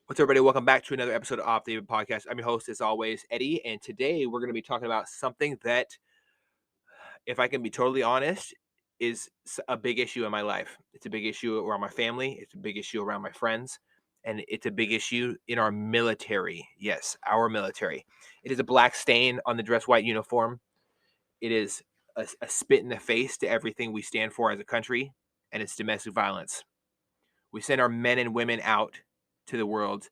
What's up, everybody? Welcome back to another episode of the podcast. I'm your host, as always, Eddie, and today we're going to be talking about something that, if I can be totally honest, is a big issue in my life. It's a big issue around my family. It's a big issue around my friends, and it's a big issue in our military. Yes, our military. It is a black stain on the dress white uniform. It is a spit in the face to everything we stand for as a country, and it's domestic violence. We send our men and women out to the world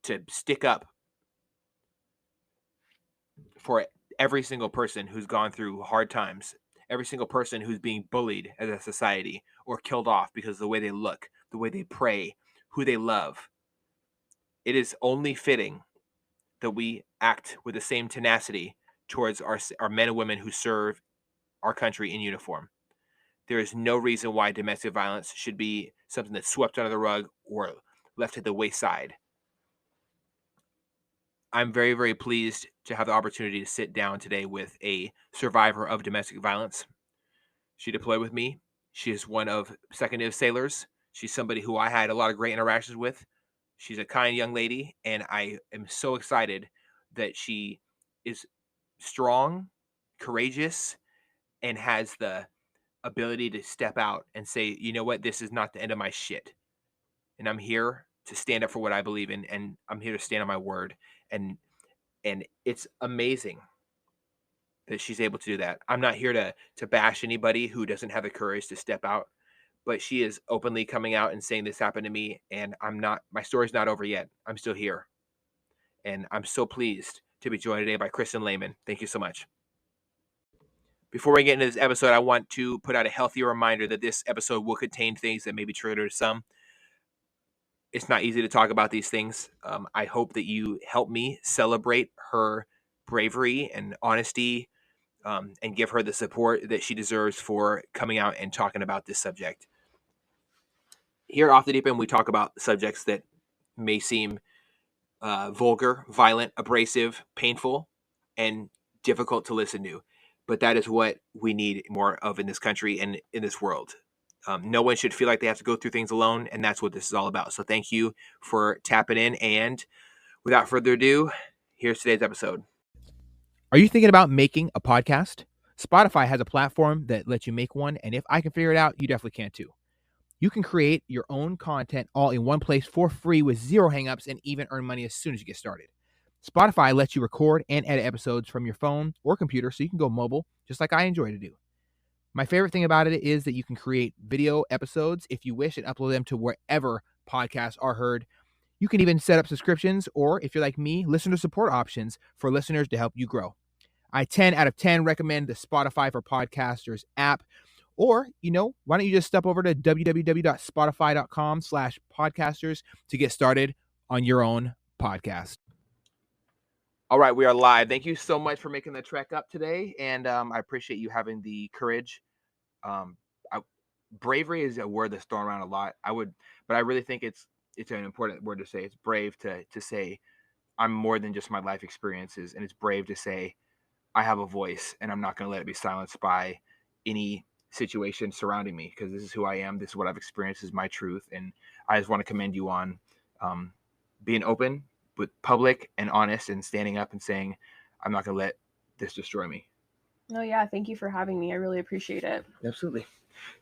to stick up for every single person who's gone through hard times, every single person who's being bullied as a society or killed off because of the way they look, the way they pray, who they love. It is only fitting that we act with the same tenacity towards our men and women who serve our country in uniform. There is no reason why domestic violence should be something that's swept under the rug or left at the wayside. I'm very, very pleased to have the opportunity to sit down today with a survivor of domestic violence. She deployed with me. She is one of Second Div sailors. She's somebody who I had a lot of great interactions with. She's a kind young lady, and I am so excited that she is strong, courageous, and has the ability to step out and say, you know what, this is not the end of my shit. And I'm here to stand up for what I believe in, and I'm here to stand on my word. And it's amazing that she's able to do that. I'm not here to bash anybody who doesn't have the courage to step out, but she is openly coming out and saying this happened to me, and my story's not over yet. I'm still here. And I'm so pleased to be joined today by Kristin Laman. Thank you so much. Before we get into this episode, I want to put out a healthy reminder that this episode will contain things that may be trigger to some. It's not easy to talk about these things. I hope that you help me celebrate her bravery and honesty, and give her the support that she deserves for coming out and talking about this subject. Here at Off the Deep End, we talk about subjects that may seem vulgar, violent, abrasive, painful, and difficult to listen to. But that is what we need more of in this country and in this world. No one should feel like they have to go through things alone, and that's what this is all about. So thank you for tapping in, and without further ado, here's today's episode. Are you thinking about making a podcast? Spotify has a platform that lets you make one, and if I can figure it out, you definitely can too. You can create your own content all in one place for free with zero hangups and even earn money as soon as you get started. Spotify lets you record and edit episodes from your phone or computer so you can go mobile, just like I enjoy to do. My favorite thing about it is that you can create video episodes if you wish and upload them to wherever podcasts are heard. You can even set up subscriptions, or if you're like me, listener support options for listeners to help you grow. I 10 out of 10 recommend the Spotify for Podcasters app. Or, why don't you just step over to www.spotify.com/podcasters to get started on your own podcast. All right, we are live. Thank you so much for making the trek up today, and I appreciate you having the courage. Bravery is a word that's thrown around a lot. But I really think it's an important word to say. It's brave to say I'm more than just my life experiences, and it's brave to say I have a voice, and I'm not going to let it be silenced by any situation surrounding me, because this is who I am. This is what I've experienced. This is my truth. And I just want to commend you on being open, but public and honest, and standing up and saying, I'm not going to let this destroy me. No, yeah. Thank you for having me. I really appreciate it. Absolutely.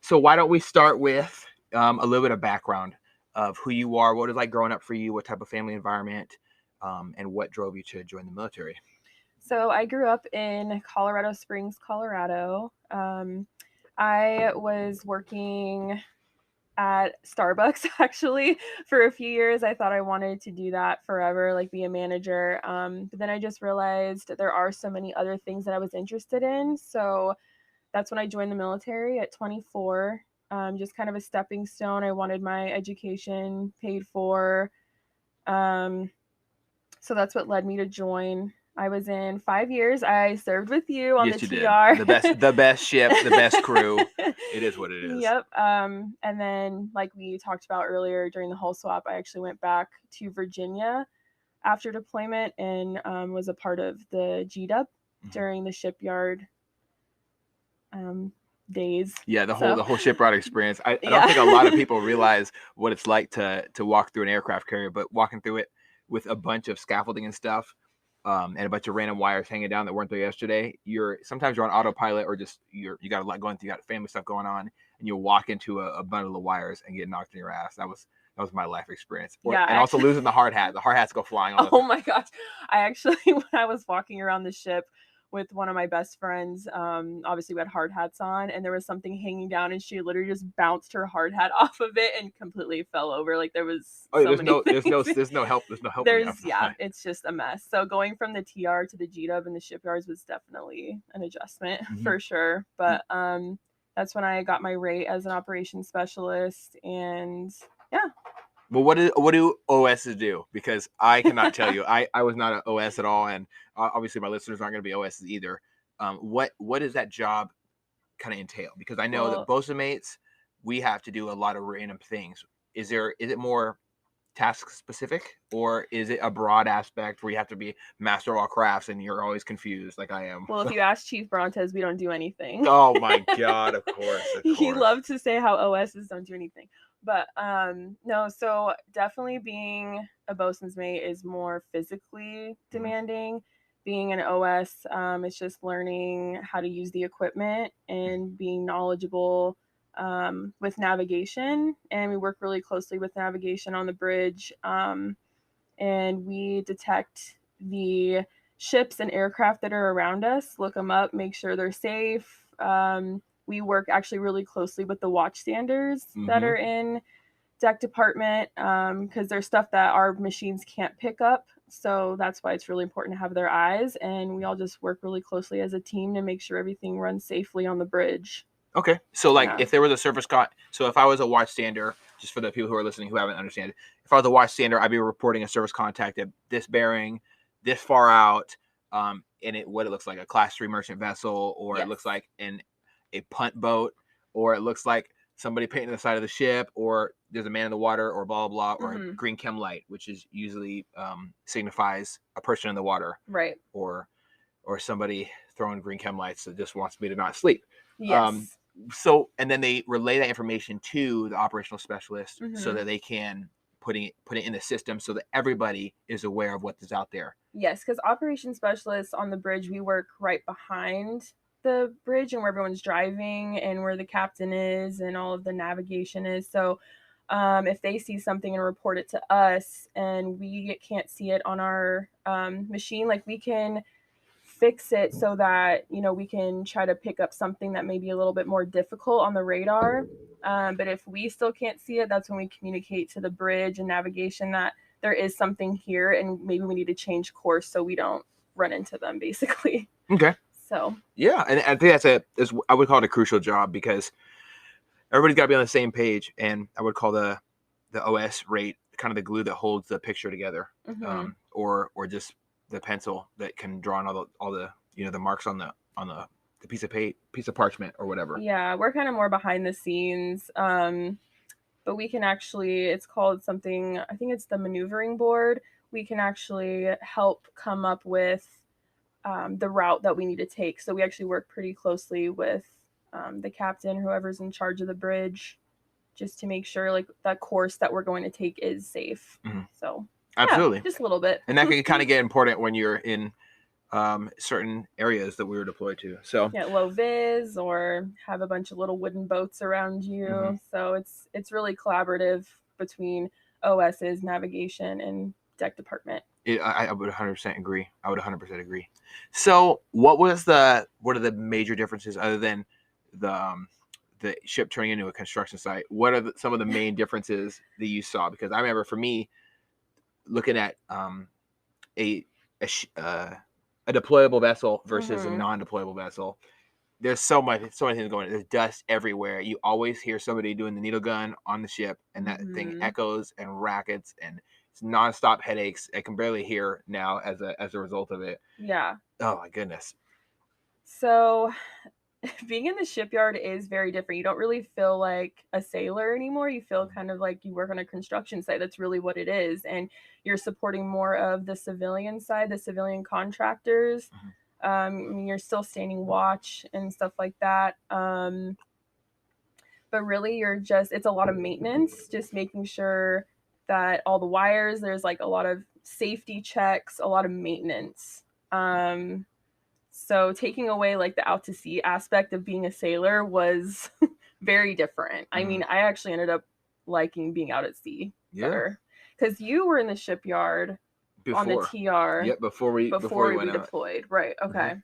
So why don't we start with a little bit of background of who you are, what it was like growing up for you, what type of family environment, and what drove you to join the military? So I grew up in Colorado Springs, Colorado. I was working at Starbucks actually for a few years. I thought I wanted to do that forever, like be a manager. But then I just realized that there are so many other things that I was interested in. So that's when I joined the military at 24. Just kind of a stepping stone. I wanted my education paid for. So that's what led me to join. I was in 5 years. I served with you on the TR. Did. The best ship, the best crew. It is what it is. Yep. And then, like we talked about earlier during the hull swap, I actually went back to Virginia after deployment and was a part of the GDUP during the shipyard days. Yeah, the So whole shipyard experience. I don't think a lot of yeah. people realize what it's like to walk through an aircraft carrier, but walking through it with a bunch of scaffolding and stuff, and a bunch of random wires hanging down that weren't there yesterday. Sometimes you're on autopilot, or just you got a lot going through, you got family stuff going on, and you'll walk into a bundle of wires and get knocked in your ass. That was my life experience. Yeah, And also losing the hard hat. The hard hats go flying all the oh time. my gosh. I actually, when I was walking around the ship with one of my best friends, obviously we had hard hats on, and there was something hanging down, and she literally just bounced her hard hat off of it and completely fell over. Like there was Oh, yeah, so many things. there's no helping you. Yeah, it's just a mess. So going from the TR to the GW in the shipyards was definitely an adjustment Mhm. for sure. But that's when I got my rate as an operations specialist, and yeah. Well, what do OSs do? Because I cannot tell you. I was not an OS at all, and obviously my listeners aren't going to be OSs either. What does that job kind of entail? Because I know that Well, bosun mates, we have to do a lot of random things. Is it more task specific, or is it a broad aspect where you have to be master of all crafts and you're always confused like I am? well, if you ask Chief Brontes, we don't do anything. Oh my god! Of course, of He course. loved to say how OSs don't do anything. But no, so definitely being a bosun's mate is more physically Mhm. demanding. Being an OS, it's just learning how to use the equipment and being knowledgeable with navigation. And we work really closely with navigation on the bridge. And we detect the ships and aircraft that are around us, look them up, make sure they're safe. We work actually really closely with the watchstanders that Mhm. are in deck department because there's stuff that our machines can't pick up. So that's why it's really important to have their eyes. And we all just work really closely as a team to make sure everything runs safely on the bridge. Okay. So like Yeah. if there was a surface so if I was a watchstander, just for the people who are listening who haven't understand it, if I was a watchstander, I'd be reporting a service contact at this bearing, this far out, and what it looks like a class 3 merchant vessel, or it Yes. looks like a punt boat, or it looks like somebody painting the side of the ship, or there's a man in the water, or blah blah blah, or a Mm-hmm. green chem light, which is usually signifies a person in the water, Right. or somebody throwing green chem lights that just wants me to not sleep. Um, Yes. and then they relay that information to the operational specialist so Mm-hmm. that they can put it in the system so that everybody is aware of what is out there. Yes, because operations specialists on the bridge, we work right behind the bridge and where everyone's driving and where the captain is and all of the navigation is. So if they see something and report it to us and we can't see it on our machine, like we can fix it so that we can try to pick up something that may be a little bit more difficult on the radar. But if we still can't see it, that's when we communicate to the bridge and navigation that there is something here and maybe we need to change course so we don't run into them basically. Okay. So Yeah, and I think I would call it a crucial job because everybody's got to be on the same page, and I would call the OS rate kind of the glue that holds the picture together, mhm. or just the pencil that can draw on all the the marks on the piece of parchment or whatever. Yeah, we're kind of more behind the scenes. But we can actually, it's called something, I think it's the maneuvering board. We can actually help come up with the route that we need to take. So we actually work pretty closely with the captain, whoever's in charge of the bridge, just to make sure like that course that we're going to take is safe. Mhm. So yeah, Absolutely, just a little bit. and that can kind of get important when you're in certain areas that we were deployed to. So, Yeah, low vis or have a bunch of little wooden boats around mhm. you. So it's really collaborative between OS's navigation and deck department. I would 100% agree. I would 100% agree. So, what are the major differences other than the ship turning into a construction site? What are some of the main differences that you saw? Because I remember for me looking at a a, sh- uh, a deployable vessel versus a Mm-hmm. non-deployable vessel. There's so many things going on. There's dust everywhere. You always hear somebody doing the needle gun on the ship, and that thing Mm-hmm. echoes and rackets, and it's nonstop headaches. I can barely hear now as a result of it. Yeah. Oh my goodness. So being in the shipyard is very different. You don't really feel like a sailor anymore. You feel kind of like you work on a construction site. That's really what it is. And you're supporting more of the civilian side, the civilian contractors. Mhm. I mean, you're still standing watch and stuff like that. But really it's a lot of maintenance, just making sure that all the wires, there's like a lot of safety checks, a lot of maintenance. So taking away like the out to sea aspect of being a sailor was very different. I mean, I actually ended up liking being out at sea better, because you were in the shipyard on the TR. Yep, before we went out. Deployed. Right. Okay.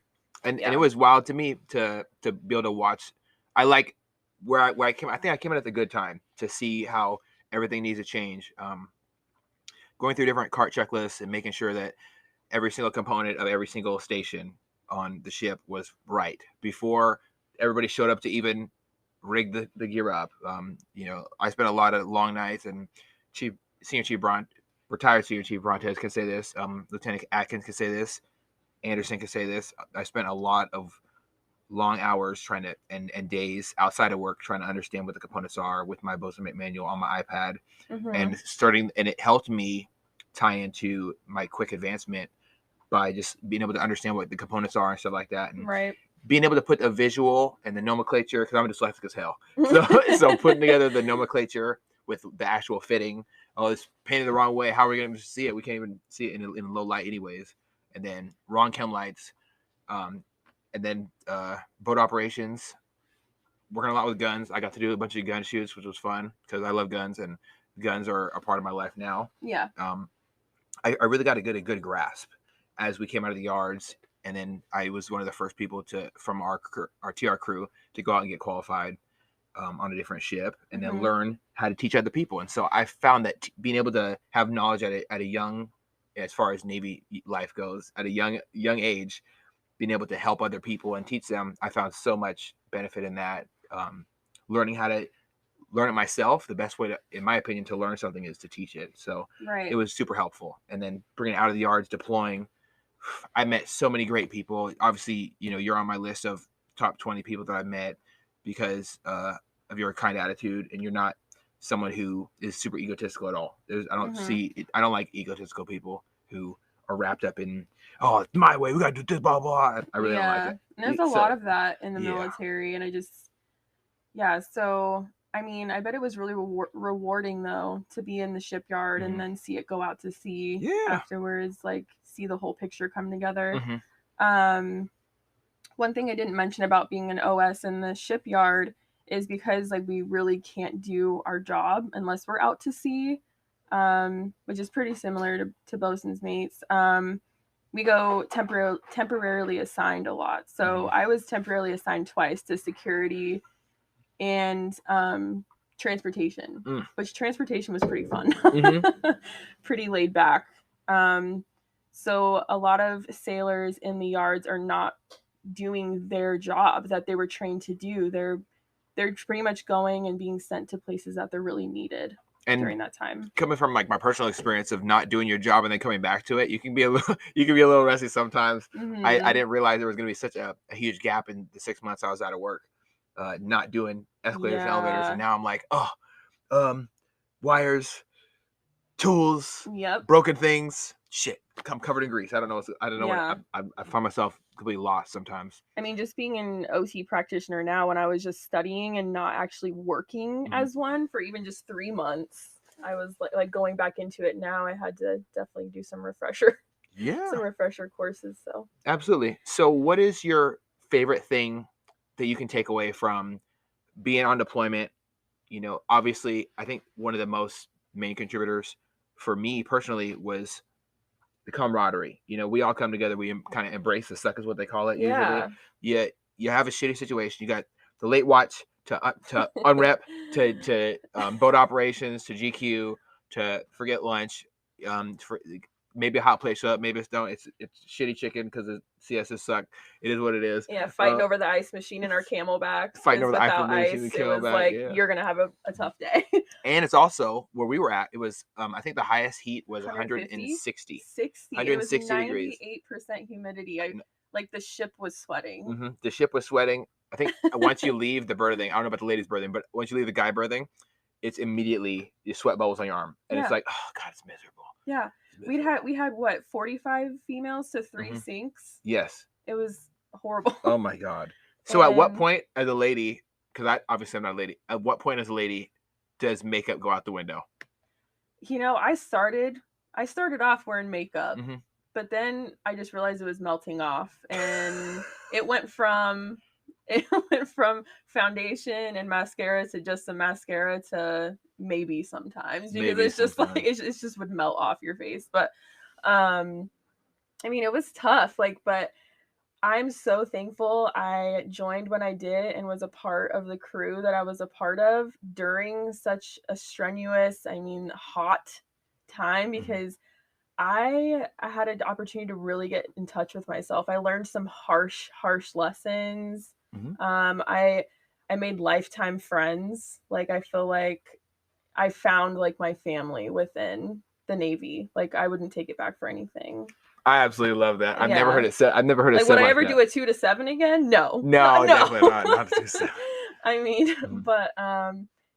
And it was wild to me to be able to watch. I like where I came. I think I came in at the good time to see how everything needs to change. Going through different cart checklists and making sure that every single component of every single station on the ship was right before everybody showed up to even rig the gear up. I spent a lot of long nights, and retired Senior Chief Brontes can say this. Lieutenant Atkins can say this. Anderson can say this. I spent a lot of long hours trying to and days outside of work trying to understand what the components are with my bosun manual on my iPad, and it helped me tie into my quick advancement by just being able to understand what the components are and stuff like that, and being able to put a visual and the nomenclature, because I'm dyslexic as hell. So putting together the nomenclature with the actual fitting. Oh, it's painted the wrong way. How are we going to see it? We can't even see it in low light anyways. And then wrong chem lights. And then boat operations. Working a lot with guns. I got to do a bunch of gun shoots, which was fun because I love guns, and guns are a part of my life now. Yeah. I really got a good grasp as we came out of the yards. And then I was one of the first people from our TR crew to go out and get qualified on a different ship, and then learn how to teach other people. And so I found that being able to have knowledge at a young, as far as Navy life goes, at a young age, being able to help other people and teach them, I found so much benefit in that. Learning how to learn it myself, the best way to, in my opinion, to learn something is to teach it. So it was super helpful. And then bringing it out of the yards, deploying, I met so many great people. Obviously, you're on my list of top 20 people that I've met because of your kind attitude, and you're not someone who is super egotistical at all. I don't like egotistical people who are wrapped up in, oh, it's my way, we gotta do this, blah blah. I really don't like it. And there's a lot of that in the military, and so I mean, I bet it was really rewarding though to be in the shipyard and then see it go out to sea afterwards, like see the whole picture come together. One thing I didn't mention about being an OS in the shipyard is because like we really can't do our job unless we're out to sea, which is pretty similar to bosun's mates. We go temporarily assigned a lot. So I was temporarily assigned twice to security and transportation, which transportation was pretty fun, pretty laid back. So a lot of sailors in the yards are not doing their job that they were trained to do. They're pretty much going and being sent to places that they're really needed during that time. Coming from like my personal experience of not doing your job and then coming back to it, you can be a little rusty sometimes. I didn't realize there was going to be such a huge gap in the 6 months I was out of work, not doing escalators and elevators, and now I'm like, wires, tools, broken things, shit. I'm covered in grease. I don't know. What I find myself completely lost sometimes. I mean, just being an OT practitioner now, when I was just studying and not actually working as one for even just 3 months, I was like going back into it now. I had to definitely do some refresher courses. So absolutely. So what is your favorite thing that you can take away from being on deployment? Obviously, I think one of the most main contributors for me personally was the camaraderie. We all come together. We kind of embrace the suck is what they call it. Usually, you have a shitty situation. You got the late watch to unrep to boat operations to GQ to forget lunch. For maybe a hot plate show up, maybe it's don't. It's shitty chicken because the CSs suck. It is what it is. Yeah, fighting over the ice machine in our Camelbacks. Fighting over the ice machine. It was like you're gonna have a tough day. And it's also where we were at. It was I think the highest heat was 160. 160 degrees. 98% humidity. Like the ship was sweating. The ship was sweating. I think once you leave the berthing, I don't know about the ladies' berthing, but once you leave the guy berthing, it's immediately you sweat bubbles on your arm, and it's like, oh god, it's miserable. Yeah, we had what 45 females to 3 sinks. Yes, It was horrible. Oh my God. So at what And point as a lady, because obviously I'm not a lady, at what point as a lady does makeup go out the window? I started off wearing makeup, Hmm. but then I just realized it was melting off, and it went from it went from foundation and mascara to just a mascara to maybe sometimes, because Maybe it's just like sometimes. it's just would melt off your face. But um I mean, it was tough, like, but I'm so thankful I joined when I did and was a part of the crew that I was a part of during such a strenuous, I mean, hot time, Hmm. because I had an opportunity to really get in touch with myself. I learned some harsh lessons. Hmm. I made lifetime friends. Like, I feel like I found like my family within the Navy. Like, I wouldn't take it back for anything. I absolutely love that. I've never heard Yeah. it said. I've never heard it Like, would said I like ever that. do a 2 to 7 again? No. No, No. definitely not. Not just. I mean, Mhm. but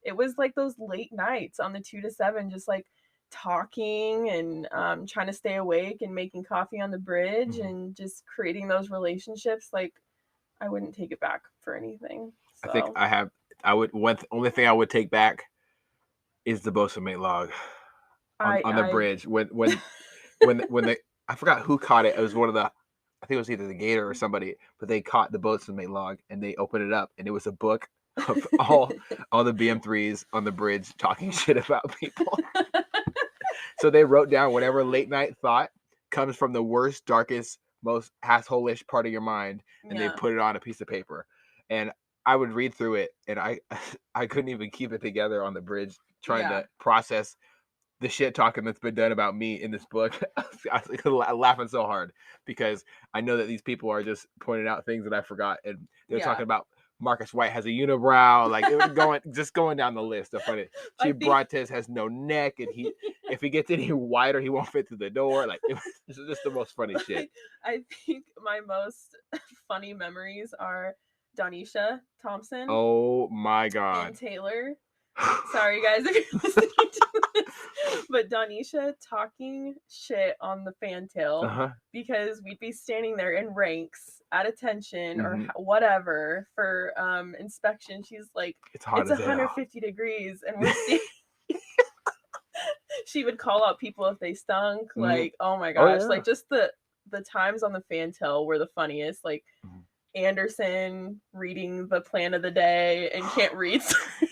it was like those late nights on the 2 to 7, just like talking and trying to stay awake and making coffee on the bridge Mhm. and just creating those relationships. Like, I wouldn't take it back for anything. I think So, I have. I would. Only thing I would take back is the bosunmate log on the I bridge when I forgot who caught it. It was one of the. I think it was either the gator or somebody, but they caught the bosunmate log and they opened it up and it was a book of all the BM3s on the bridge talking shit about people. So they wrote down whatever late night thought comes from the worst, darkest, most asshole-ish part of your mind, and they yeah. put it on a piece of paper. And I would read through it, and I I couldn't even keep it together on the bridge, trying Yeah. to process the shit talking that's been done about me in this book. I was laughing so hard because I know that these people are just pointing out things that I forgot, and they're Yeah. talking about Marcus White has a unibrow, like it was going down the list of funny. I Chief think Brontez has no neck, and if he gets any wider, he won't fit through the door. Like it's just the most funny shit. I, I think my most funny memories are Donisha Thompson Oh my and God. Taylor. Sorry, guys, if you're listening to this, but Donisha talking shit on the fantail Uh-huh. because we'd be standing there in ranks at attention or Hmm. whatever for inspection. She's like, It's hot it's as hell. 150 degrees, and we're standing. She would call out people if they stunk. Hmm. Like, oh my Oh gosh, yeah. like just the times on the fantail were the funniest. Like, Mhm. Anderson reading the plan of the day and can't read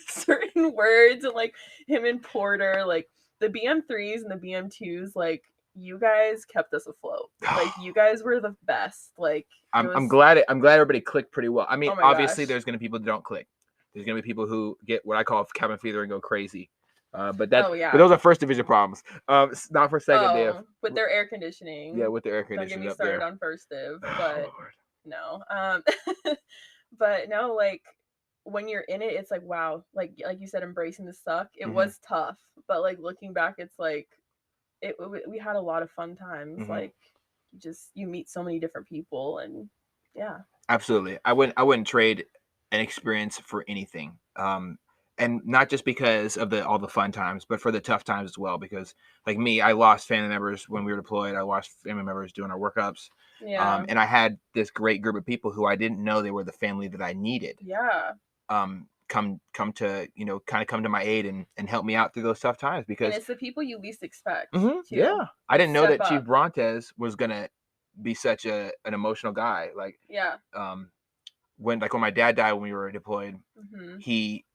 certain words, and like him and Porter, like the BM3s and the BM2s, like, you guys kept us afloat. Like, you guys were the best. Like, it I'm was, glad everybody clicked pretty well. I mean, oh my obviously gosh. there's gonna be people that don't click. There's gonna be people who get what I call cabin fever and go crazy. Oh But yeah. those are first division problems. Not for second div. Oh, with their air Yeah, conditioning. with the air Don't get conditioners me up started there. on first div, Oh but Lord. no. But no, like, when you're in it, it's like, wow, like you said, embracing the suck. It Hmm. was tough, but like looking back, it's like we had a lot of fun times. Hmm. Like, you meet so many different people, and yeah. Absolutely. I wouldn't trade an experience for anything. And not just because of all the fun times, but for the tough times as well. Because like me, I lost family members when we were deployed. I lost family members doing our workups. Yeah. And I had this great group of people who I didn't know they were the family that I needed. Yeah. Come to kind of come to my aid and help me out through those tough times And because it's the people you least expect too yeah, I that didn't know step that Chief up. Brontez was gonna be such an emotional guy. Like Yeah. um, when my dad died when we were deployed, Hmm. he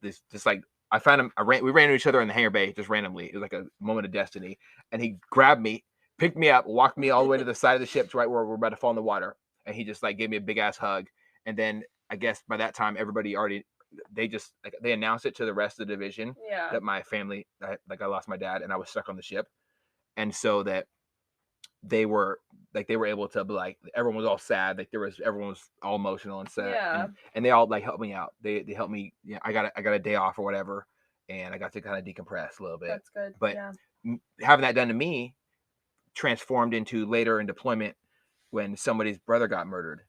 this just like I found him. We ran into each other in the hangar bay just randomly. It was like a moment of destiny, and he grabbed me, picked me up, walked me all the way to the side of the ship, to right where we're about to fall in the water, and he just like gave me a big ass hug. And then I guess by that time everybody already they announced it to the rest of the division Yeah. that my family I lost my dad and I was stuck on the ship, and so that they were able to be like everyone was all sad, like everyone was all emotional and sad, Yeah. and they all like helped me out. They helped me. Yeah, I got a day off or whatever, and I got to kind of decompress a little bit. That's good. But Yeah. having that done to me transformed into later in deployment when somebody's brother got murdered.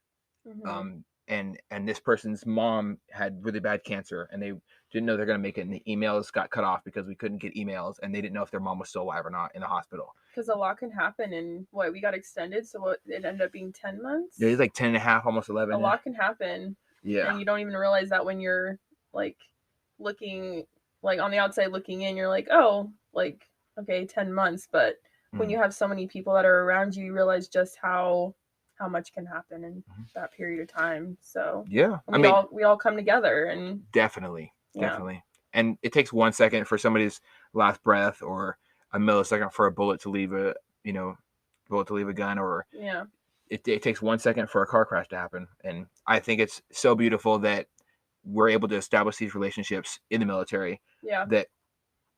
Hmm. and this person's mom had really bad cancer, and they didn't know they're going to make it, and the emails got cut off because we couldn't get emails, and they didn't know if their mom was still alive or not in the hospital. Because a lot can happen, and what, we got extended, so what, it ended up being 10 months? Yeah, it's like 10 and a half, almost 11. A lot can happen. Yeah. And you don't even realize that when you're like looking, like on the outside looking in, you're like, oh, like, okay, 10 months. But when you have so many people that are around you, you realize just how much can happen in that period of time. So yeah, we all come together, and definitely. And it takes 1 second for somebody's last breath, or a millisecond for a bullet to leave a gun, or it takes 1 second for a car crash to happen. And I think it's so beautiful that we're able to establish these relationships in the military that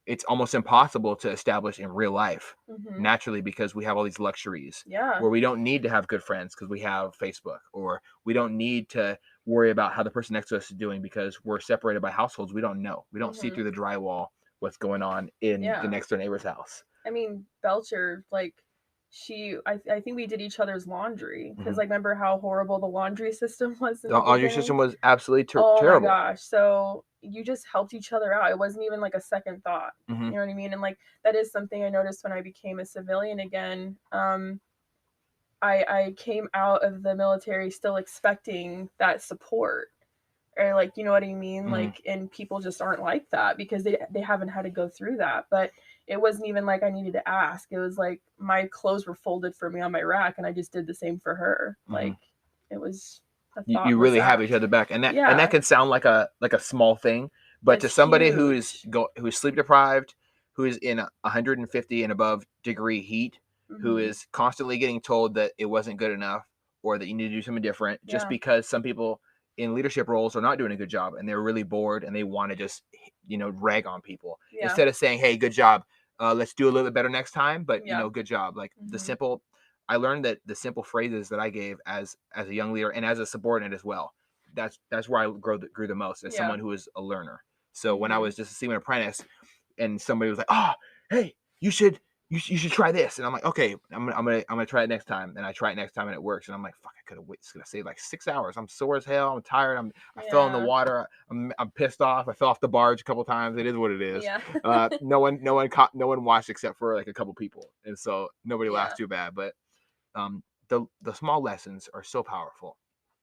it's almost impossible to establish in real life naturally, because we have all these luxuries where we don't need to have good friends because we have Facebook, or we don't need to worry about how the person next to us is doing because we're separated by households. We don't know. We don't see through the drywall what's going on in the next door neighbor's house. I mean, Belcher, like, I think we did each other's laundry, because like, remember how horrible the laundry system was in the laundry system was absolutely terrible. Oh my gosh. So you just helped each other out. It wasn't even like a second thought. You know what I mean? And like, that is something I noticed when I became a civilian again. I came out of the military still expecting that support, or like, you know what I mean? Like, and people just aren't like that because they haven't had to go through that. But it wasn't even like I needed to ask. It was like my clothes were folded for me on my rack, and I just did the same for her. Like, it was you really have each other back, and that can sound like a small thing, but it's to somebody huge. who's sleep deprived, who is in 150 and above degree heat, who is constantly getting told that it wasn't good enough, or that you need to do something different, just because some people in leadership roles are not doing a good job, and they're really bored, and they want to just rag on people instead of saying, hey, good job, let's do a little bit better next time, but good job. Like, I learned that the simple phrases that I gave as a young leader and as a subordinate as well, that's where I grew the most as someone who is a learner. So when I was just a seaman apprentice, and somebody was like, oh, hey, you should try this, and I'm like, okay, I'm gonna try it next time, and I try it next time, and it works, and I'm like, fuck, I could have waited. It's gonna save like 6 hours. I'm sore as hell. I'm tired. I fell in the water. I'm pissed off. I fell off the barge a couple times. It is what it is. No one watched except for like a couple people, and so nobody laughed too bad. But the small lessons are so powerful.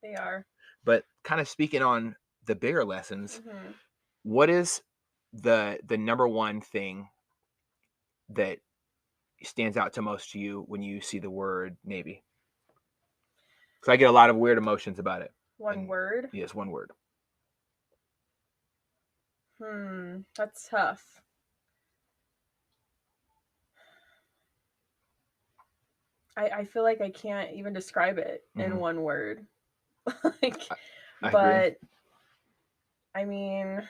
They are. But kind of speaking on the bigger lessons, what is the number one thing that stands out to most to you when you see the word Navy? Because I get a lot of weird emotions about it. One word? Yes, one word. That's tough. I feel like I can't even describe it in one word. Like, I but agree. I mean,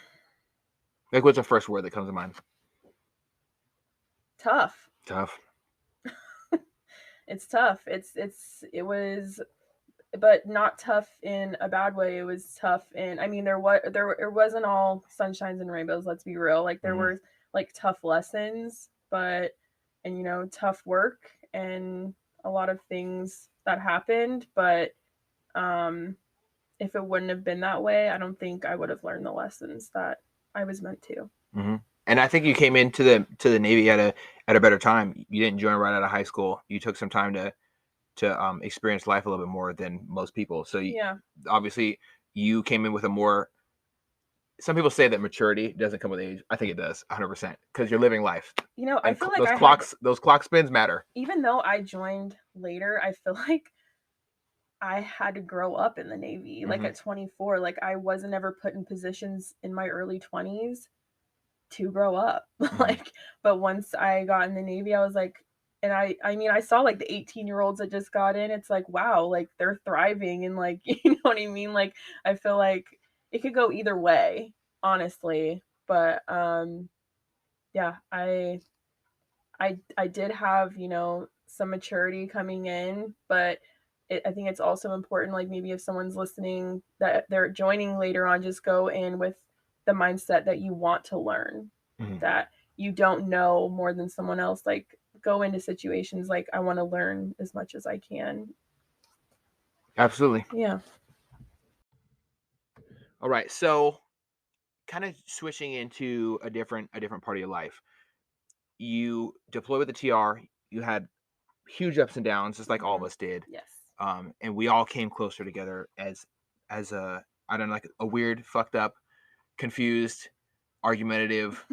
like, what's the first word that comes to mind? Tough. It's tough. It was, but not tough in a bad way. It was tough in, I mean, there wasn't all sunshines and rainbows, let's be real. Like, there were like tough lessons, and tough work, and a lot of things that happened, but if it wouldn't have been that way, I don't think I would have learned the lessons that I was meant to. And I think you came into the Navy at a better time. You didn't join right out of high school. You took some time to experience life a little bit more than most people. So obviously you came in with a more. Some people say that maturity doesn't come with age. I think it does, 100%, because you're living life. I feel like those clock spins matter. Even though I joined later, I feel like I had to grow up in the Navy. Like, at 24, like, I wasn't ever put in positions in my early 20s to grow up. Like, but once I got in the Navy, I was like, and I mean, I saw like the 18-year-olds that just got in. It's like, wow, like, they're thriving, and like, you know what I mean? Like, I feel like it could go either way, honestly. But yeah, I did have, some maturity coming in, but I think it's also important, like, maybe if someone's listening that they're joining later on, just go in with the mindset that you want to learn, that you don't know more than someone else. Like, go into situations like, I want to learn as much as I can. Absolutely. Yeah. All right. So kind of switching into a different part of your life. You deploy with the TR. You had huge ups and downs, just like all of Mhm. us did. Yes. And we all came closer together as a, I don't know, like a weird, fucked up, confused, argumentative,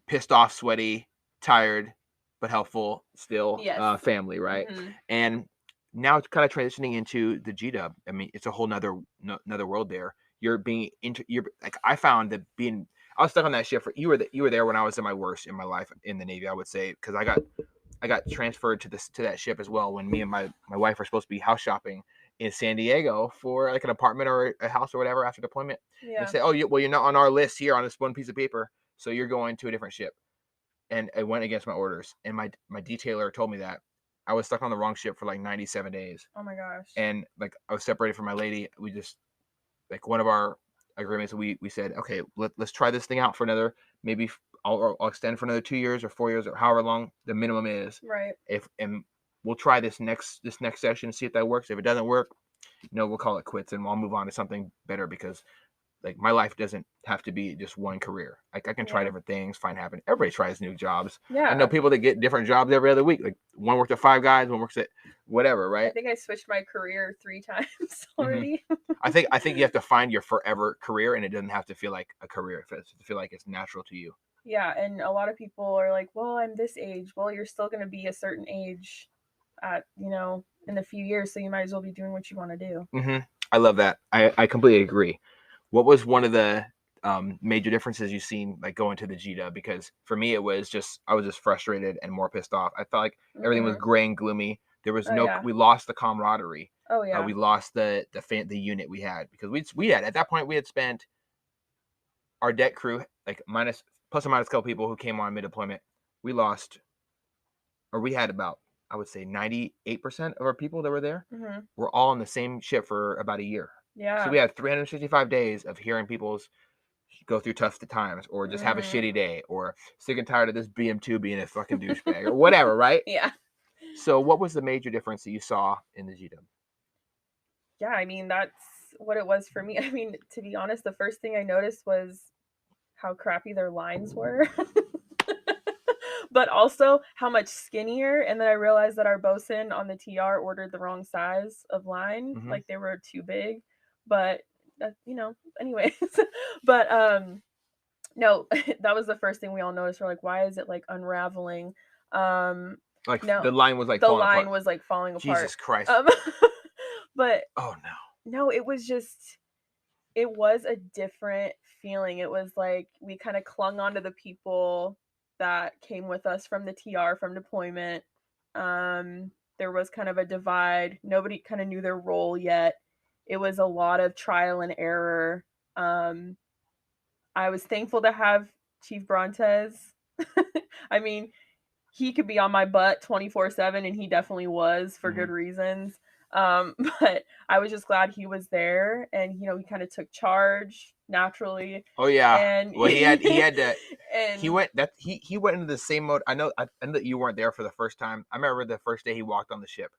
pissed off, sweaty, tired, but helpful still Yes. family, right? Mhm. And now it's kind of transitioning into the G Dub. I mean, it's a whole nother another world there. You're being into you're like I found that being I was stuck on that ship for you were there when I was in my worst in my life in the Navy, I would say, because I got transferred to that ship as well when me and my wife were supposed to be house shopping in San Diego for like an apartment or a house or whatever after deployment. And they Yeah. say, oh, well, you're not on our list here on this one piece of paper, so you're going to a different ship. And it went against my orders. And my detailer told me that I was stuck on the wrong ship for like 97 days. Oh my gosh. And like I was separated from my lady. We just like one of our agreements. We said, okay, let's try this thing out for another maybe I'll extend for another 2 years or 4 years or however long the minimum is. Right. If and we'll try this next session and see if that works. If it doesn't work, we'll call it quits and I'll move on to something better because like my life doesn't have to be just one career. Like I can try Yeah. different things, find happen. Everybody tries new jobs. I know Yeah. people that get different jobs every other week. Like one works at Five Guys, one works at whatever, I right? think I switched my career 3 times hmm already. I think you have to find your forever career, and it doesn't have to feel like a career. It has to feel like it's natural to you. Yeah, and a lot of people are like, "Well, I'm this age." Well, you're still going to be a certain age at, in a few years, so you might as well be doing what you want to do. hmm I love that. I completely agree. What was one of the major differences you've seen like going to the GDA? Because for me, it was just I was just frustrated and more pissed off. I felt like everything was Mhm. gray and gloomy. There was Oh no yeah. we lost the camaraderie. Oh yeah. We lost the unit we had because we had at that point we had spent our deck crew like minus plus or minus a couple people who came on mid deployment. We lost or we had about I would say 98% of our people that were there Mhm. were all on the same ship for about a year. So Yeah. we had 365 days of hearing people's go through tough times or just have a Mhm. shitty day or sick and tired of this BM2 being a fucking douchebag or whatever, right? Yeah. So what was the major difference that you saw in the GW? Yeah, I mean, that's what it was for me. I mean, to be honest, the first thing I noticed was how crappy their lines were. But also how much skinnier. And then I realized that our bosun on the TR ordered the wrong size of line, Mm-hmm. like they were too big. But anyways. But no, that was the first thing we all noticed. We're like, why is it like unraveling? Um, Like no, the line was like the falling line apart. was like falling apart. Jesus Christ. Um, but Oh no. no, it was a different feeling. It was like we kind of clung onto the people that came with us from the TR from deployment. There was kind of a divide. Nobody kind of knew their role yet. It was a lot of trial and error. Um, I was thankful to have Chief Brontes. I mean, he could be on my butt 24/7 and he definitely was for Mm-hmm. good reasons. But I was just glad he was there and he kind of took charge naturally Oh yeah. and Well, he had to and he went into the same mode. I know that you weren't there for the first time. I remember the first day he walked on the ship,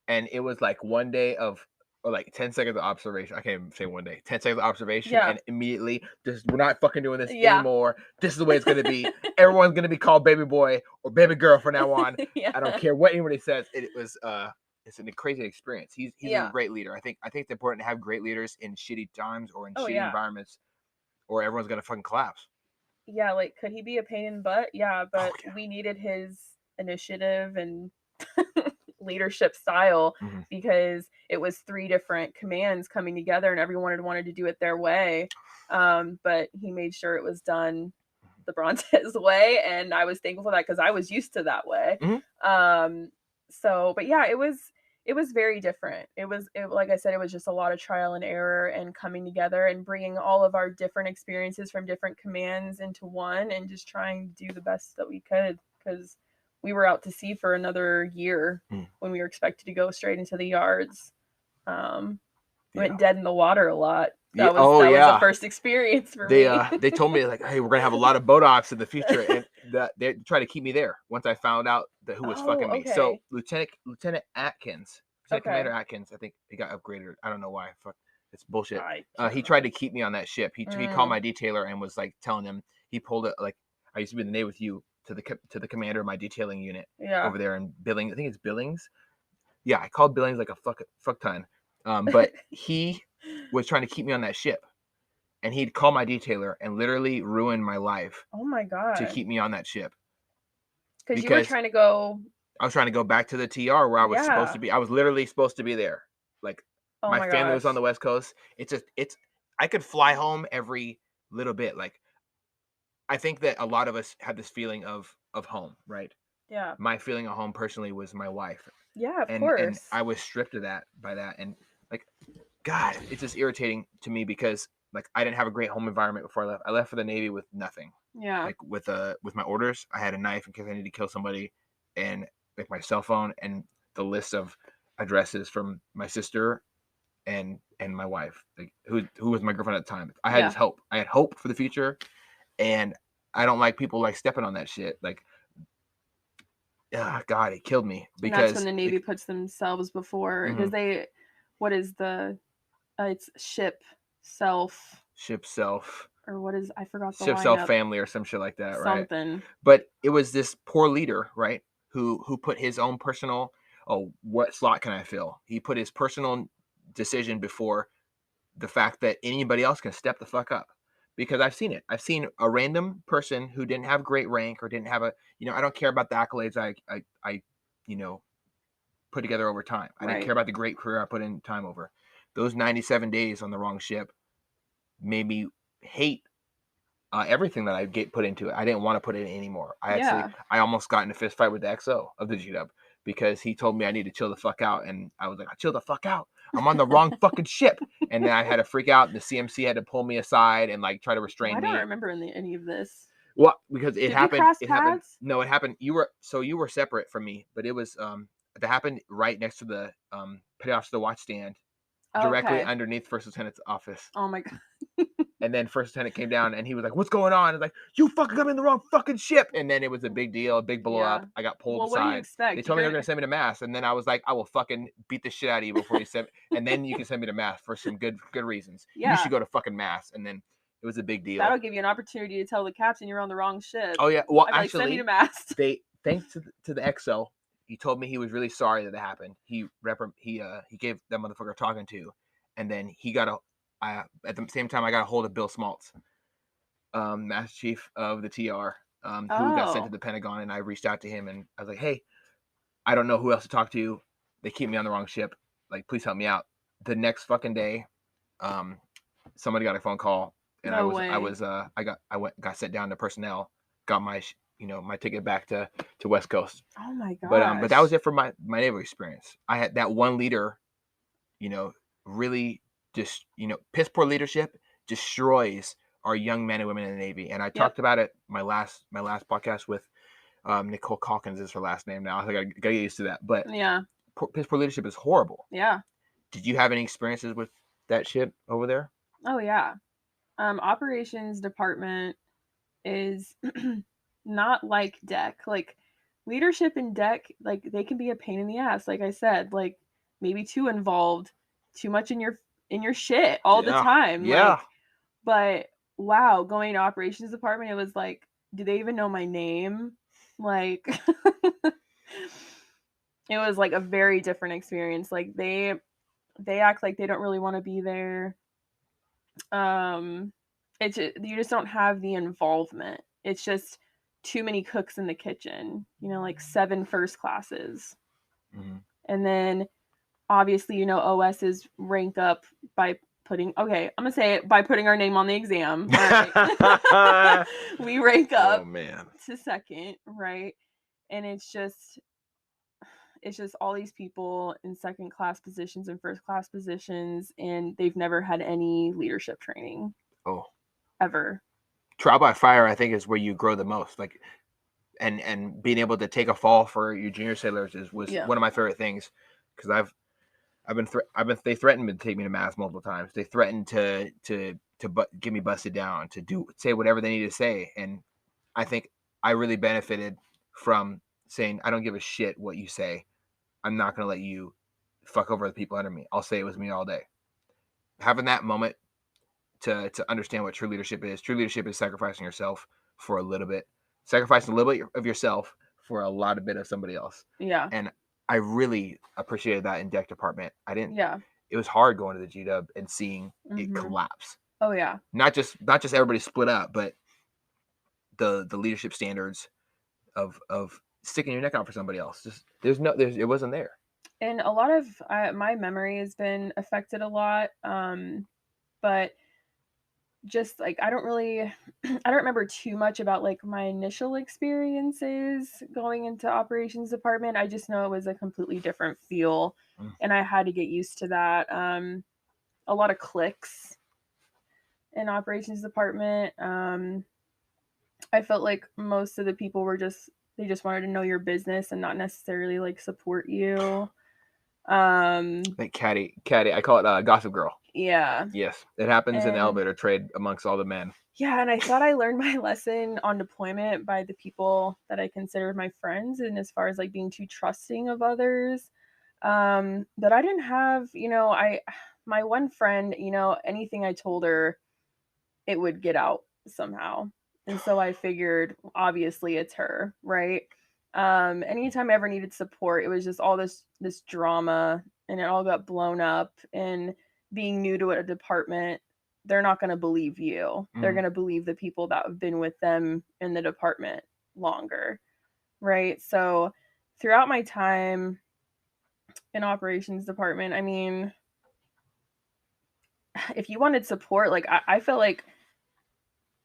and it was like one day of or like 10 seconds of observation. I can't even say one day. 10 seconds of observation, yeah. and immediately just we're not fucking doing this Yeah. anymore. This is the way it's gonna be. Everyone's gonna be called baby boy or baby girl from now on. Yeah. I don't care what anybody says. It was it's a crazy experience. He's a Yeah. great leader. I think it's important to have great leaders in shitty times or in Oh shitty yeah. environments, or everyone's gonna fucking collapse. Yeah, like could he be a pain in the butt? Yeah, Oh but yeah. we needed his initiative and leadership style Mhm. because it was 3 different commands coming together and everyone had wanted to do it their way. But he made sure it was done the Brontes way, and I was thankful for that because I was used to that way. Mhm. Um, but yeah, it was very different. Like I said, it was just a lot of trial and error and coming together and bringing all of our different experiences from different commands into one and just trying to do the best that we could because we were out to sea for another year Mm. when we were expected to go straight into the yards. We Yeah. went dead in the water a lot. Yeah. That Oh was the yeah. first experience for me. They told me like, hey, we're gonna have a lot of boat ops in the future, and that they tried to keep me there. Once I found out that who was Oh, fucking me, so okay. Lieutenant Atkins, Lieutenant Commander Okay. Atkins, I think he got upgraded. I don't know why. Fuck. It's bullshit. I He can't tried to remember. keep me on that ship. He called my detailer and was like telling him he pulled it like I used to be in the Navy with you to the commander of my detailing unit Yeah. over there in Billings. I think it's Billings. Yeah, I called Billings like a fuck ton. But he was trying to keep me on that ship, and he'd call my detailer and literally ruin my life Oh my to god. keep me on that ship Because you were because trying to go. I was trying to go back to the TR where I was supposed to Yeah. be. I was literally supposed to be there. Like Oh my my family was on gosh. the West Coast. It's I could fly home every little bit. Like I think that a lot of us have this feeling of home, right? Yeah. My feeling of home personally was my wife, Yeah, of and course. I was stripped of that by that, and like God, it's just irritating to me because like I didn't have a great home environment before I left. I left for the Navy with nothing. Yeah. Like with my orders, I had a knife in case I needed to kill somebody, and like my cell phone and the list of addresses from my sister and my wife, like who was my girlfriend at the time. I had Yeah. this hope. I had hope for the future, and I don't like people like stepping on that shit. Like, God, it killed me And that's when because the Navy puts themselves before, because what is it's ship self, or what is, I forgot the ship self lineup. family or some shit like that, right? Something. But it was this poor leader, right, who put his own personal, oh, what slot can I fill? He put his personal decision before the fact that anybody else can step the fuck up. Because I've seen it. I've seen a random person who didn't have great rank or didn't have a, I don't care about the accolades I you know, put together over time. I didn't Right. care about the great career I put in time over. Those 97 days on the wrong ship made me hate everything that I get put into it. I didn't want to put it in anymore. Yeah. I almost got in a fist fight with the XO of the GW because he told me I need to chill the fuck out, and I was like, chill the fuck out. I'm on the wrong fucking ship, and then I had to freak out. And the CMC had to pull me aside and like try to Oh, restrain I don't me. remember any of this. Well, because it Did we happened. cross It happened. paths? No, it happened. You were separate from me, but it was that happened right next to the petty officer the watch stand, directly Okay. underneath First Lieutenant's office. Oh my god. And then First Lieutenant came down and he was like, "What's going on?" And like, "You fucking got me in the wrong fucking ship." And then it was a big deal, a big blow Yeah. up. I got pulled Well, what do you aside. They expect? told me they You're were gonna send me to mass, and then I was like, "I will fucking beat the shit out of you before you send, and then you can send me to mass for some good reasons. You Yeah. should go to fucking mass." And then it was a big deal. That'll give you an opportunity to tell the captain you're on the wrong ship. Oh yeah, well I'd be like, send me to actually, mast. they thanks to the XO, he told me he was really sorry that it happened. He gave that motherfucker talking to, and then he got at the same time I got a hold of Bill Smaltz, Master Chief of the TR, who got sent to Oh. the Pentagon, and I reached out to him and I was like, hey, I don't know who else to talk to. They keep me on the wrong ship. Like, please help me out. The next fucking day, somebody got a phone call, and No way. got sent down to personnel, got my my ticket back to West Coast. Oh my But that was gosh. it for my naval experience. I had that one leader, really just piss poor leadership destroys our young men and women in the Navy. And I Yep. talked about it my last podcast with Nicole Calkins is her last name now. I think I gotta get used to that. But Yeah. piss poor leadership is horrible. Yeah. Did you have any experiences with that shit over there? Oh yeah. Operations department is not like deck. Like leadership in deck, like they can be a pain in the ass. Like I said, like maybe too involved, too much in your shit all the Yeah, time. yeah. Like, but wow, going to operations department, it was like, do they even know my name? Like it was like a very different experience. Like they act like they don't really want to be there. Um you just don't have the involvement. It's just too many cooks in the kitchen, like 7 first classes. Mm-hmm. And then obviously, OSs rank up by I'm gonna say it, by putting our name on the exam. All right. We rank Oh up man. to second, right? And it's just all these people in second class positions and first class positions, and they've never had any leadership training Oh, ever. trial by fire, I think, is where you grow the most. Like, and being able to take a fall for your junior sailors was Yeah. one of my favorite things because they threatened to take me to mass multiple times. They threatened to get me busted down, to say whatever they needed to say, and I think I really benefited from saying I don't give a shit what you say. I'm not gonna let you fuck over the people under me. I'll say it was me all day. having that moment to understand what true leadership is. True leadership is sacrificing yourself for a little bit, sacrificing a little bit of yourself for a lot of bit of somebody else. Yeah. And I really appreciated that in deck department. I didn't. Yeah. It was hard going to the G-Dub and seeing it Mhm. collapse. Oh yeah. Not just everybody split up, but the leadership standards of sticking your neck out for somebody else. Just it wasn't there. And a lot of my memory has been affected a lot. But just like I don't really I don't remember too much about like my initial experiences going into operations department. I just know it was a completely different feel Mm. and I had to get used to that. A lot of cliques in operations department. I felt like most of the people were they just wanted to know your business and not necessarily like support you. Like catty, I call it Gossip Girl. Yeah. Yes, it happens in the And elevator trade amongst all the men. yeah, and I thought I learned my lesson on deployment by the people that I considered my friends, and as far as like being too trusting of others. But I didn't have, my one friend, anything I told her, it would get out somehow. And so I figured obviously it's her, right? Anytime I ever needed support, it was just all this drama and it all got blown up. And being new to a department, they're not going to believe you. They're going to believe the people that have been with them in the department longer, right? So throughout my time in operations department, I mean, if you wanted support, like I feel like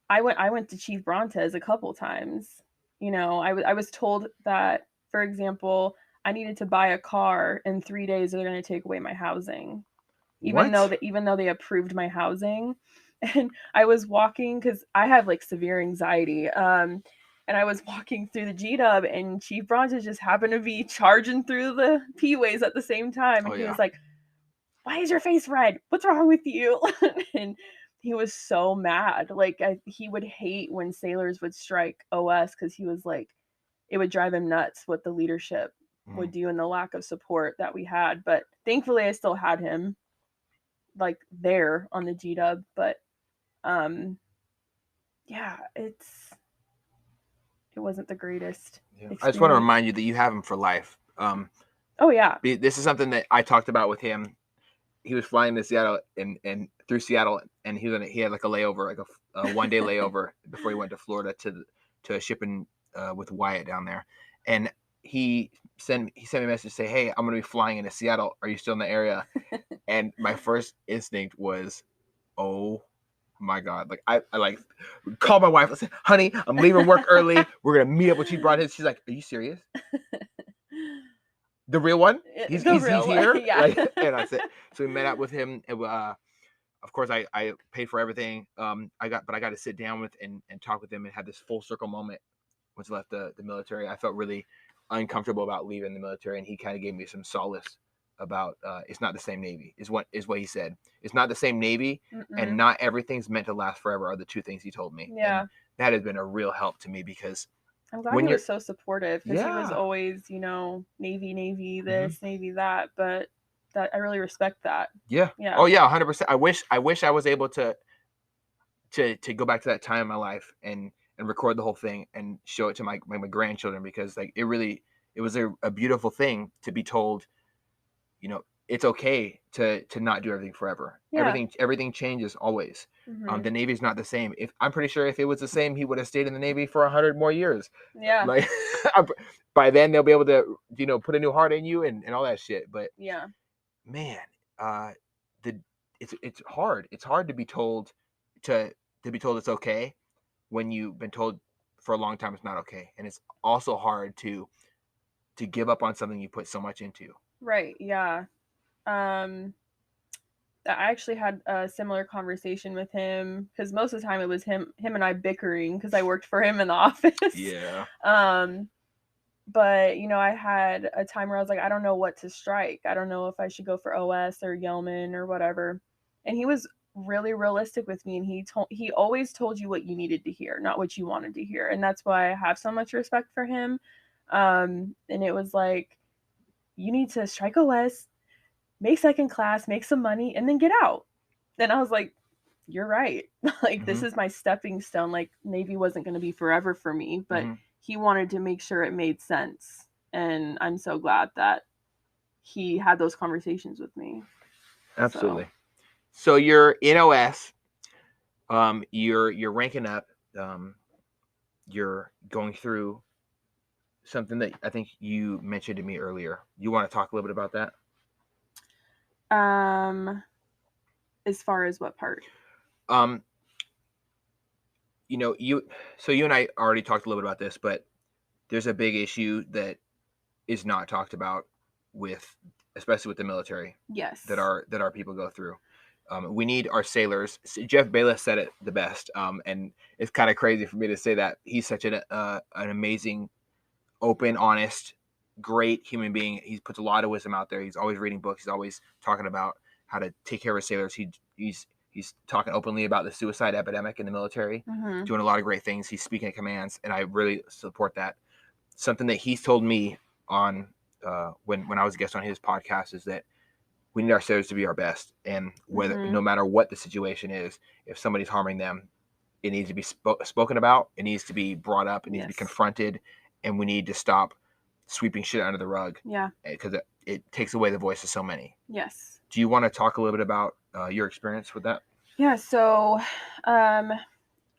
I went to Chief Brontes a couple times. I was told that, for example, I needed to buy a car in 3 days. They're going to take away my housing, What? even though they approved my housing. And I was walking because I have like severe anxiety. And I was walking through the G-Dub, and Chief Brontes just happened to be charging through the P-ways at the same time, Oh and he yeah. was like, why is your face red? What's wrong with you? And he was so mad. Like he would hate when sailors would strike OS because he was like, it would drive him nuts what the leadership would do and the lack of support that we had. But thankfully, I still had him like there on the G Dub. But yeah, it wasn't the greatest Yeah. I just want to experience. remind you that you have him for life. Oh yeah. This is something that I talked about with him. He was flying to Seattle and through Seattle, and he had like a layover, like a 1 day layover before he went to Florida to a shipping with Wyatt down there, and he sent me a message to say, hey, I'm gonna be flying into Seattle. Are you still in the area? And my first instinct was, oh my God. Like I like called my wife. I said, honey, I'm leaving work early. We're gonna meet up with you brought his. She's like, are you serious? The real one? He's The he's he's real one, here? yeah. Like, and I said, so we met up with him. And, of course I paid for everything. I got to sit down with and talk with him and have this full circle moment once I left the military. I felt really uncomfortable about leaving the military, and he kind of gave me some solace about it's not the same Navy is what he said. It's not the same Navy, and not everything's meant to last forever are the two things he told me. Yeah. And that has been a real help to me because I'm glad when he you're was so supportive because he was yeah. always, Navy this, Navy that. But that I really respect that. Yeah. Yeah. Oh yeah, 100%. I wish I was able to go back to that time in my life and record the whole thing and show it to my grandchildren, because like it was a beautiful thing to be told, it's okay to not do everything forever. Yeah. Everything changes always. Mhm. The Navy's not the same. If I'm pretty sure if it was the same, he would have stayed in the Navy for 100 more years. Yeah. Like by then they'll be able to put a new heart in you and all that shit. But Yeah. man, the it's hard. It's hard to be told to be told it's okay when you've been told for a long time it's not okay, and it's also hard to give up on something you put so much into. Right. Yeah. Um I actually had a similar conversation with him because most of the time it was him and I bickering because I worked for him in the office. Yeah. But I had a time where I was like, I don't know what to strike. I don't know if I should go for OS or Yeoman or whatever. And he was really realistic with me, and he always told you what you needed to hear, not what you wanted to hear. And that's why I have so much respect for him. And it was like, you need to strike OS, make second class, make some money, and then get out. then I was like, you're right. Like, this Mm-hmm. is my stepping stone. Like, Navy wasn't going to be forever for me, but Mm-hmm. he wanted to make sure it made sense. And I'm so glad that he had those conversations with me. So, Absolutely. So you're in OS. You're ranking up. Um, you're going through something that I think you mentioned to me earlier. You want to talk a little bit about that? um, as far as what part? Um, you. So you and I already talked a little bit about this, but there's a big issue that is not talked about with, especially with the military, that Yes. our people go through. We need our sailors. Jeff Bayless said it the best, and it's kind of crazy for me to say that. He's such an amazing, open, honest, great human being. He puts a lot of wisdom out there. He's always reading books. He's always talking about how to take care of his sailors. He's talking openly about the suicide epidemic in the military. Mm-hmm. Doing a lot of great things. He's speaking at commands, and I really support that. Something that he's told me on when I was a guest on his podcast is that we need our sailors to be our best, and whether Mm-hmm. no matter what the situation is, if somebody's harming them, it needs to be spoken about. It needs to be brought up. It needs to be Yes. confronted, and we need to stop sweeping shit under the rug Yeah. because it takes away the voice of so many. Yes. Do you want to talk a little bit about your experience with that? Yeah. So, um,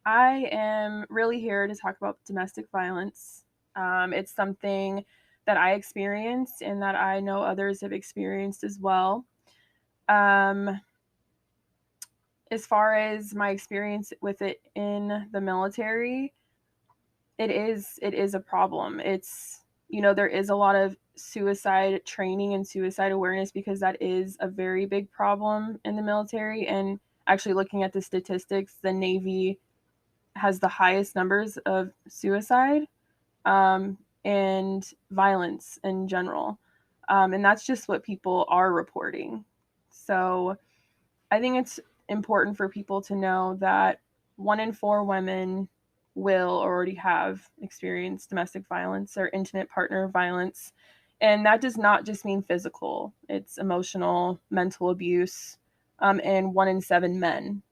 I am really here to talk about domestic violence. It's something that I experienced and that I know others have experienced as well. Um, as far as my experience with it in the military, it is a problem. It's, there is a lot of suicide training and suicide awareness because that is a very big problem in the military. And actually, looking at the statistics, the Navy has the highest numbers of suicide, and violence in general. And that's just what people are reporting. So I think it's important for people to know that 1 in 4 women will already have experienced domestic violence or intimate partner violence. And that does not just mean physical, it's emotional, mental abuse, and 1 in 7 men.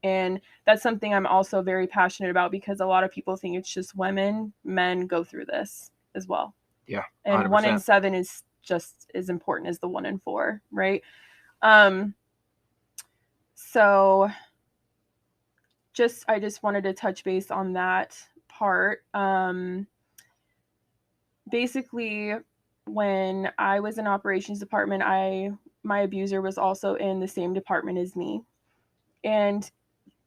And that's something I'm also very passionate about because a lot of people think it's just women. Men go through this as well. Yeah, And one in 100%. seven is just as important as the 1 in 4, right? Um, so I just wanted to touch base on that part. Basically, when I was in operations department, my abuser was also in the same department as me, and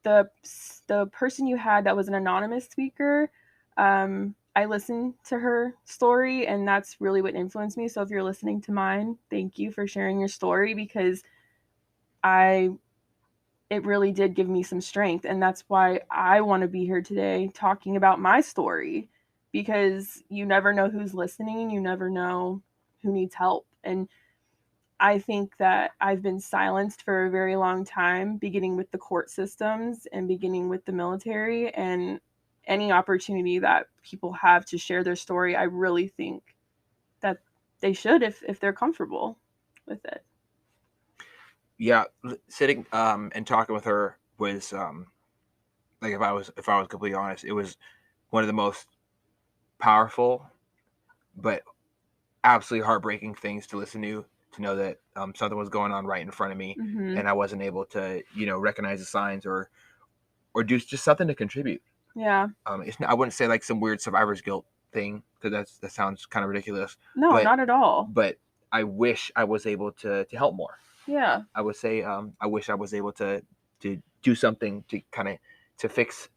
the the person you had that was an anonymous speaker, I listened to her story, and that's really what influenced me. So if you're listening to mine, thank you for sharing your story because I it really did give me some strength, and that's why I want to be here today talking about my story, because you never know who's listening, you never know who needs help. And I think that I've been silenced for a very long time, beginning with the court systems and beginning with the military. And any opportunity that people have to share their story, I really think that they should if they're comfortable with it. Yeah, sitting and talking with her was like if I was completely honest, it was one of the most powerful but absolutely heartbreaking things to listen to know that something was going on right in front of me, Mm-hmm. and I wasn't able to recognize the signs or do just something to contribute. Yeah. I wouldn't say like some weird survivor's guilt thing because that sounds kind of ridiculous, No, but not at all. I wish I was able to help more. Yeah. I would say I wish I was able to do something to kind of to fix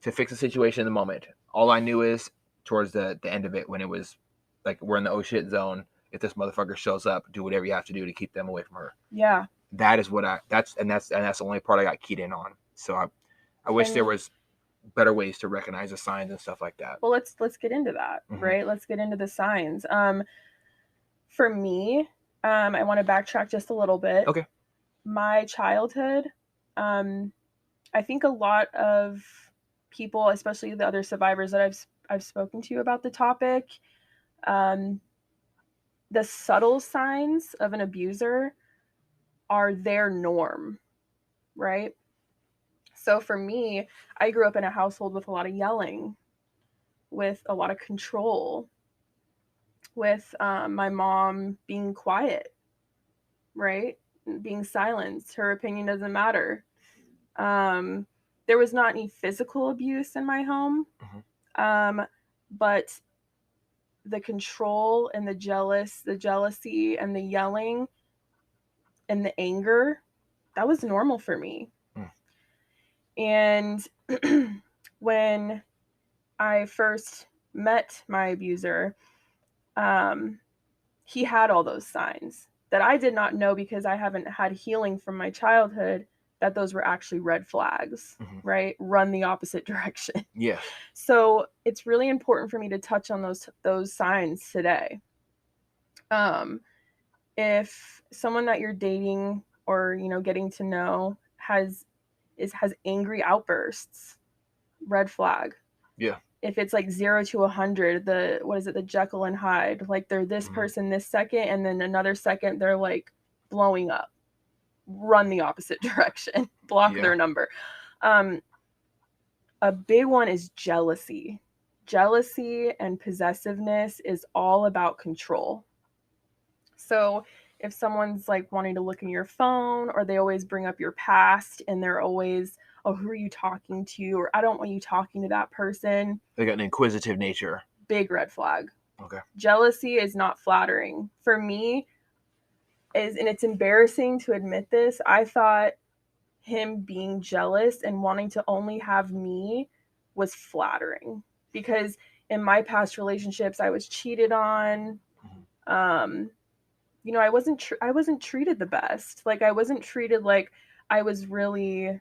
the situation in the moment. All I knew is towards the end of it when it was like we're in the oh shit zone. If this motherfucker shows up, do whatever you have to do to keep them away from her. Yeah. That is what that's the only part I got keyed in on. So I wish there And was better ways to recognize the signs and stuff like that. well, let's get into that, Mm-hmm. right? Let's get into the signs. For me, I want to backtrack just a little bit. Okay. My childhood, I think a lot of people, especially the other survivors that I've spoken to about the topic, um, the subtle signs of an abuser are their norm. right? So for me, I grew up in a household with a lot of yelling, with a lot of control, with my mom being quiet, right? Being silenced. Her opinion doesn't matter. Um, there was not any physical abuse in my home, but the control and the jealousy and the yelling and the anger, that was normal for me. Mm. And when I first met my abuser, he had all those signs that I did not know because I haven't had healing from my childhood, that those were actually red flags, right? Run the opposite direction. Yes. So it's really important for me to touch on those signs today. If someone that you're dating or getting to know has angry outbursts, red flag. Yeah. If it's like 0 to 100, the Jekyll and Hyde, like they're this person this second and then another second they're like blowing up, run the opposite direction, block their number. A big one is jealousy. Jealousy and possessiveness is all about control. So if someone's like wanting to look in your phone, or they always bring up your past and they're always, oh, who are you talking to? Or I don't want you talking to that person. They got an inquisitive nature. Big red flag. Okay. Jealousy is not flattering. For me, and it's embarrassing to admit this, I thought him being jealous and wanting to only have me was flattering, because in my past relationships I was cheated on. I wasn't treated the best. Like I wasn't treated like I was really,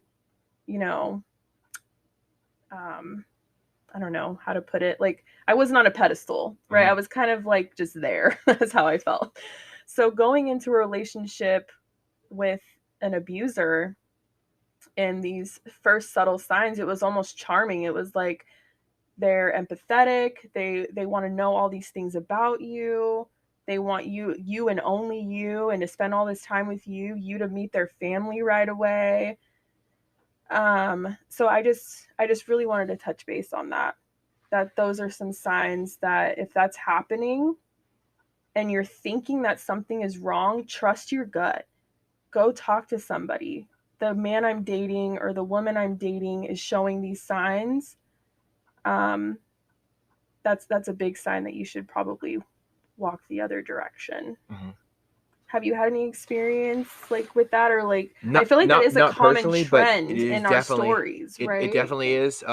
I don't know how to put it. Like I wasn't on a pedestal, right? I was kind of like just there. That's how I felt. So going into a relationship with an abuser, and these first subtle signs, it was almost charming. It was like they're empathetic. They want to know all these things about you. They want you and only you, and to spend all this time with you to meet their family right away. So I just really wanted to touch base on that those are some signs that if that's happening and you're thinking that something is wrong, trust your gut. Go talk to somebody. The man I'm dating or the woman I'm dating is showing these signs. That's a big sign that you should probably walk the other direction. Have you had any experience like with that, or like I feel like that is a common trend in our stories, right? It definitely is.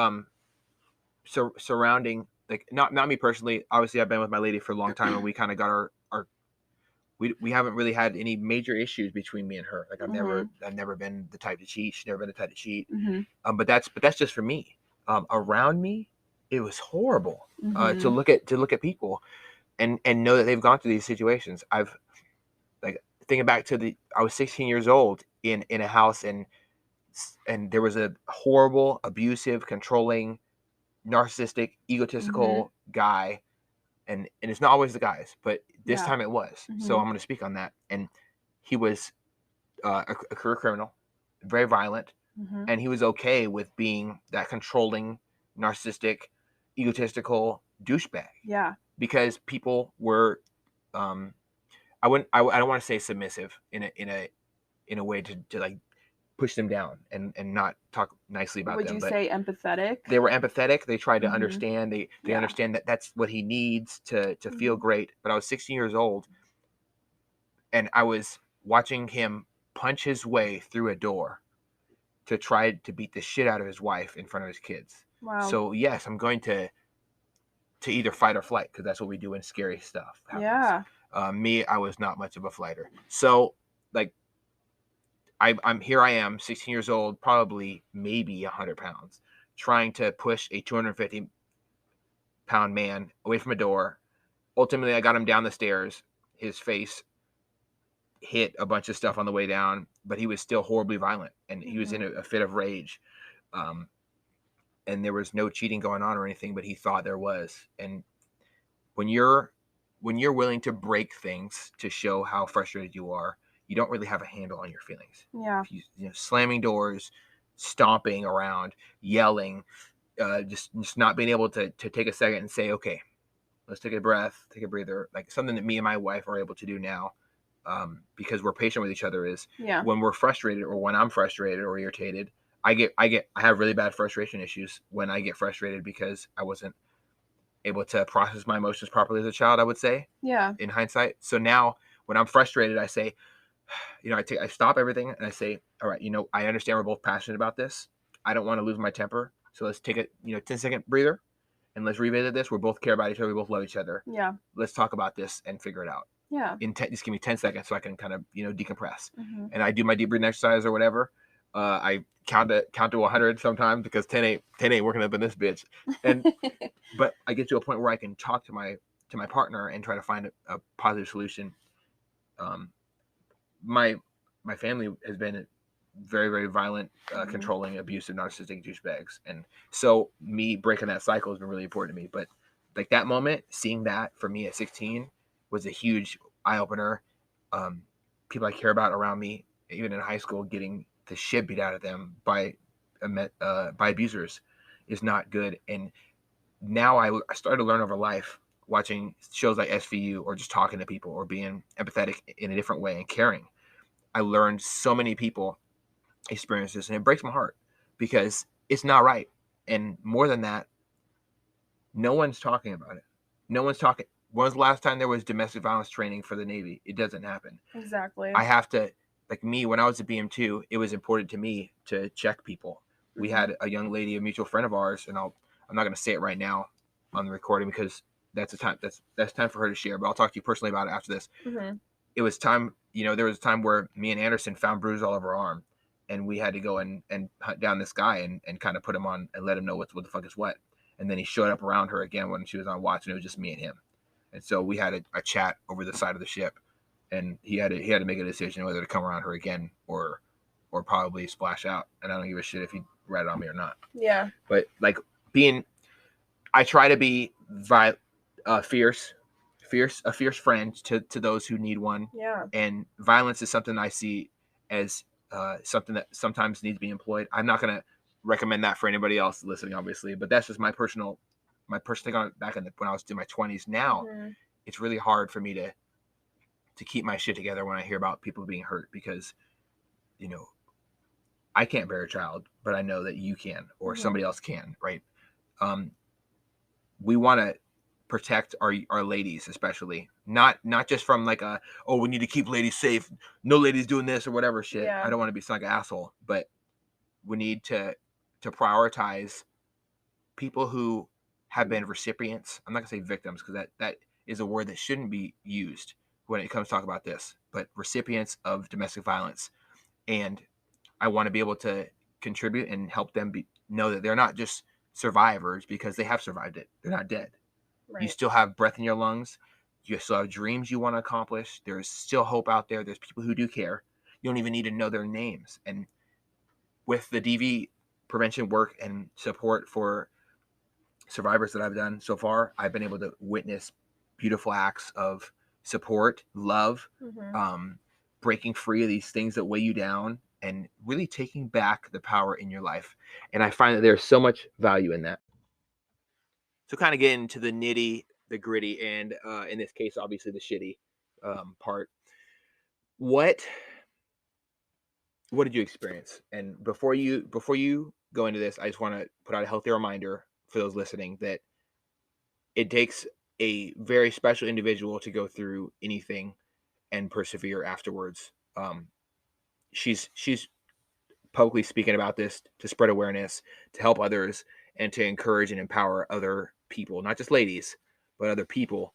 Surrounding, like, not me personally. Obviously, I've been with my lady for a long time, and we kind of got our we haven't really had any major issues between me and her. Like I've never been the type to cheat. She's never been the type to cheat. But that's just for me. Around me, it was horrible to look at people and know that they've gone through these situations. I've like thinking back to I was 16 years old in a house, and there was a horrible, abusive, controlling, narcissistic, egotistical guy, and it's not always the guys, but this time it was. So I'm going to speak on that. And he was a career criminal, very violent, and he was okay with being that controlling, narcissistic, egotistical douchebag. Yeah. Because people were, I don't want to say submissive in a way to like push them down and not talk nicely about them. Would you say empathetic? They were empathetic. They tried to understand. They understand that that's what he needs to feel great. But I was 16 years old, and I was watching him punch his way through a door to try to beat the shit out of his wife in front of his kids. Wow. So yes, I'm going to either fight or flight, because that's what we do when scary stuff happens. Yeah. Me, I was not much of a fighter. So like, I'm here. I am 16 years old, probably maybe 100 pounds, trying to push a 250-pound man away from a door. Ultimately, I got him down the stairs. His face hit a bunch of stuff on the way down, but he was still horribly violent, and he was in a fit of rage. And there was no cheating going on or anything, but he thought there was. And when you're willing to break things to show how frustrated you are, you don't really have a handle on your feelings. Yeah. If slamming doors, stomping around, yelling, just not being able to take a second and say, okay, let's take a breath, take a breather, like something that me and my wife are able to do now, because we're patient with each other, is Yeah. when we're frustrated or when I'm frustrated or irritated, I have really bad frustration issues when I get frustrated because I wasn't able to process my emotions properly as a child, I would say, Yeah. in hindsight. So now when I'm frustrated, I say, I stop everything and I say, all right, I understand we're both passionate about this. I don't want to lose my temper. So let's take a 10-second breather and let's revisit this. We both care about each other. We both love each other. Yeah. Let's talk about this and figure it out. Yeah. Just give me 10 seconds so I can kind of, decompress. Mm-hmm. And I do my deep breathing exercise or whatever. I count to 100 sometimes because 10 ain't working up in this bitch. And but I get to a point where I can talk to my partner and try to find a positive solution. My family has been very, very violent, controlling, abusive, narcissistic douchebags, and so me breaking that cycle has been really important to me. But like that moment, seeing that for me at 16 was a huge eye opener. People I care about around me, even in high school, getting the shit beat out of them by abusers is not good. And now I started to learn over life, watching shows like SVU or just talking to people or being empathetic in a different way and caring. I learned so many people experience this, and it breaks my heart because it's not right. And more than that, no one's talking about it. No one's talking. When was the last time there was domestic violence training for the Navy? It doesn't happen. Exactly. I have to, like me, when I was at BM2, it was important to me to check people. We had a young lady, a mutual friend of ours, and I'm not going to say it right now on the recording because that's time for her to share, but I'll talk to you personally about it after this. It was time, there was a time where me and Anderson found bruises all over our arm, and we had to go and hunt down this guy and kind of put him on and let him know what the fuck is what. And then he showed up around her again when she was on watch, and it was just me and him. And so we had a chat over the side of the ship, and he had to make a decision whether to come around her again or probably splash out. And I don't give a shit if he ratted on me or not. Yeah. But like I try to be fierce, a fierce friend to those who need one. Yeah. And violence is something I see as something that sometimes needs to be employed. I'm not going to recommend that for anybody else listening, obviously, but that's just my personal thing on back when I was in my 20s. Now, it's really hard for me to keep my shit together when I hear about people being hurt because, I can't bear a child, but I know that you can or somebody else can, right? We want to protect our ladies, especially not just from like we need to keep ladies safe, no ladies doing this or whatever shit. Yeah. I don't want to be like an asshole, but we need to prioritize people who have been recipients. I'm not gonna say victims because that is a word that shouldn't be used when it comes to talk about this, but recipients of domestic violence. And I want to be able to contribute and help them know that they're not just survivors because they have survived it. They're not dead. Right. You still have breath in your lungs. You still have dreams you want to accomplish. There's still hope out there. There's people who do care. You don't even need to know their names. And with the DV prevention work and support for survivors that I've done so far, I've been able to witness beautiful acts of support, love, breaking free of these things that weigh you down, and really taking back the power in your life. And I find that there's so much value in that. So kind of getting to the nitty, the gritty, and in this case, obviously the shitty part. What did you experience? And before you go into this, I just want to put out a healthy reminder for those listening that it takes a very special individual to go through anything and persevere afterwards. She's publicly speaking about this to spread awareness, to help others, and to encourage and empower other people, not just ladies, but other people,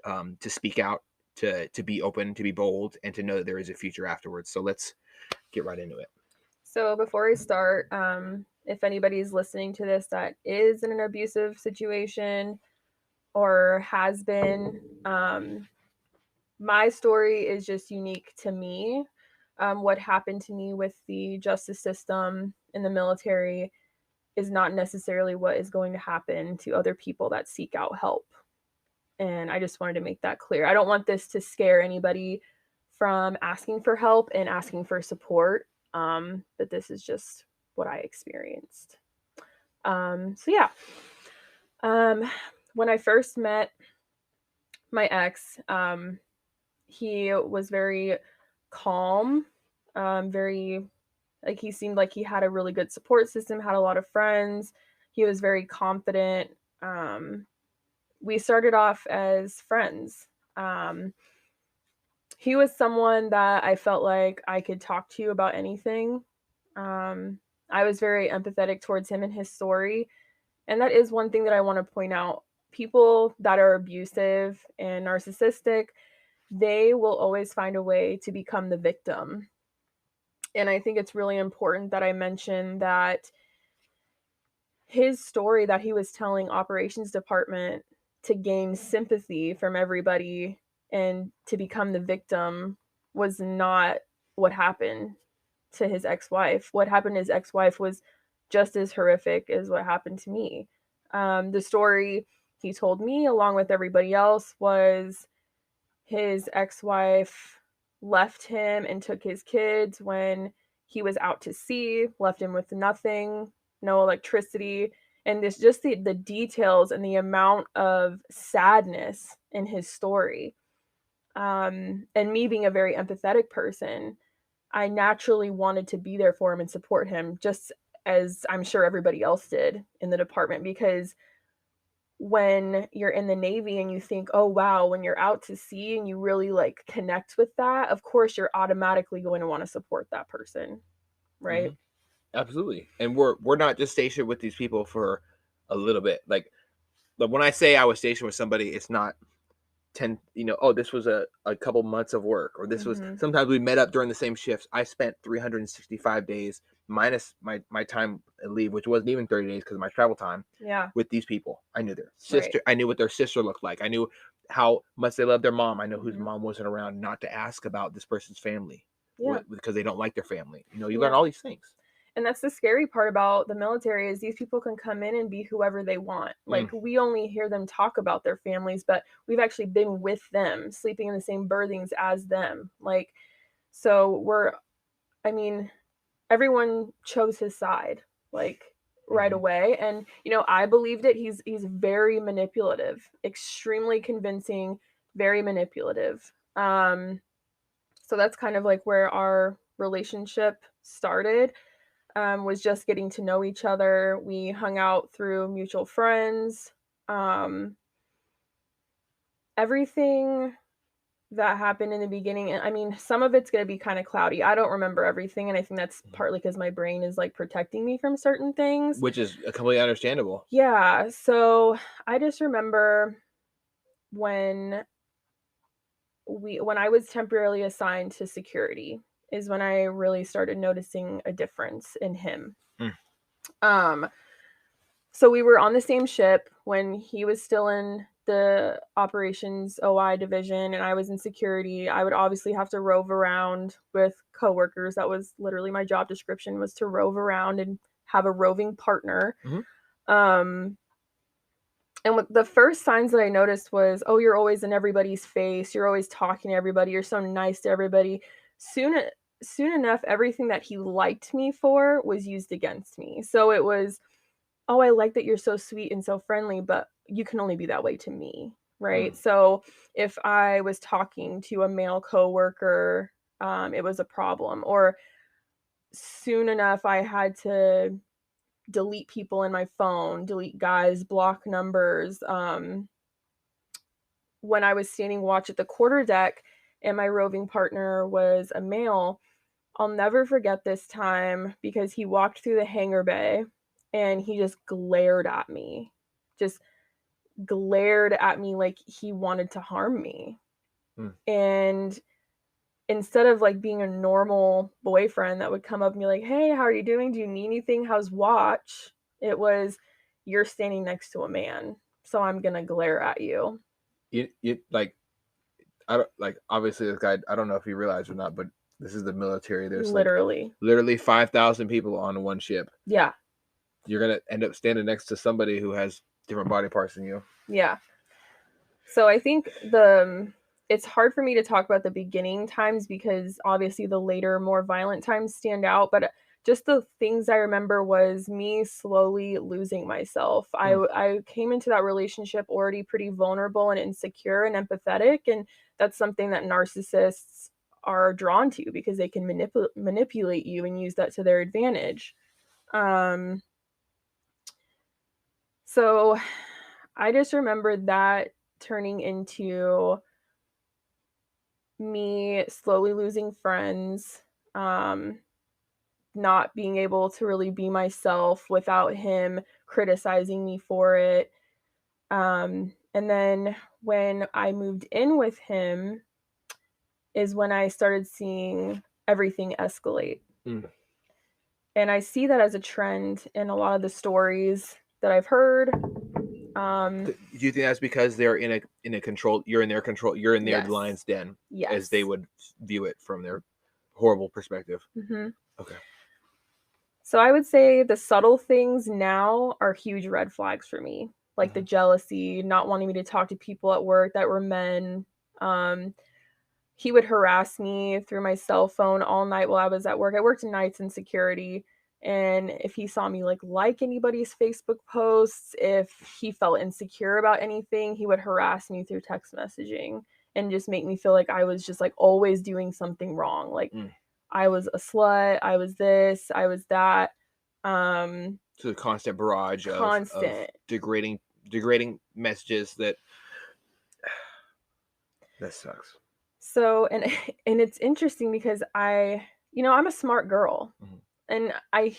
to speak out, to be open, to be bold, and to know that there is a future afterwards. So let's get right into it. So before we start, if anybody's listening to this that is in an abusive situation or has been, my story is just unique to me. What happened to me with the justice system in the military is not necessarily what is going to happen to other people that seek out help. And I just wanted to make that clear. I don't want this to scare anybody from asking for help and asking for support. But this is just what I experienced. So yeah. When I first met my ex, he was very calm, very like he seemed like he had a really good support system, had a lot of friends. He was very confident. We started off as friends. Um, he was someone that I felt like I could talk to about anything. Um, I was very empathetic towards him and his story. And that is one thing that I want to point out. People that are abusive and narcissistic, they will always find a way to become the victim. And I think it's really important that I mention that his story that he was telling operations department to gain sympathy from everybody and to become the victim was not what happened to his ex-wife. What happened to his ex-wife was just as horrific as what happened to me. The story he told me, along with everybody else, was his ex-wife left him and took his kids when he was out to sea, left him with nothing, no electricity, and this just the details and the amount of sadness in his story. And me being a very empathetic person, I naturally wanted to be there for him and support him, just as I'm sure everybody else did in the department, because when you're in the Navy and you think, oh, wow, when you're out to sea and you really like connect with that, of course, you're automatically going to want to support that person. Right. Mhm. Absolutely. And we're not just stationed with these people for a little bit. Like, but when I say I was stationed with somebody, it's not 10, oh, this was a couple months of work, or this was Mm-hmm. sometimes we met up during the same shifts. I spent 365 days minus my time at leave, which wasn't even 30 days because of my travel time, Yeah. with these people. I knew their Right. sister. I knew what their sister looked like. I knew how much they loved their mom. I know whose Mm-hmm. mom wasn't around, not to ask about this person's family, Yeah. because they don't like their family. You learn Yeah. all these things. And that's the scary part about the military is these people can come in and be whoever they want. Like Mm. we only hear them talk about their families, but we've actually been with them, sleeping in the same berthings as them. Like so I mean, everyone chose his side like right Mhm. away, and I believed it. He's very manipulative, extremely convincing, very manipulative. So that's kind of like where our relationship started. Was just getting to know each other. We hung out through mutual friends. um Everything that happened in the beginning, and I mean, some of it's going to be kind of cloudy. I don't remember everything, and I think that's Mhm. partly because my brain is like protecting me from certain things. Which is completely understandable. Yeah, so I just remember when when I was temporarily assigned to security is when I really started noticing a difference in him. Mm. Um so we were on the same ship when he was still in the operations OI division and I was in security. I would obviously have to rove around with coworkers. That was literally my job description, was to rove around and have a roving partner. Mhm. Um and what the first signs that I noticed was, oh, you're always in everybody's face. You're always talking to everybody. You're so nice to everybody. Soon soon enough, everything that he liked me for was used against me. So it was, oh, I like that you're so sweet and so friendly, but you can only be that way to me, right? Mm. So if I was talking to a male coworker, it was a problem. Or soon enough, I had to delete people in my phone, delete guys, block numbers. When I was standing watch at the quarter deck and my roving partner was a male, I'll never forget this time because he walked through the hangar bay and he just glared at me. Just glared at me like he wanted to harm me. Mm. And instead of like being a normal boyfriend that would come up and be like, "Hey, how are you doing? Do you need anything? How's watch?" It was, "You're standing next to a man, so I'm going to glare at you." You like, I don't like, obviously this guy, I don't know if you realize or not, but this is the military. There's like Literally. literally 5,000 people on one ship. Yeah. You're gonna end up standing next to somebody who has different body parts than you. Yeah. So I think the it's hard for me to talk about the beginning times because obviously the later, more violent times stand out. But just the things I remember was me slowly losing myself. Mm. I came into that relationship already pretty vulnerable and insecure and empathetic, and that's something that narcissists are drawn to because they can manipulate you and use that to their advantage. Um, so I just remember that turning into me slowly losing friends, um, not being able to really be myself without him criticizing me for it. And then when I moved in with him is when I started seeing everything escalate. Mm. And I see that as a trend in a lot of the stories that I've heard. Do you think that's because they're in a control? You're in their control. You're in their Yes. lion's den, as they Yes. would view it from their horrible perspective. Hmm. Okay. So I would say the subtle things now are huge red flags for me, like the Mhm. jealousy, not wanting me to talk to people at work that were men. Um, he would harass me through my cell phone all night while I was at work. I worked nights in security, and if he saw me like anybody's Facebook posts, if he felt insecure about anything, he would harass me through text messaging and just make me feel like I was just like always doing something wrong. Like Mm. I was a slut, I was this, I was that. Um, So the constant barrage of Constant. degrading messages that sucks. So and and it's interesting because I'm a smart girl. Mhm. And I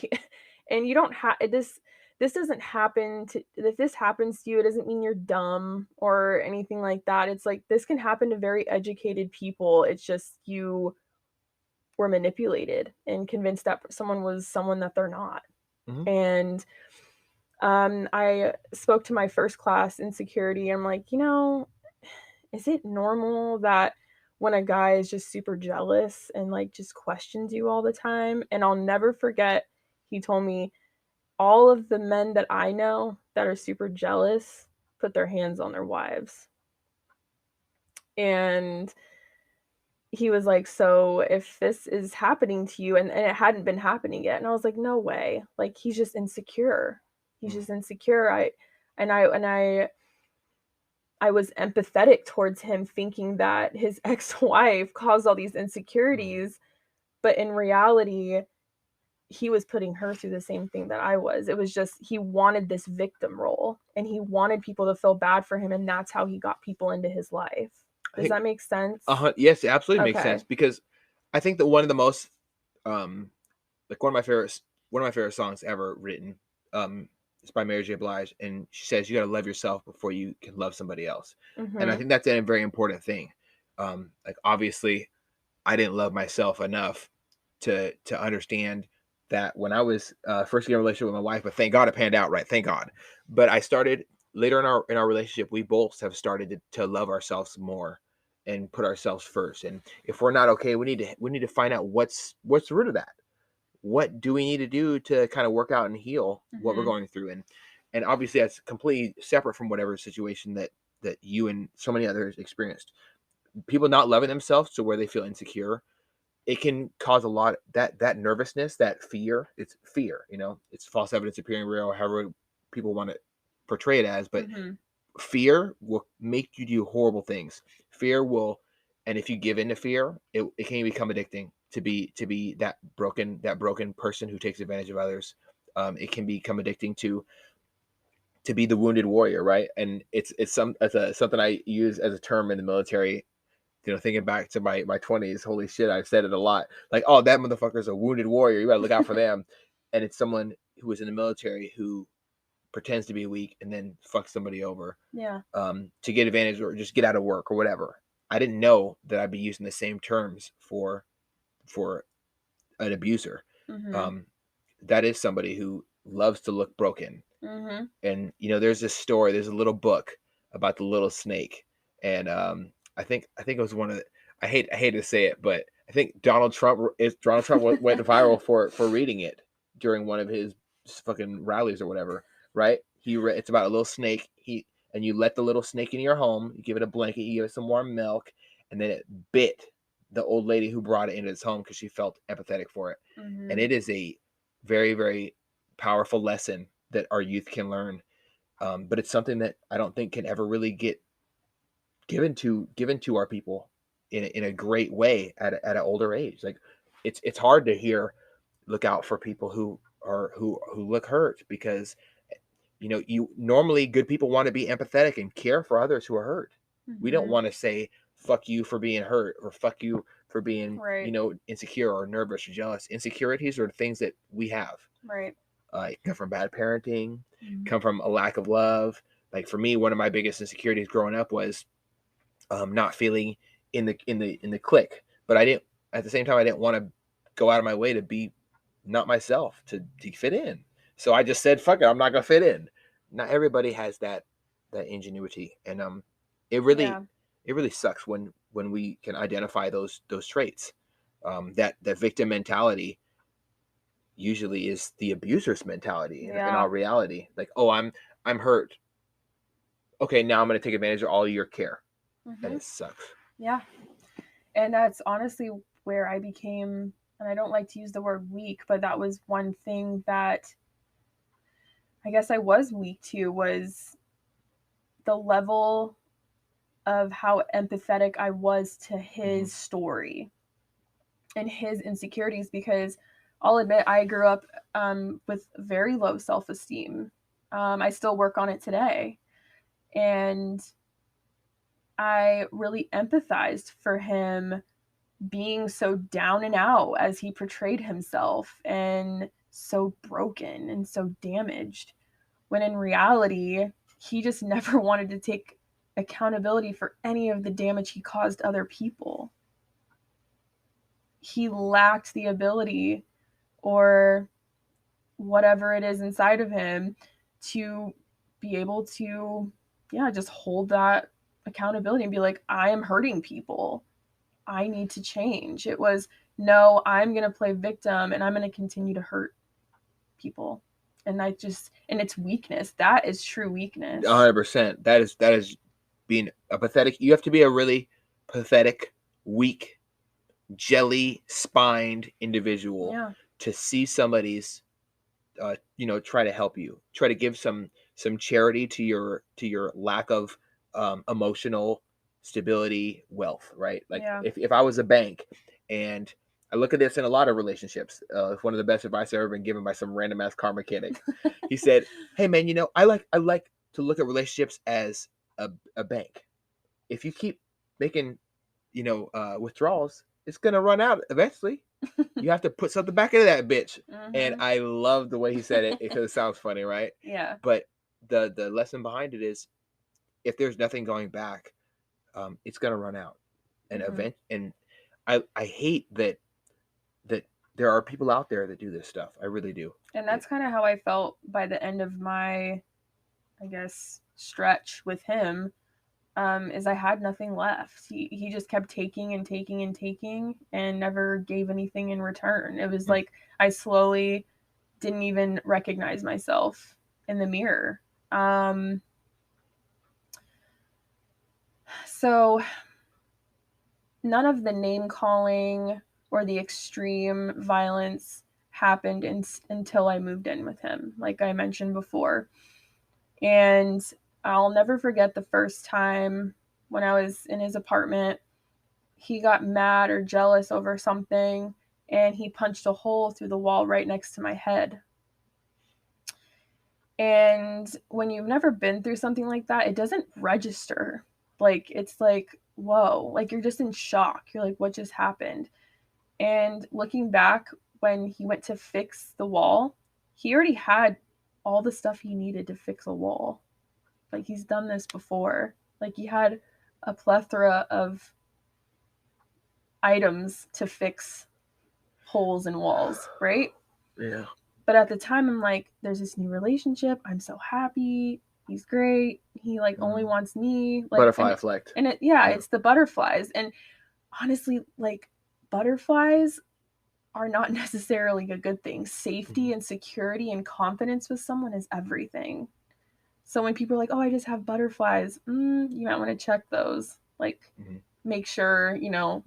and you don't have this doesn't happen to if this happens to you, it doesn't mean you're dumb or anything like that. It's like this can happen to very educated people. It's just you were manipulated and convinced that someone was someone that they're not. Mhm. And I spoke to my first class in security. I'm like, is it normal that when a guy is just super jealous and like just questions you all the time? And I'll never forget, he told me all of the men that I know that are super jealous put their hands on their wives. And he was like, so if this is happening to you, and it hadn't been happening yet, and I was like, no way. Like he's just insecure. He's Mm. just insecure. I was empathetic towards him, thinking that his ex-wife caused all these Mm. insecurities, but in reality, he was putting her through the same thing that I was. It was just he wanted this victim role and he wanted people to feel bad for him, and that's how he got people into his life. I Does think that make sense? yes, it absolutely makes Okay. sense because I think that one of the most um like one of my favorite songs ever written is by Mary J. Blige, and she says you got to love yourself before you can love somebody else, and I Mhm. think that's a very important thing. Like obviously, I didn't love myself enough to understand that when I was first getting a relationship with my wife, but thank God it panned out right, thank God. But I started later in our relationship, we both have started to love ourselves more and put ourselves first. And if we're not okay, we need to find out what's the root of that. What do we need to do to kind of work out and heal what we're Mhm. going through? And obviously that's completely separate from whatever situation that you and so many others experienced. People not loving themselves to where they feel insecure, it can cause a lot that nervousness, that fear. It's fear, it's false evidence appearing real, however people want to portray it as, but Mhm. fear will make you do horrible things. Fear will, and if you give in to fear, it can become addicting to be that broken person who takes advantage of others. It can become addicting to be the wounded warrior, right? And something I use as a term in the military. Thinking back to my 20s, holy shit, I've said it a lot. Like, oh, that motherfucker's a wounded warrior. You gotta look out for them. And it's someone who was in the military who pretends to be weak and then fucks somebody over Yeah. to get advantage or just get out of work or whatever. I didn't know that I'd be using the same terms for an abuser. Mhm. Um, that is somebody who loves to look broken. Mhm. And there's a little book about the little snake, and I think it was one of the, I hate to say it, but I think Donald Trump went viral for reading it during one of his fucking rallies or whatever, right? It's about a little snake. And you let the little snake in your home, you give it a blanket, you give it some warm milk, and then it bit the old lady who brought it into his home because she felt empathetic for it. Mm-hmm. And it is a very, very powerful lesson that our youth can learn. But it's something that I don't think can ever really get given to our people in a great way at an older age. Like it's hard to hear, look out for people who look hurt, because you normally, good people want to be empathetic and care for others who are hurt. We don't Mm-hmm. want to say fuck you for being hurt, or fuck you for being Right. insecure or nervous or jealous. Insecurities are things that we have. Right. Come from bad parenting, Mm-hmm. come from a lack of love. Like for me, one of my biggest insecurities growing up was not feeling in the clique. But I didn't, at the same time, I didn't want to go out of my way to be not myself, to fit in. So I just said, "Fuck it, I'm not gonna fit in." Not everybody has that ingenuity, and it really Yeah. it really sucks when we can identify those traits. That victim mentality usually is the abuser's mentality in Yeah. our reality. Like, oh, I'm hurt. Okay, now I'm gonna take advantage of all your care, and Mm-hmm. it sucks. Yeah. And that's honestly where I became, and I don't like to use the word weak, but that was one thing that I guess I was weak to, was the level of how empathetic I was to his Mm-hmm. story and his insecurities, because I'll admit I grew up with very low self esteem. I still work on it today. And I really empathized for him being so down and out as he portrayed himself, and so broken and so damaged, when in reality, he just never wanted to take accountability for any of the damage he caused other people. He lacked the ability, or whatever it is inside of him, to be able to, yeah, just hold that accountability and be like, I am hurting people. I need to change. It was, no, I'm going to play victim and I'm going to continue to hurt people. And and it's weakness. That is true weakness. 100%. That is being a pathetic. You have to be a really pathetic, weak, jelly spined individual Yeah. to see somebody's try to help you, try to give some charity to your lack of emotional stability, wealth, right? Like Yeah. if I was a bank, and I look at this in a lot of relationships, it's one of the best advice I've ever been given by some random ass car mechanic. He said, hey man, I like to look at relationships as a bank. If you keep making withdrawals, it's gonna run out eventually. You have to put something back into that bitch. And Mm-hmm. I love the way he said it because it sounds funny, right? Yeah. But the lesson behind it is, if there's nothing going back, it's gonna run out. And Mm-hmm. I hate that there are people out there that do this stuff. I really do. And that's kind of how I felt by the end of my, I guess, stretch with him. Is I had nothing left. He just kept taking and taking and taking and never gave anything in return. It was like I slowly didn't even recognize myself in the mirror. So none of the name calling or the extreme violence happened until I moved in with him, like I mentioned before. And I'll never forget the first time when I was in his apartment. He got mad or jealous over something, and he punched a hole through the wall right next to my head. And when you've never been through something like that, it doesn't register. Like, it's like, whoa, like you're just in shock. You're like, what just happened? And looking back, when he went to fix the wall, he already had all the stuff he needed to fix a wall. Like, he's done this before. Like, he had a plethora of items to fix holes in walls, right? Yeah. But at the time, I'm like, there's this new relationship. I'm so happy. He's great. He like only wants me. Like, Butterfly effect. and it's the butterflies. And honestly, like, butterflies are not necessarily a good thing. Safety and security and confidence with someone is everything. So when people are like, "Oh, I just have butterflies," you might want to check those. Like, make sure,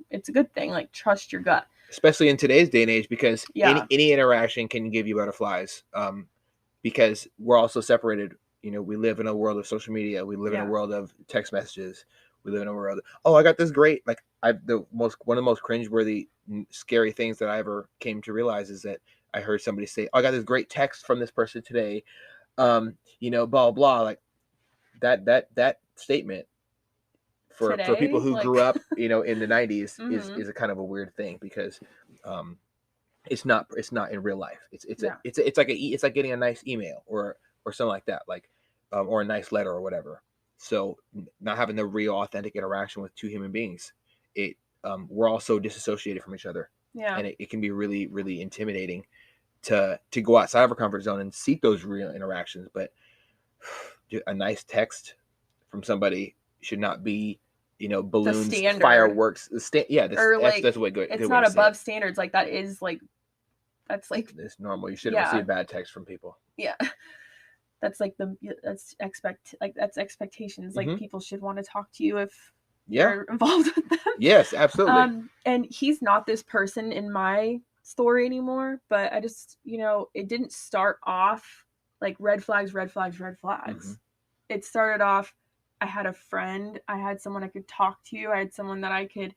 it's a good thing. Like, trust your gut. Especially in today's day and age, because Yeah. any interaction can give you butterflies. Because we're also separated. We live in a world of social media. We live in a world of text messages. We live in a world of, I got this great, like, one of the most cringeworthy, scary things that I ever came to realize is that I heard somebody say, I got this great text from this person today. Blah blah, like that statement for people Today, who like, grew up, in the 90s mm-hmm. is a kind of a weird thing, because it's not in real life. Yeah. It's like getting a nice email or something like that, like or a nice letter or whatever. So not having the real authentic interaction with two human beings, we're all so disassociated from each other. Yeah. And it can be really, really intimidating to go outside of our comfort zone and seek those real interactions. But a nice text from somebody should not be, balloons, fireworks. Or like, that's way good. It's good not way to above say standards. Like, that is like, that's like, it's normal. You shouldn't receive bad text from people. Yeah. That's like that's expectations. Like, people should want to talk to you if you're involved with them. Yes, absolutely. And he's not this person in my story anymore, but I just, it didn't start off like red flags, red flags, red flags. Mm-hmm. It started off, I had a friend, I had someone I could talk to, I had someone that I could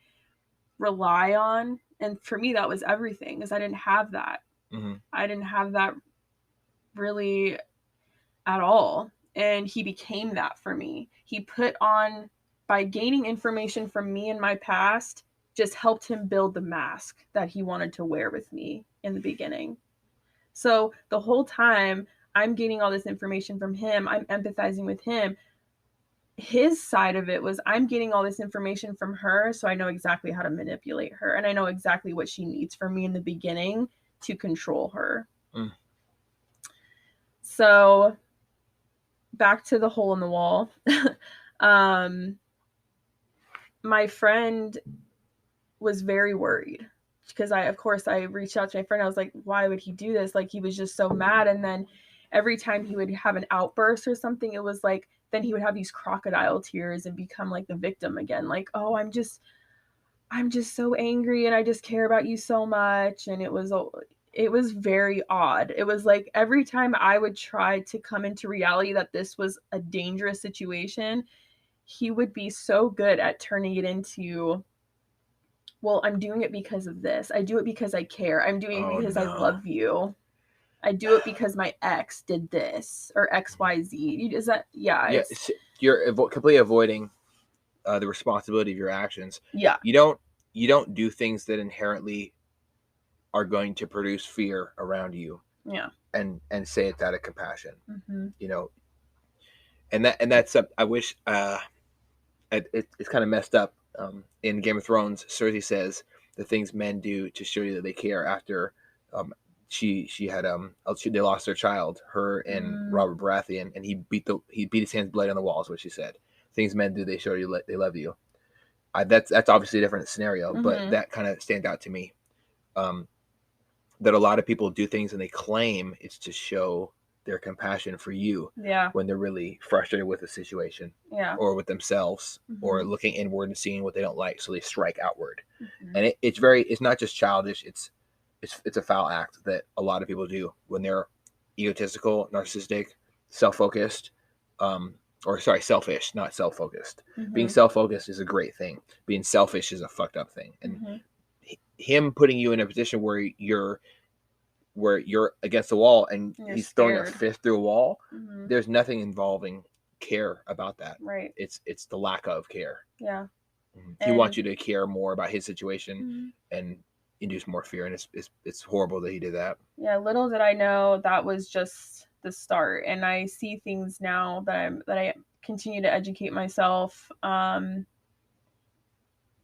rely on, and for me that was everything, because I didn't have that. Mm-hmm. I didn't have that really at all, and he became that for me. He put on, by gaining information from me in my past, just helped him build the mask that he wanted to wear with me in the beginning. So the whole time I'm gaining all this information from him, I'm empathizing with him. His side of it was, I'm getting all this information from her, so I know exactly how to manipulate her, and I know exactly what she needs from me in the beginning to control her. Mm. So back to the hole in the wall. My friend was very worried, because I reached out to my friend. I was like, why would he do this? Like, he was just so mad. And then every time he would have an outburst or something, it was like, then he would have these crocodile tears and become like the victim again. Like, oh, I'm just so angry, and I just care about you so much. And it was very odd. It was like every time I would try to come into reality that this was a dangerous situation, he would be so good at turning it into, well, I'm doing it because of this. I do it because I care. I'm doing it because I love you. I do it because my ex did this, or XYZ. Is that, yeah. You're completely avoiding the responsibility of your actions. Yeah. You don't do things that inherently are going to produce fear around you. Yeah. And say it's out of compassion. Mm-hmm. And that's I wish it's kind of messed up. In Game of Thrones, Cersei says the things men do to show you that they care after they lost their child, her and Robert Baratheon, and he beat his hands bloody on the walls. What she said, things men do, they show you they love you. That's obviously a different scenario, mm-hmm. but that kind of stands out to me. That a lot of people do things and they claim it's to show their compassion for you, when they're really frustrated with the situation, or with themselves, mm-hmm. or looking inward and seeing what they don't like, so they strike outward. Mm-hmm. And it's not just childish, it's a foul act that a lot of people do when they're egotistical, narcissistic, self-focused, selfish, not self-focused. Mm-hmm. Being self-focused is a great thing. Being selfish is a fucked up thing. And mm-hmm. him putting you in a position where you're against the wall and he's throwing a fist through a wall, mm-hmm. there's nothing involving care about that. Right. It's the lack of care. Yeah. Mm-hmm. He wants you to care more about his situation, mm-hmm. and induce more fear, and it's horrible that he did that. Yeah, little did I know that was just the start, and I see things now that I continue to educate myself. A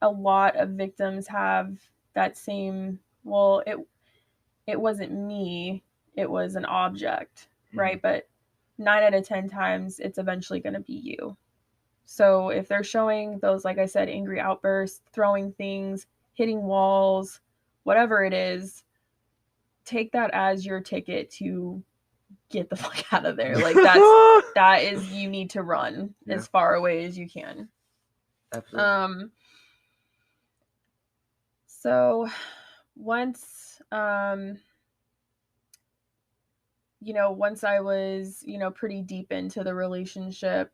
lot of victims have that same, well, it wasn't me, it was an object, right? Mm-hmm. But 9 out of 10 times, it's eventually going to be you. So if they're showing those, like I said, angry outbursts, throwing things, hitting walls, whatever it is, take that as your ticket to get the fuck out of there. Like, that is, you need to run as far away as you can. Absolutely. So once once I was, pretty deep into the relationship,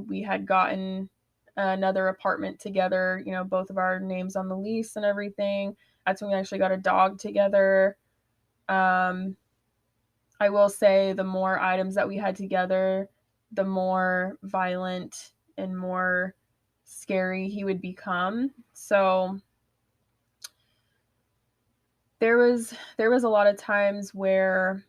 we had gotten another apartment together, both of our names on the lease and everything. That's when we actually got a dog together. Um, I will say the more items that we had together, the more violent and more scary he would become. So there was a lot of times where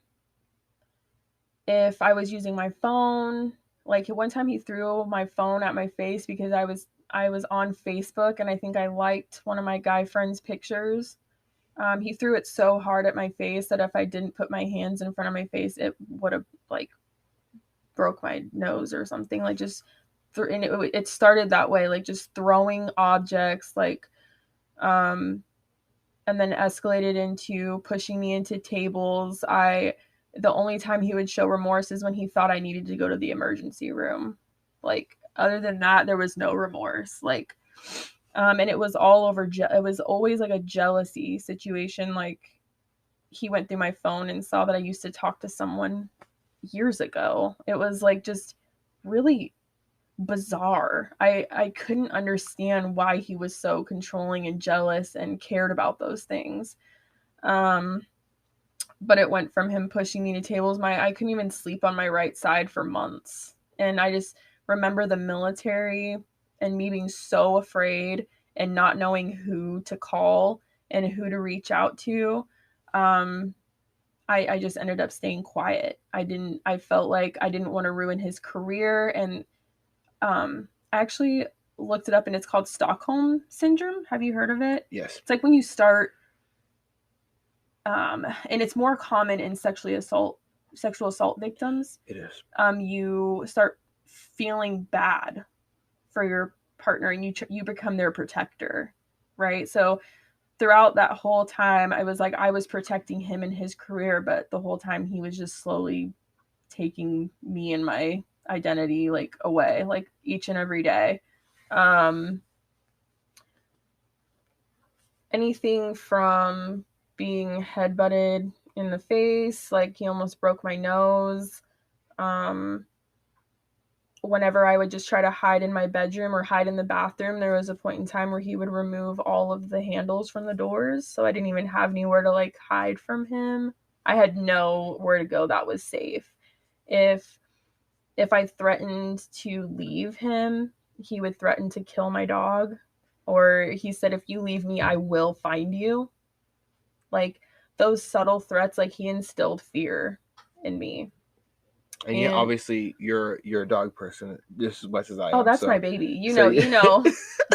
if I was using my phone, like one time he threw my phone at my face because I was on Facebook and I think I liked one of my guy friends' pictures. He threw it so hard at my face that if I didn't put my hands in front of my face, it would have like broke my nose or something. Like just and it started that way, like just throwing objects, like and then escalated into pushing me into tables. The only time he would show remorse is when he thought I needed to go to the emergency room. Like other than that, there was no remorse. Like and it was all over it was always like a jealousy situation. Like he went through my phone and saw that I used to talk to someone years ago. It was like just really bizarre. I couldn't understand why he was so controlling and jealous and cared about those things. Um, but it went from him pushing me to tables. I couldn't even sleep on my right side for months. And I just remember the military and me being so afraid and not knowing who to call and who to reach out to. Um, I just ended up staying quiet. I felt like I didn't want to ruin his career. And I actually looked it up and it's called Stockholm syndrome. Have you heard of it? Yes. It's like when you start and it's more common in sexual assault victims. It is. You start feeling bad for your partner and you become their protector, right? So throughout that whole time I was protecting him and his career, but the whole time he was just slowly taking me and my identity like away, like each and every day. Um Anything from being headbutted in the face, like he almost broke my nose. Um, Whenever I would just try to hide in my bedroom or hide in the bathroom, there was a point in time where he would remove all of the handles from the doors, so I didn't even have anywhere to like hide from him. I had nowhere to go that was safe. If if I threatened to leave him, he would threaten to kill my dog, or he said, if you leave me, I will find you. Like those subtle threats, like he instilled fear in me. And yeah, And obviously you're a dog person just as much as I oh, am. that's So my baby. so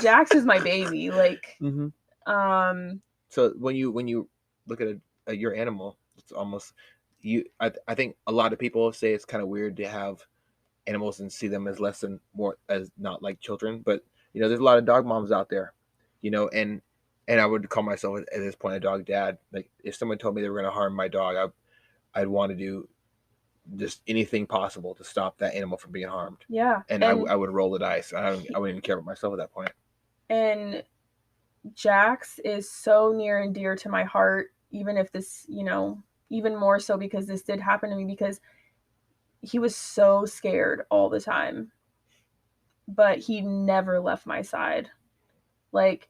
Jax is my baby. Like hmm um So when you look at your animal, it's almost I think a lot of people say it's kind of weird to have animals and see them as less than more as not like children, but there's a lot of dog moms out there, and I would call myself at this point a dog dad. Like if someone told me they were going to harm my dog, I'd want to do just anything possible to stop that animal from being harmed. yeah. And I would roll the dice. I wouldn't even care about myself at that point. And Jax is so near and dear to my heart, even if this, even more so because this did happen to me, because he was so scared all the time, but he never left my side. Like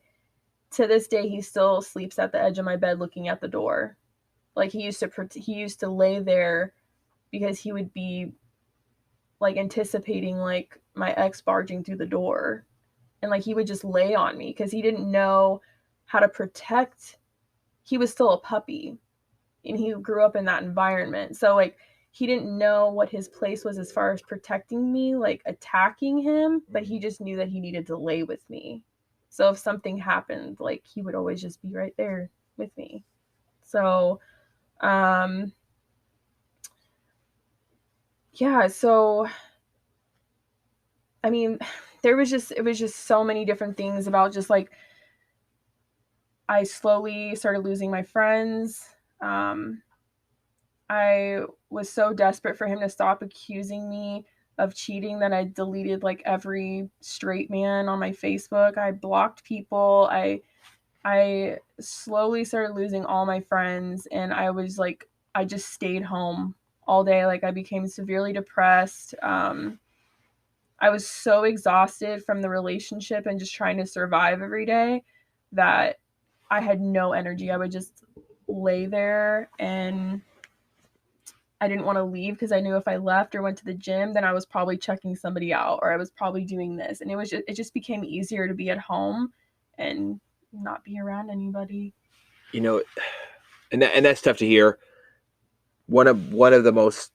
to this day, he still sleeps at the edge of my bed looking at the door. Like he used to lay there because he would be like anticipating like my ex barging through the door, and like he would just lay on me because he didn't know how to protect. He was still a puppy and he grew up in that environment, so like he didn't know what his place was as far as protecting me, like attacking him, but he just knew that he needed to lay with me. So if something happened, like he would always just be right there with me. So um yeah, so I mean, it was just so many different things about just like I slowly started losing my friends. I was so desperate for him to stop accusing me of cheating that I deleted like every straight man on my Facebook. I blocked people. I slowly started losing all my friends, and I was like, I just stayed home all day. Like, I became severely depressed. I was so exhausted from the relationship and just trying to survive every day that I had no energy. I would just lay there, and I didn't want to leave because I knew if I left or went to the gym, then I was probably checking somebody out, or I was probably doing this. And it just became easier to be at home and not be around anybody. You know, and that's tough to hear. One of the most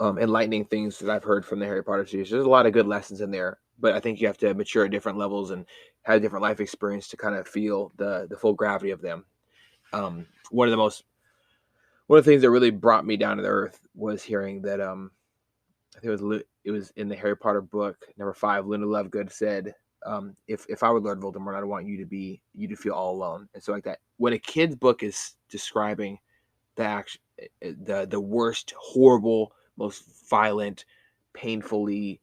enlightening things that I've heard from the Harry Potter series. There's a lot of good lessons in there, but I think you have to mature at different levels and have a different life experience to kind of feel the full gravity of them. Um, one of the most one of the things that really brought me down to the earth was hearing that I think it was in the Harry Potter book number 5. Luna Lovegood said, if I were Lord Voldemort, I'd want you to feel all alone, and so like that. When a kid's book is describing the action, the worst, horrible, most violent, painfully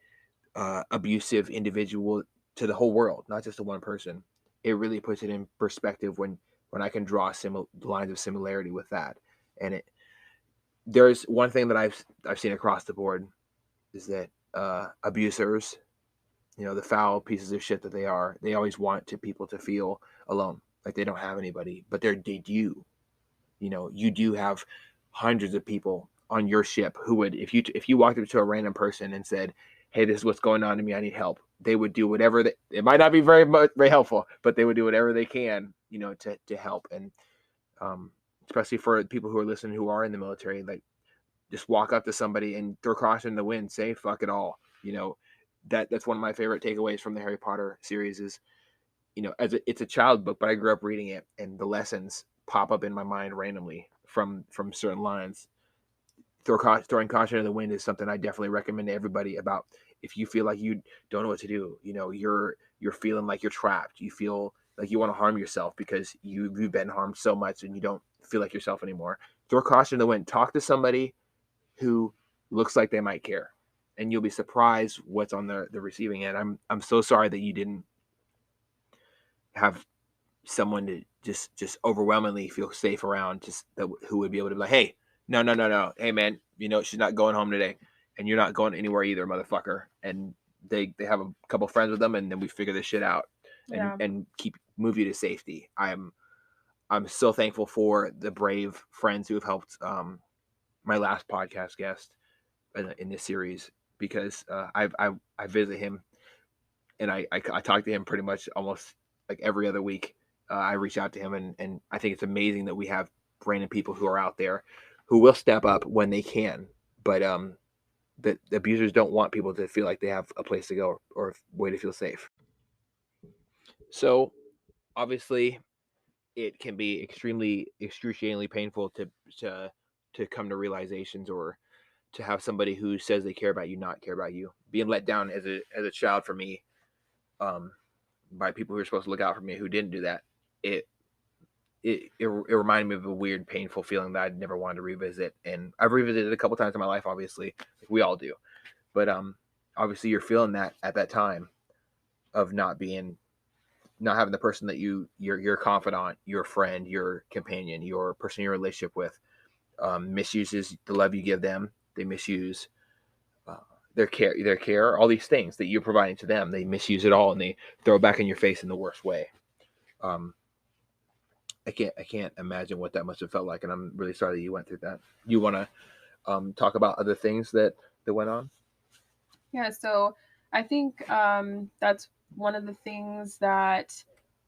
abusive individual to the whole world, not just to one person, it really puts it in perspective when I can draw lines of similarity with that. And there's one thing that I've seen across the board is that abusers, the foul pieces of shit that they are, they always want people to feel alone, like they don't have anybody, but they do. You do have hundreds of people on your ship who would, if you walked up to a random person and said, "Hey, this is what's going on to me. I need help." They would do whatever it might not be very helpful, but they would do whatever they can, to help. And especially for people who are listening who are in the military, like just walk up to somebody and throw caution in the wind, say fuck it all. That's one of my favorite takeaways from the Harry Potter series is, it's a child book, but I grew up reading it, and the lessons pop up in my mind randomly from certain lines. Throwing caution in the wind is something I definitely recommend to everybody about. If you feel like you don't know what to do, you're feeling like you're trapped, you feel like you want to harm yourself because you've been harmed so much and you don't feel like yourself anymore. Throw caution in the wind. Talk to somebody who looks like they might care, and you'll be surprised what's on the receiving end. I'm so sorry that you didn't have someone to just overwhelmingly feel safe around, just that who would be able to be like, hey, no, hey man, she's not going home today, and you're not going anywhere either, motherfucker. And they have a couple friends with them, and then we figure this shit out, Yeah. and move you to safety. I'm so thankful for the brave friends who have helped my last podcast guest in this series, because I visit him, and I talk to him pretty much almost like every other week. I reach out to him, and I think it's amazing that we have random people who are out there who will step up when they can, but the abusers don't want people to feel like they have a place to go or a way to feel safe. So obviously, it can be extremely excruciatingly painful to come to realizations, or to have somebody who says they care about you not care about you. Being let down as a child for me, um, by people who are supposed to look out for me who didn't do that, it reminded me of a weird, painful feeling that I'd never wanted to revisit. And I've revisited it a couple times in my life, obviously, like we all do. But obviously, you're feeling that at that time of not having the person that your confidant, your friend, your companion, your person in your relationship with, misuses the love you give them. They misuse uh, their care, all these things that you're providing to them. They misuse it all, and they throw it back in your face in the worst way. Um, I can't imagine what that must have felt like, and I'm really sorry that you went through that. You want to talk about other things that went on? Yeah, so I think that's one of the things that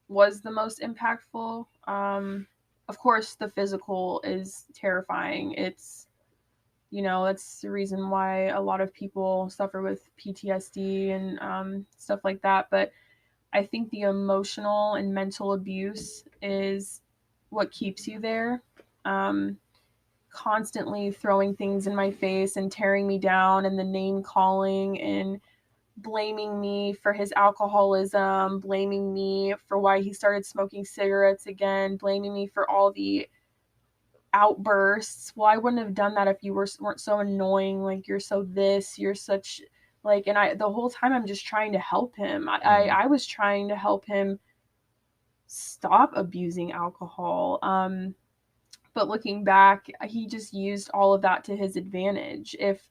was the most impactful. Of course, the physical is terrifying. That's the reason why a lot of people suffer with PTSD and stuff like that. But I think the emotional and mental abuse is what keeps you there. Um, Constantly throwing things in my face and tearing me down, and the name calling and blaming me for his alcoholism, blaming me for why he started smoking cigarettes again, blaming me for all the outbursts. Well, I wouldn't have done that if you weren't so annoying. Like, you're so this, you're such like, and I the whole time I'm just trying to help him. I was trying to help him stop abusing alcohol. But looking back, he just used all of that to his advantage. If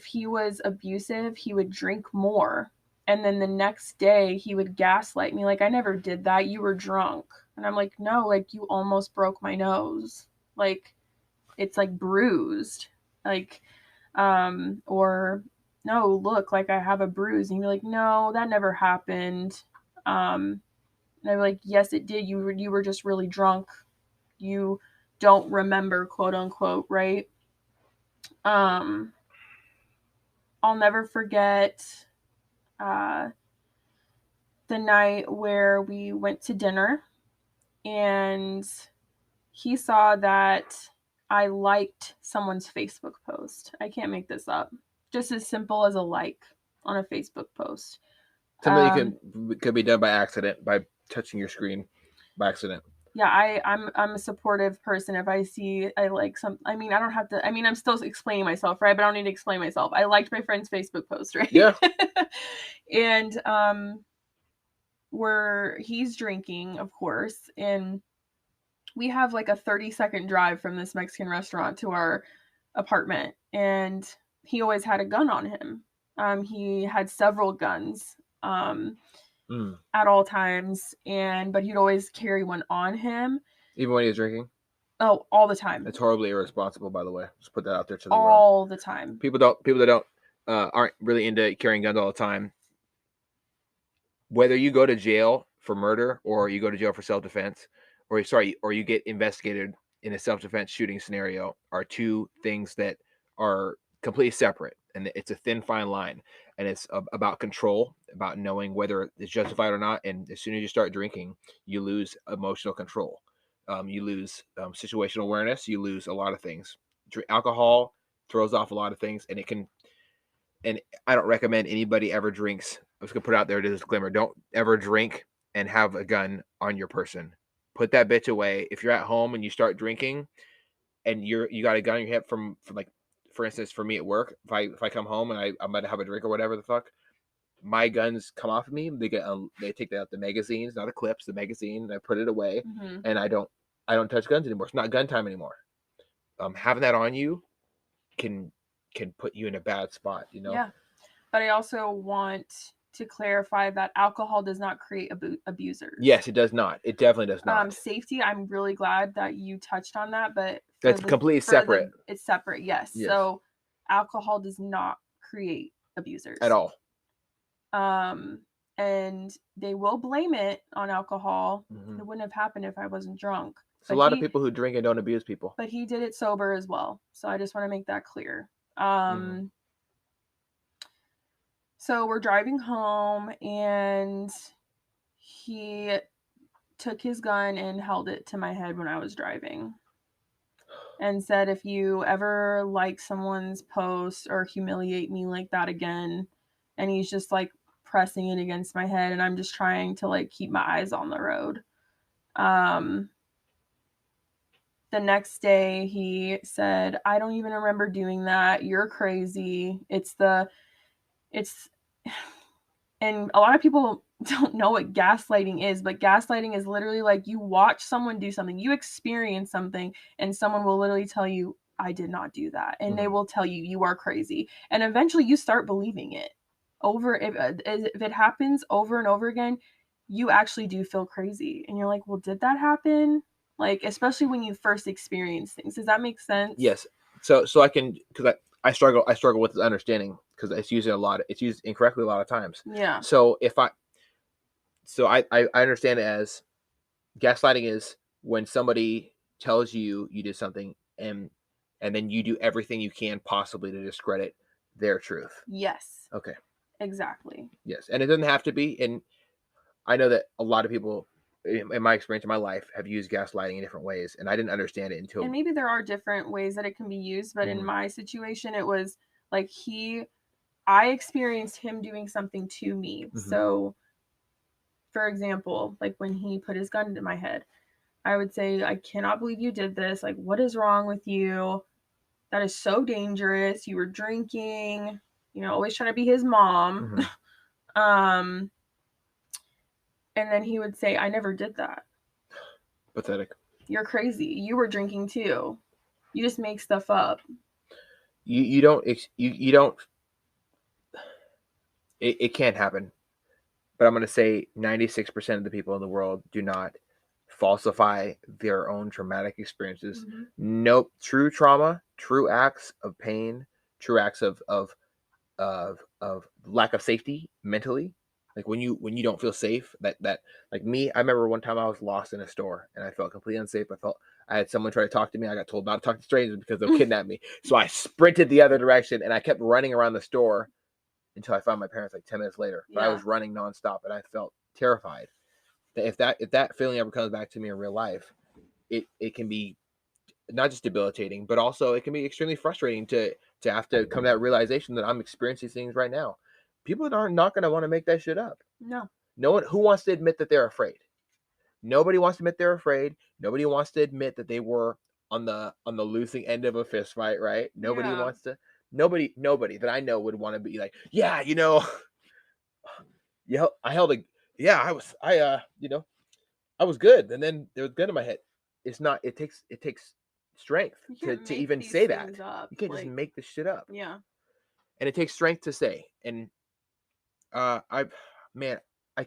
he was abusive, he would drink more. And then the next day he would gaslight me like, I never did that. You were drunk. And I'm like, no, like you almost broke my nose. Like it's like bruised. Like, or no, look, like I have a bruise. And you're like, no, that never happened. And I'm like, yes, it did. You were just really drunk. You don't remember, quote unquote, right? Um, I'll never forget uh, the night where we went to dinner and he saw that I liked someone's Facebook post. I can't make this up. Just as simple as a like on a Facebook post. Something that could be done by accident, by touching your screen by accident. Yeah, I'm a supportive person. If I see I like some, I mean, I don't have to. I mean, I'm still explaining myself, right? But I don't need to explain myself. I liked my friend's Facebook post, right? Yeah. And where he's drinking, of course, and we have like a 30-second drive from this Mexican restaurant to our apartment, and he always had a gun on him. He had several guns at all times, but he'd always carry one on him. Even when he was drinking? Oh, all the time. It's horribly irresponsible, by the way. Just put that out there to the world. All the time. People that don't aren't really into carrying guns all the time. Whether you go to jail for murder or you go to jail for self-defense, or you get investigated in a self-defense shooting scenario, are two things that are completely separate, and it's a thin fine line, and it's about control, about knowing whether it's justified or not. And as soon as you start drinking, you lose emotional control, you lose situational awareness, you lose a lot of things. Alcohol throws off a lot of things, and it can. And I don't recommend anybody ever drinks. I was gonna put out there a disclaimer: don't ever drink and have a gun on your person. Put that bitch away. If you're at home and you start drinking, and you got a gun in your hip from like, for instance, for me at work, if I come home and I'm about to have a drink or whatever the fuck, my guns come off of me. They take out the magazines, not the clips, the magazine, and I put it away, and I don't touch guns anymore. It's not gun time anymore. Having that on you can put you in a bad spot, you know? Yeah. But I also want to clarify that alcohol does not create abusers. Yes, it does not. It definitely does not. Safety, I'm really glad that you touched on that, but that's completely separate. It's separate, yes. So alcohol does not create abusers. At all. And they will blame it on alcohol. It wouldn't have happened if I wasn't drunk. There's a lot of people who drink and don't abuse people. But he did it sober as well. So I just want to make that clear. So we're driving home, and he took his gun and held it to my head when I was driving and said, if you ever like someone's post or humiliate me like that again, and he's just like pressing it against my head, and I'm just trying to like keep my eyes on the road. The next day he said, I don't even remember doing that. You're crazy. And a lot of people don't know what gaslighting is, but gaslighting is literally like you watch someone do something, you experience something, and someone will literally tell you, I did not do that. And they will tell you, you are crazy. And eventually you start believing it. If it happens over and over again, you actually do feel crazy. And you're like, well, did that happen? Like, especially when you first experience things. Does that make sense? Yes. So I can, because I struggle with understanding, because it's used it's used incorrectly a lot of times. Yeah. So I understand it as gaslighting is when somebody tells you did something, and then you do everything you can possibly to discredit their truth. Yes. Okay. Exactly. Yes. And it doesn't have to be. And I know that a lot of people, in my experience in my life, have used gaslighting in different ways, and I didn't understand it until. And maybe there are different ways that it can be used, but in my situation, it was like I experienced him doing something to me. So, for example, like when he put his gun to my head, I would say, I cannot believe you did this. Like, what is wrong with you? That is so dangerous. You were drinking, always trying to be his mom. And then he would say, I never did that. Pathetic. You're crazy. You were drinking too. You just make stuff up. You don't it can't happen. But I'm going to say 96% of the people in the world do not falsify their own traumatic experiences. Mm-hmm. Nope. True trauma, true acts of pain, true acts of lack of safety mentally. Like when you don't feel safe, that like me, I remember one time I was lost in a store and I felt completely unsafe. I had someone try to talk to me. I got told not to talk to strangers because they'll kidnap me. So I sprinted the other direction and I kept running around the store until I found my parents like 10 minutes later. But I was running nonstop and I felt terrified. That if that feeling ever comes back to me in real life, it can be not just debilitating, but also it can be extremely frustrating to have to come to that realization that I'm experiencing things right now. People are not going to want to make that shit up. No one who wants to admit that they're afraid. Nobody wants to admit they're afraid. Nobody wants to admit that they were on the losing end of a fist fight, right? Nobody wants to. Nobody that I know would want to be like, yeah, I held a, yeah, I was good, and then there was gun in my head. It's not. It takes strength to even say that. You can't just make this shit up. Yeah. And it takes strength to say. And I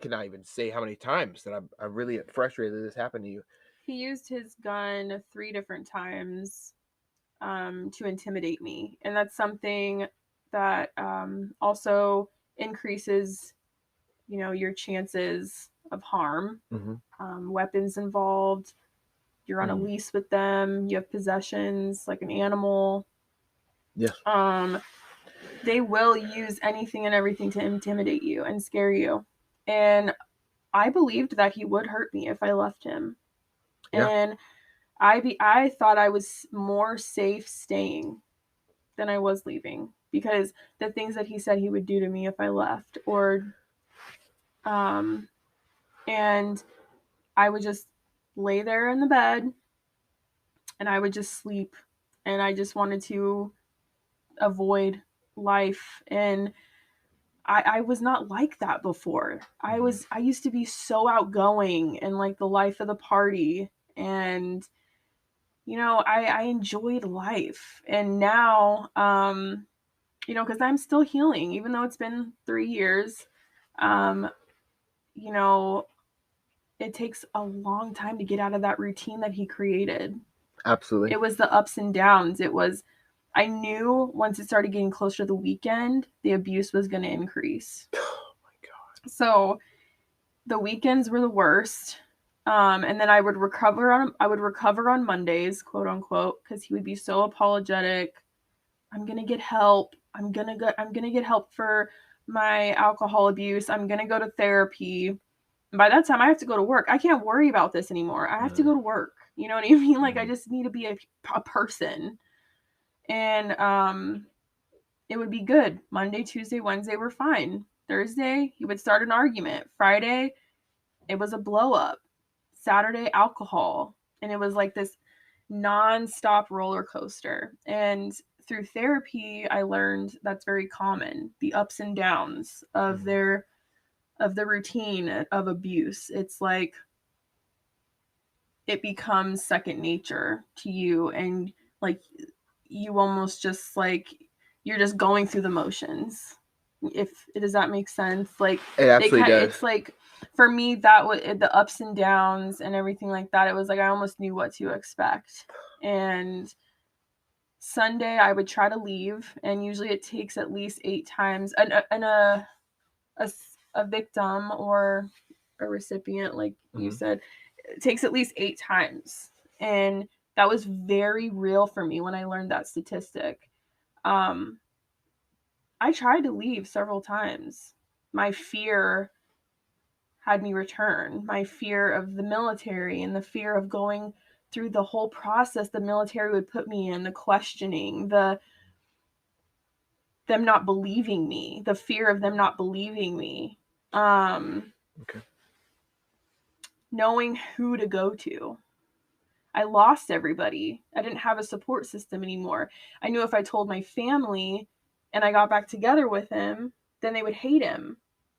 cannot even say how many times that I'm really frustrated that this happened to you. He used his gun 3 different times to intimidate me, and that's something that also increases, your chances of harm. Weapons involved. You're on a lease with them. You have possessions like an animal. Yes. They will use anything and everything to intimidate you and scare you. And I believed that he would hurt me if I left him. Yeah. And I thought I was more safe staying than I was leaving, because the things that he said he would do to me if I left, and I would just lay there in the bed and I would just sleep, and I just wanted to avoid life. And I was not like that before. I used to be so outgoing and like the life of the party, and I enjoyed life. And now because I'm still healing, even though it's been 3 years. It takes a long time to get out of that routine that he created. Absolutely. It was the ups and downs. I knew once it started getting closer to the weekend, the abuse was going to increase. Oh my God. So the weekends were the worst. And then I would recover on Mondays, quote unquote, because he would be so apologetic. I'm going to get help. I'm going to get help for my alcohol abuse. I'm going to go to therapy. And by that time I have to go to work. I can't worry about this anymore. I have to go to work. You know what I mean? Like, I just need to be a person. And it would be good. Monday, Tuesday, Wednesday were fine. Thursday, he would start an argument. Friday, it was a blow up. Saturday, alcohol. And it was like this non-stop roller coaster. And through therapy, I learned that's very common. The ups and downs of the routine of abuse. It's like it becomes second nature to you, and like you almost just like you're just going through the motions. Does that make sense? Like, it absolutely does. It's like, for me, that was the ups and downs and everything like that. It was like I almost knew what to expect. And Sunday I would try to leave, and usually it takes at least 8 times. And a victim or a recipient, like you said, it takes at least 8 times. And that was very real for me when I learned that statistic. I tried to leave several times. My fear had me return. My fear of the military and the fear of going through the whole process the military would put me in, the questioning, them not believing me, the fear of them not believing me. Okay. Knowing who to go to. I lost everybody. I didn't have a support system anymore. I knew if I told my family and I got back together with him, then they would hate him,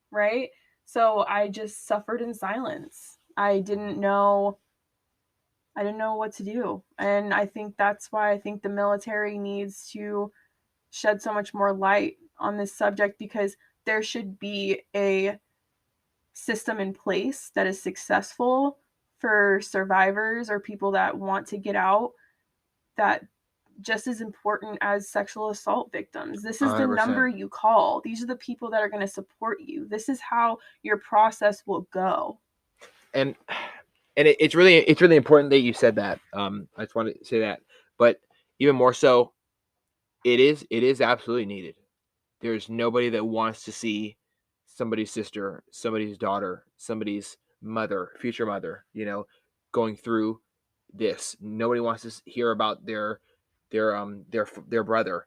right? So I just suffered in silence. I didn't know what to do. And I think that's why I think the military needs to shed so much more light on this subject, because there should be a system in place that is successful for survivors or people that want to get out, that just as important as sexual assault victims. This is the number 100%. you call. These are the people that are going to support you. This is how your process will go. And it's really important that you said that. I just wanted to say that, but even more so, it is absolutely needed. There's nobody that wants to see somebody's sister, somebody's daughter, somebody's mother, future mother, going through this. Nobody wants to hear about their brother,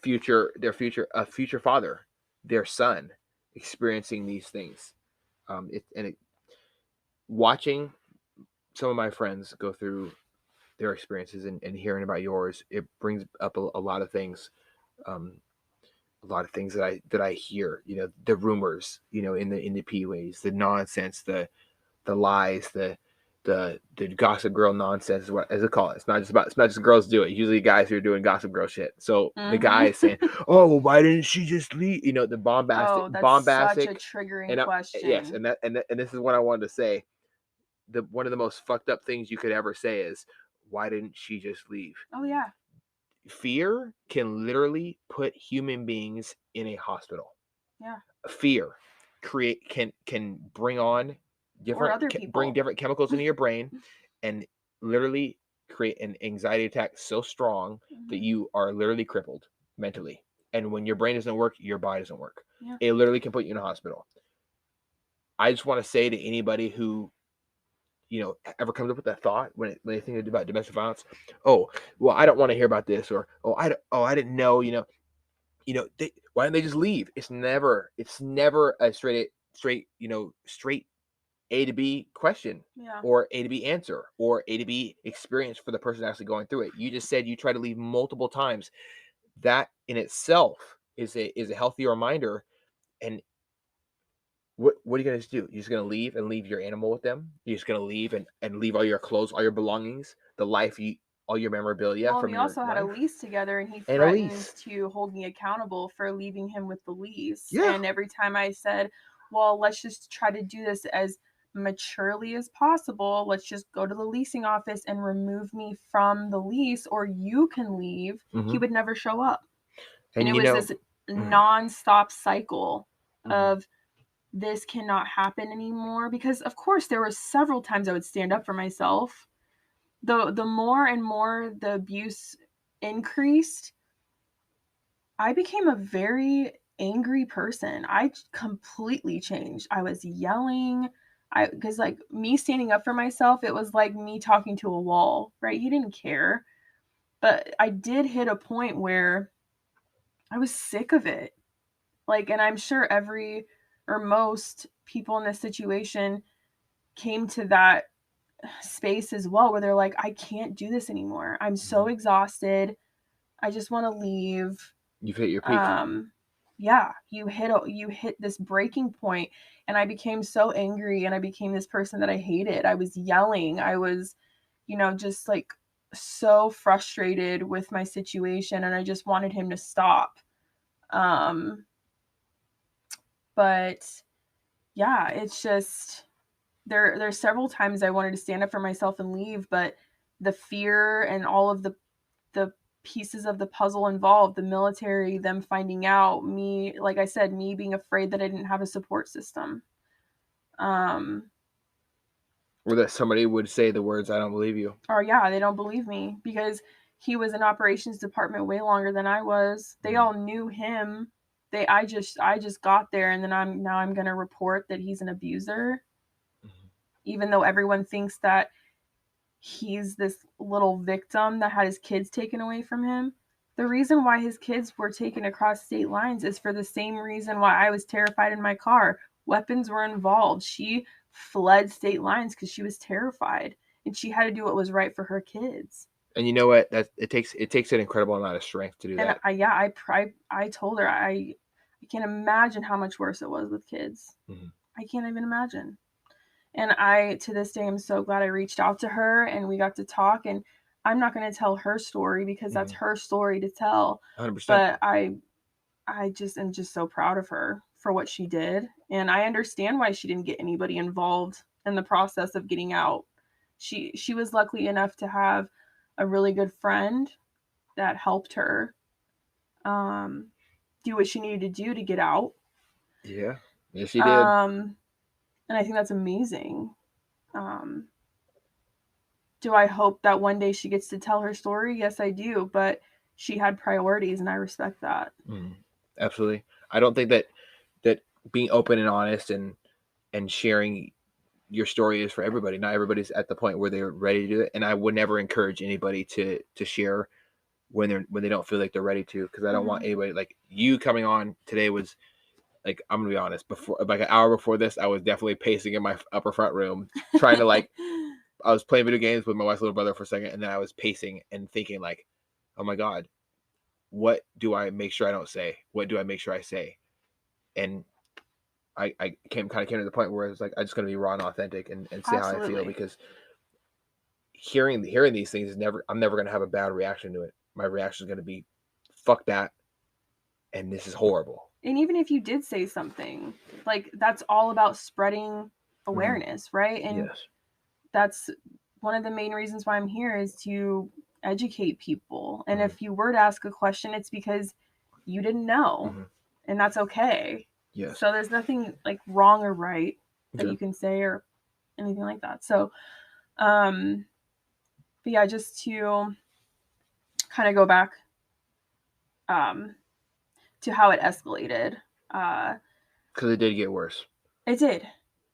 future father, their son experiencing these things. Watching some of my friends go through their experiences and hearing about yours, it brings up a lot of things. Um, a lot of things that I hear, the rumors, in the p-ways, the nonsense, the lies, the gossip girl nonsense is what as they call it. It's not just girls do it. Usually guys who are doing gossip girl shit. So the guy is saying, "Oh, well, why didn't she just leave?" The Oh, that's such a bombastic, triggering and yes, question. and this is what I wanted to say. The one of the most fucked up things you could ever say is, "Why didn't she just leave?" Oh, yeah. Fear can literally put human beings in a hospital. Yeah. Fear can Or other bring people. different chemicals into your brain and literally create an anxiety attack so strong that Mhm. you are literally crippled mentally. And when your brain doesn't work, your body doesn't work. Yeah. It literally can put you in a hospital. I just want to say to anybody who ever comes up with that thought when they think about domestic violence, oh, well, I don't want to hear about this, or I didn't know, why don't they just leave? It's never a straight A to B question, Yeah. or A to B answer, or A to B experience for the person actually going through it. You just said you try to leave multiple times. That in itself is a healthy reminder. And what are you gonna do? You're just gonna leave and leave your animal with them? You're just gonna leave and leave all your clothes, all your belongings, all your memorabilia Well, and from we your also had a life, lease together, and he and a threatened lease. to hold me accountable for leaving him with the lease. Yeah. And every time I said, well, let's just try to do this as maturely as possible, let's just go to the leasing office and remove me from the lease, or you can leave, he Hmm. would never show up. And And it was this non-stop cycle mhm. of this cannot happen anymore, because of course there were several times I would stand up for myself. The more and more the abuse increased, I became a very angry person. I completely changed. I was yelling. Because like me standing up for myself, it was like me talking to a wall, right? He didn't care. But I did hit a point where I was sick of it. Like, and I'm sure every or most people in this situation came to that space as well, where they're like, I can't do this anymore. I'm so exhausted. I just want to leave. You've hit your peak. um yeah, you hit this breaking point, and I became so angry, and I became this person that I hated. I was yelling. I was, just like so frustrated with my situation, and I just wanted him to stop. um but yeah, it's just there's several times I wanted to stand up for myself and leave, but the fear and all of the pieces of the puzzle involved, the military, them finding out, me, like I said, me being afraid that I didn't have a support system. Um, Or that somebody would say the words, "I don't believe you." or yeah, they don't believe me because he was in operations department way longer than I was. They all knew him. I just got there, and then I'm going to report that he's an abuser, Mhm. even though everyone thinks that he's this little victim that had his kids taken away from him. The reason why his kids were taken across state lines is for the same reason why I was terrified in my car. Weapons were involved. She fled state lines because she was terrified, and she had to do what was right for her kids. And you know what? That it takes an incredible amount of strength to do And that. I, yeah, I told her I I can't imagine how much worse it was with kids. Mm-hmm. I can't even imagine. And I, to this day, am so glad I reached out to her and we got to talk. And I'm not going to tell her story because that's her story to tell. 100%. But I just am just so proud of her for what she did. And I understand why she didn't get anybody involved in the process of getting out. She was lucky enough to have a really good friend that helped her do what she needed to do to get out. Yeah. Yes, she did. And I think that's amazing. Do I hope that one day she gets to tell her story? Yes, I do. But she had priorities, and I respect that. Absolutely. I don't think that being open and honest and sharing your story is for everybody. Not everybody's at the point where they're ready to do it, and I would never encourage anybody to share when they don't feel like they're ready to, because I don't want anybody, like you coming on today was like, I'm gonna be honest, before, like an hour before this, I was definitely pacing in my upper front room trying to like I was playing video games with my wife's little brother for a second, and then I was pacing and thinking like, oh my God, what do I make sure I don't say? What do I make sure I say? And I came to the point where it's like, I just gotta be raw and authentic and say how I feel, because hearing these things is I'm never gonna have a bad reaction to it. My reaction is gonna be, fuck that, and this is horrible. And even if you did say something, like, that's all about spreading awareness, right? And that's one of the main reasons why I'm here, is to educate people. And if you were to ask a question, it's because you didn't know, and that's okay. Yes. So there's nothing like wrong or right that you can say or anything like that. So, but yeah, just to kind of go back, to how it escalated. Because it did get worse. It did.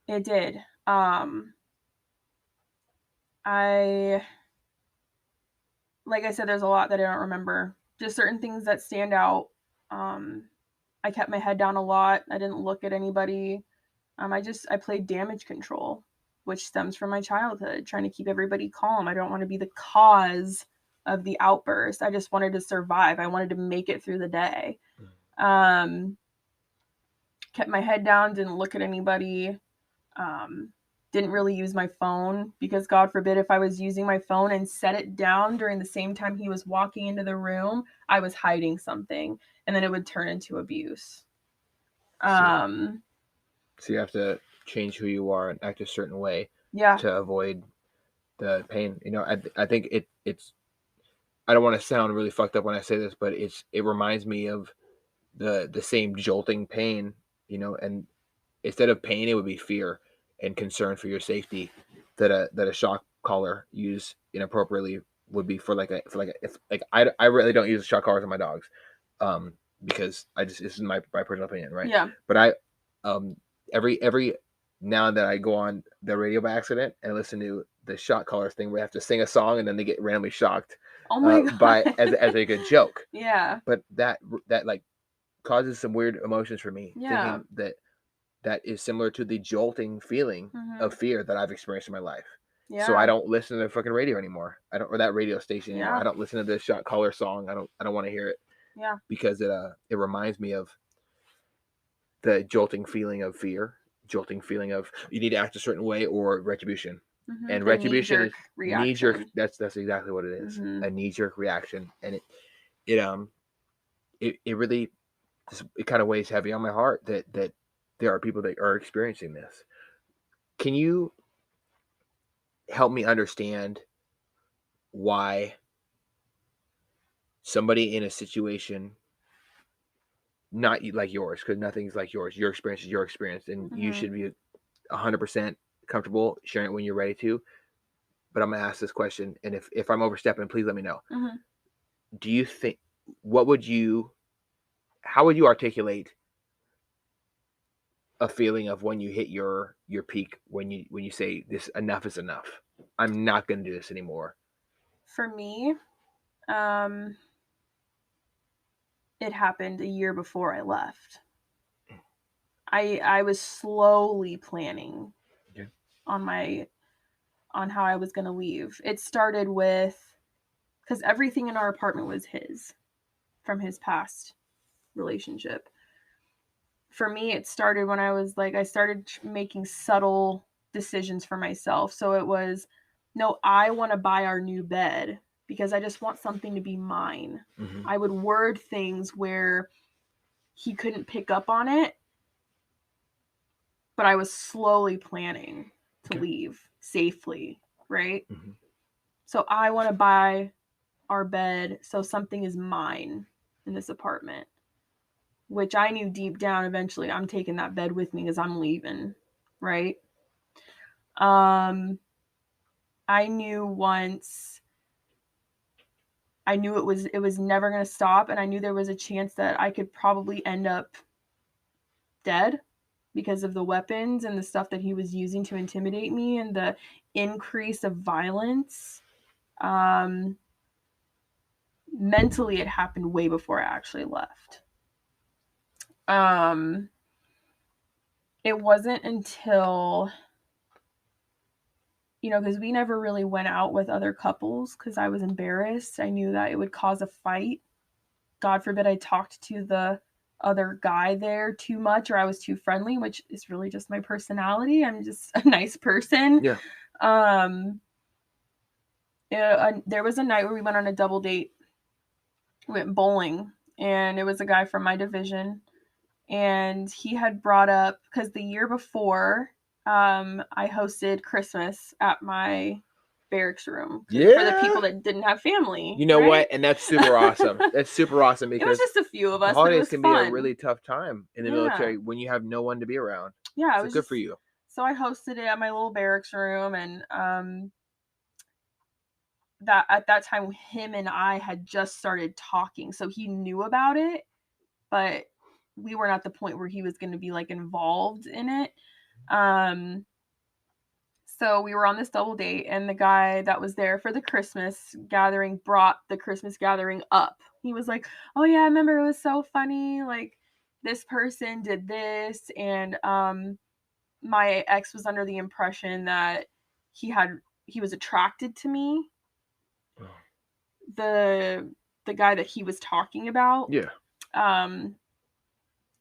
It did. Like I said, there's a lot that I don't remember. Just certain things that stand out. I kept my head down a lot. I didn't look at anybody. I played damage control, which stems from my childhood, trying to keep everybody calm. I don't want to be the cause of the outburst. I just wanted to survive. I wanted to make it through the day. Kept my head down, didn't look at anybody. Didn't really use my phone, because God forbid if I was using my phone and set it down during the same time he was walking into the room, I was hiding something, and then it would turn into abuse. So you have to change who you are and act a certain way to avoid the pain. You know, I think it's, I don't want to sound really fucked up when I say this, but it reminds me of the same jolting pain, you know, and instead of pain, it would be fear and concern for your safety that a shock collar used inappropriately would be for I really don't use shock collars on my dogs, because this is my personal opinion, right? Yeah. But I every now and then I go on the radio by accident and listen to the shock collar thing where they have to sing a song and then they get randomly shocked. Oh my God. By as a good joke. Yeah. But that like causes some weird emotions for me, thinking that is similar to the jolting feeling of fear that I've experienced in my life. Yeah. So I don't listen to the fucking radio anymore. Or that radio station anymore. I don't listen to the shot caller song. I don't want to hear it. Yeah. Because it reminds me of the jolting feeling of fear, jolting feeling of you need to act a certain way, or retribution. And retribution is knee-jerk. That's exactly what it is. A knee-jerk reaction. And it really, it kind of weighs heavy on my heart that there are people that are experiencing this. Can you help me understand why somebody in a situation not like yours, because nothing's like yours, your experience is your experience, and you should be 100% comfortable sharing it when you're ready to, but I'm gonna ask this question, and if I'm overstepping, please let me know. Do you think, how would you articulate a feeling of when you hit your peak, when you say, this, enough is enough, I'm not going to do this anymore? For me, it happened a year before I left. I was slowly planning on how I was going to leave. It started with, because everything in our apartment was his, from his past relationship. for me, it started when I started making subtle decisions for myself. So it was, no, I want to buy our new bed because I just want something to be mine. Mm-hmm. I would word things where he couldn't pick up on it, but I was slowly planning to leave safely, right? Mm-hmm. So I want to buy our bed so something is mine in this apartment, which I knew deep down eventually I'm taking that bed with me because I'm leaving, right? I knew once I knew it was never going to stop, and I knew there was a chance that I could probably end up dead because of the weapons and the stuff that he was using to intimidate me and the increase of violence. Mentally, it happened way before I actually left. It wasn't until, because we never really went out with other couples because I was embarrassed. I knew that it would cause a fight. God forbid I talked to the other guy there too much or I was too friendly, which is really just my personality. I'm just a nice person. Yeah. There was a night where we went on a double date. We went bowling, and it was a guy from my division. And he had brought up, because the year before, I hosted Christmas at my barracks room for the people that didn't have family. You know right? what? And that's super awesome. That's super awesome It because was just a few of the us, but it holidays was can fun. be a really tough time in the military when you have no one to be around. Yeah, So good for you. So I hosted it at my little barracks room, and that at that time him and I had just started talking, so he knew about it, but we weren't at the point where he was going to be like involved in it. So we were on this double date, and the guy that was there for the Christmas gathering brought the Christmas gathering up. He was like, "Oh yeah, I remember it was so funny. Like this person did this, and my ex was under the impression that he was attracted to me." The guy that he was talking about. Yeah.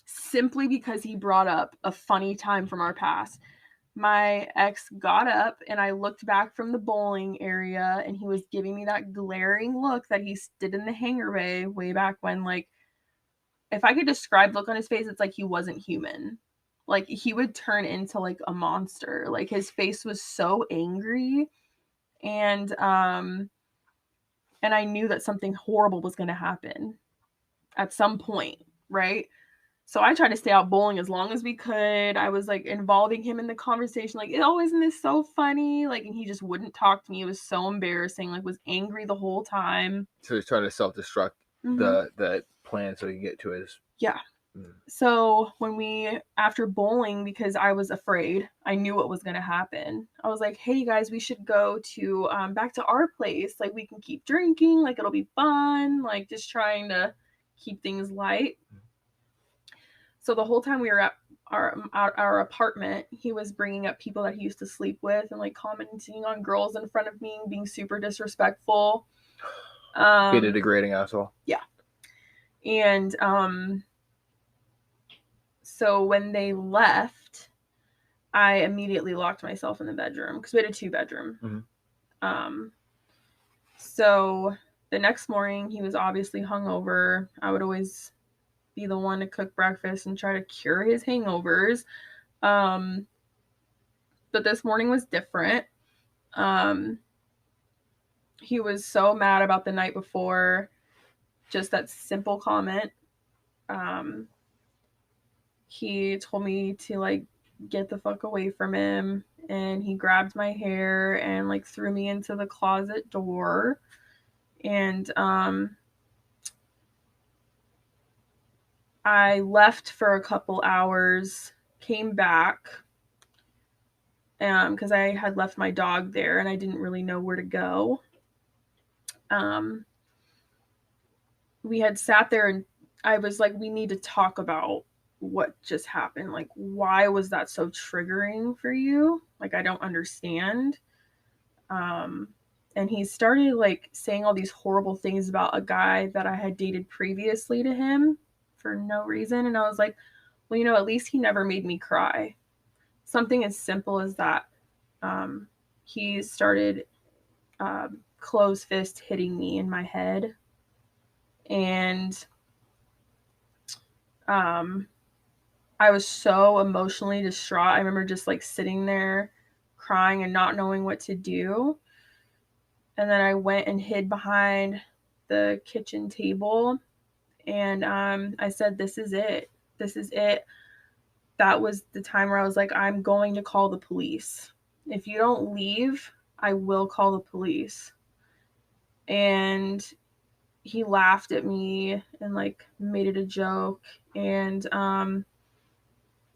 Simply because he brought up a funny time from our past. My ex got up, and I looked back from the bowling area, and he was giving me that glaring look that he did in the hangar bay way back when. Like, if I could describe the look on his face, it's like he wasn't human. Like, he would turn into like a monster. Like, his face was so angry, and I knew that something horrible was going to happen at some point, right? So I tried to stay out bowling as long as we could. I was like involving him in the conversation, like, "Oh, isn't this so funny?" Like, and he just wouldn't talk to me. It was so embarrassing. Like, was angry the whole time. So he's trying to self-destruct the plan so he can get to his. Yeah. So after bowling, because I was afraid, I knew what was going to happen. I was like, "Hey guys, we should go to back to our place. Like, we can keep drinking. Like, it'll be fun. Like, just trying to keep things light." So the whole time we were at our apartment, he was bringing up people that he used to sleep with and like commenting on girls in front of me, being super disrespectful. Being a degrading asshole. Yeah. And so when they left, I immediately locked myself in the bedroom because we had a 2-bedroom. So the next morning, he was obviously hungover. I would always be the one to cook breakfast and try to cure his hangovers. But this morning was different. He was so mad about the night before, just that simple comment. He told me to like get the fuck away from him, and he grabbed my hair and like threw me into the closet door. And I left for a couple hours, came back because I had left my dog there and I didn't really know where to go. We had sat there, and I was like, "We need to talk about what just happened. Like, why was that so triggering for you? Like, I don't understand." And he started like saying all these horrible things about a guy that I had dated previously to him for no reason. And I was like, Well, at least he never made me cry. Something as simple as that. He started closed fist hitting me in my head. And I was so emotionally distraught. I remember just like sitting there crying and not knowing what to do. And then I went and hid behind the kitchen table. And I said, "This is it. This is it." That was the time where I was like, "I'm going to call the police. If you don't leave, I will call the police." And he laughed at me and like made it a joke. And I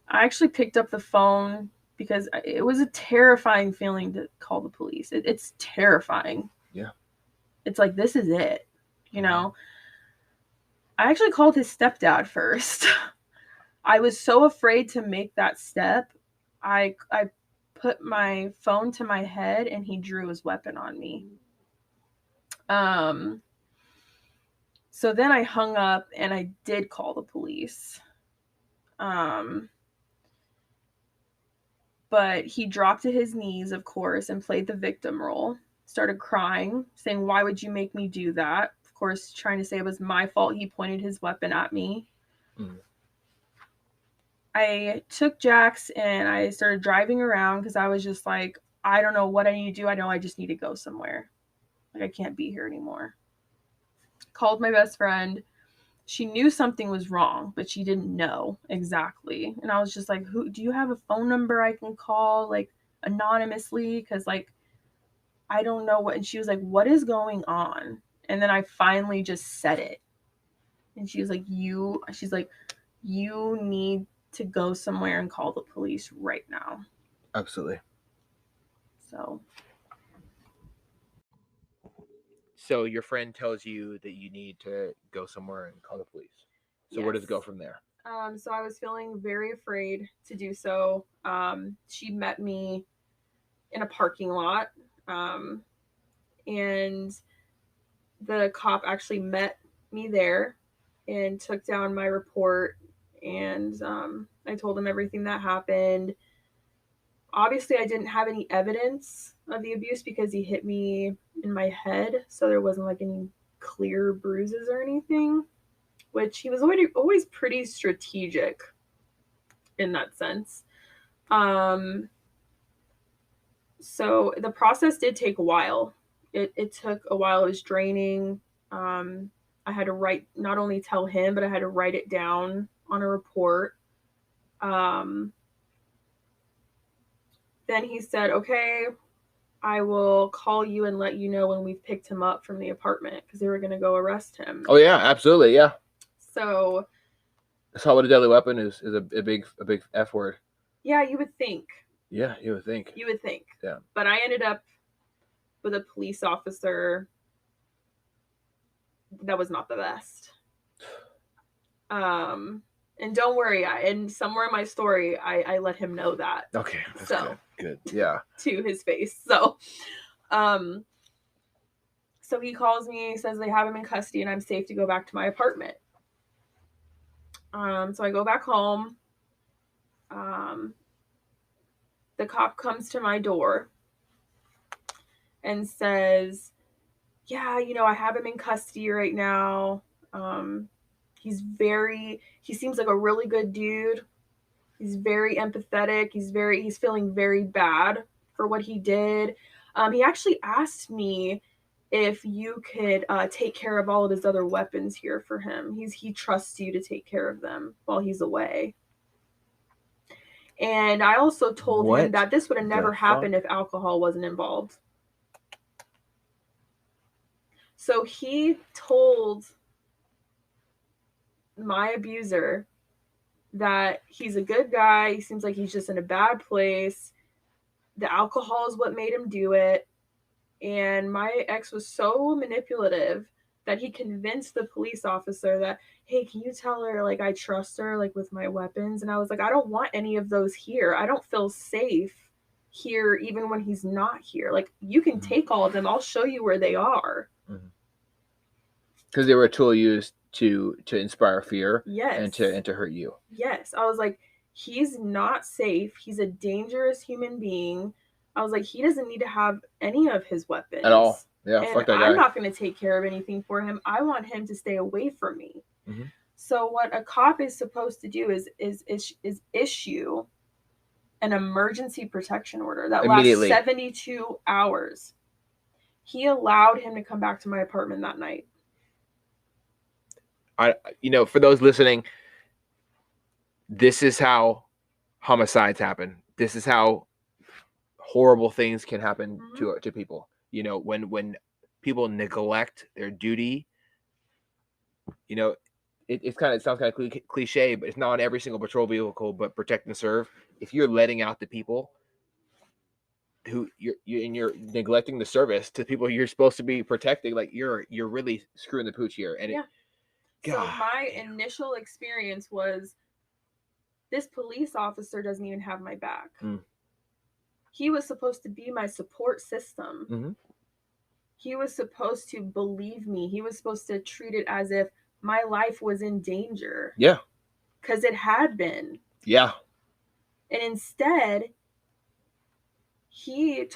actually picked up the phone because it was a terrifying feeling to call the police. It's terrifying. Yeah. It's like, this is it, I actually called his stepdad first. I was so afraid to make that step. I put my phone to my head and he drew his weapon on me. So then I hung up and I did call the police. But he dropped to his knees, of course, and played the victim role. Started crying, saying, "Why would you make me do that?" Of course, trying to say it was my fault. He pointed his weapon at me. Mm. I took Jax and I started driving around because I was just like, I don't know what I need to do. I know I just need to go somewhere. Like, I can't be here anymore. Called my best friend. She knew something was wrong, but she didn't know exactly. And I was just like, "Who do you have a phone number I can call, like, anonymously? Because, like, I don't know what." And she was like, "What is going on?" And then I finally just said it. And she's like, you need to go somewhere and call the police right now. Absolutely. So your friend tells you that you need to go somewhere and call the police. So yes. Where does it go from there? So I was feeling very afraid to do so. She met me in a parking lot. And the cop actually met me there and took down my report. And I told him everything that happened. Obviously, I didn't have any evidence of the abuse because he hit me in my head. So there wasn't like any clear bruises or anything, which he was always pretty strategic in that sense. So the process did take a while. It took a while. It was draining. I had to not only tell him, but I had to write it down on a report. Then he said, "Okay, I will call you and let you know when we've picked him up from the apartment," because they were going to go arrest him. Oh yeah, absolutely, yeah. So assault with a deadly weapon is a big F word. Yeah, you would think. Yeah, you would think. Yeah. But I ended up with a police officer that was not the best. And don't worry, and somewhere in my story, I let him know that. Okay, that's good. Yeah. To his face. So he calls me, says they have him in custody, and I'm safe to go back to my apartment. So I go back home. The cop comes to my door and says, "Yeah, I have him in custody right now. He seems like a really good dude. He's very empathetic. He's feeling very bad for what he did. He actually asked me if you could take care of all of his other weapons here for him. He trusts you to take care of them while he's away." And I also told him that this would have never happened if alcohol wasn't involved. So he told my abuser that he's a good guy. He seems like he's just in a bad place. The alcohol is what made him do it. And my ex was so manipulative that he convinced the police officer that, "Hey, can you tell her, like, I trust her, like, with my weapons?" And I was like, "I don't want any of those here. I don't feel safe here even when he's not here. Like, you can take all of them. I'll show you where they are." Because they were a tool used to inspire fear Yes. and to hurt you. Yes. I was like, he's not safe. He's a dangerous human being. I was like, he doesn't need to have any of his weapons. At all. Yeah, and fuck that guy. I'm not going to take care of anything for him. I want him to stay away from me. Mm-hmm. So what a cop is supposed to do is issue an emergency protection order that lasts 72 hours. He allowed him to come back to my apartment that night. For those listening, this is how homicides happen. This is how horrible things can happen to people. When people neglect their duty, it sounds kind of cliche, but it's not on every single patrol vehicle, but protect and serve. If you're letting out the people who you're neglecting the service to people you're supposed to be protecting, like you're really screwing the pooch here. And so my initial experience was, this police officer doesn't even have my back. He was supposed to be my support system. Mm-hmm. He was supposed to believe me. He was supposed to treat it as if my life was in danger. Yeah. Because it had been. Yeah. And instead, he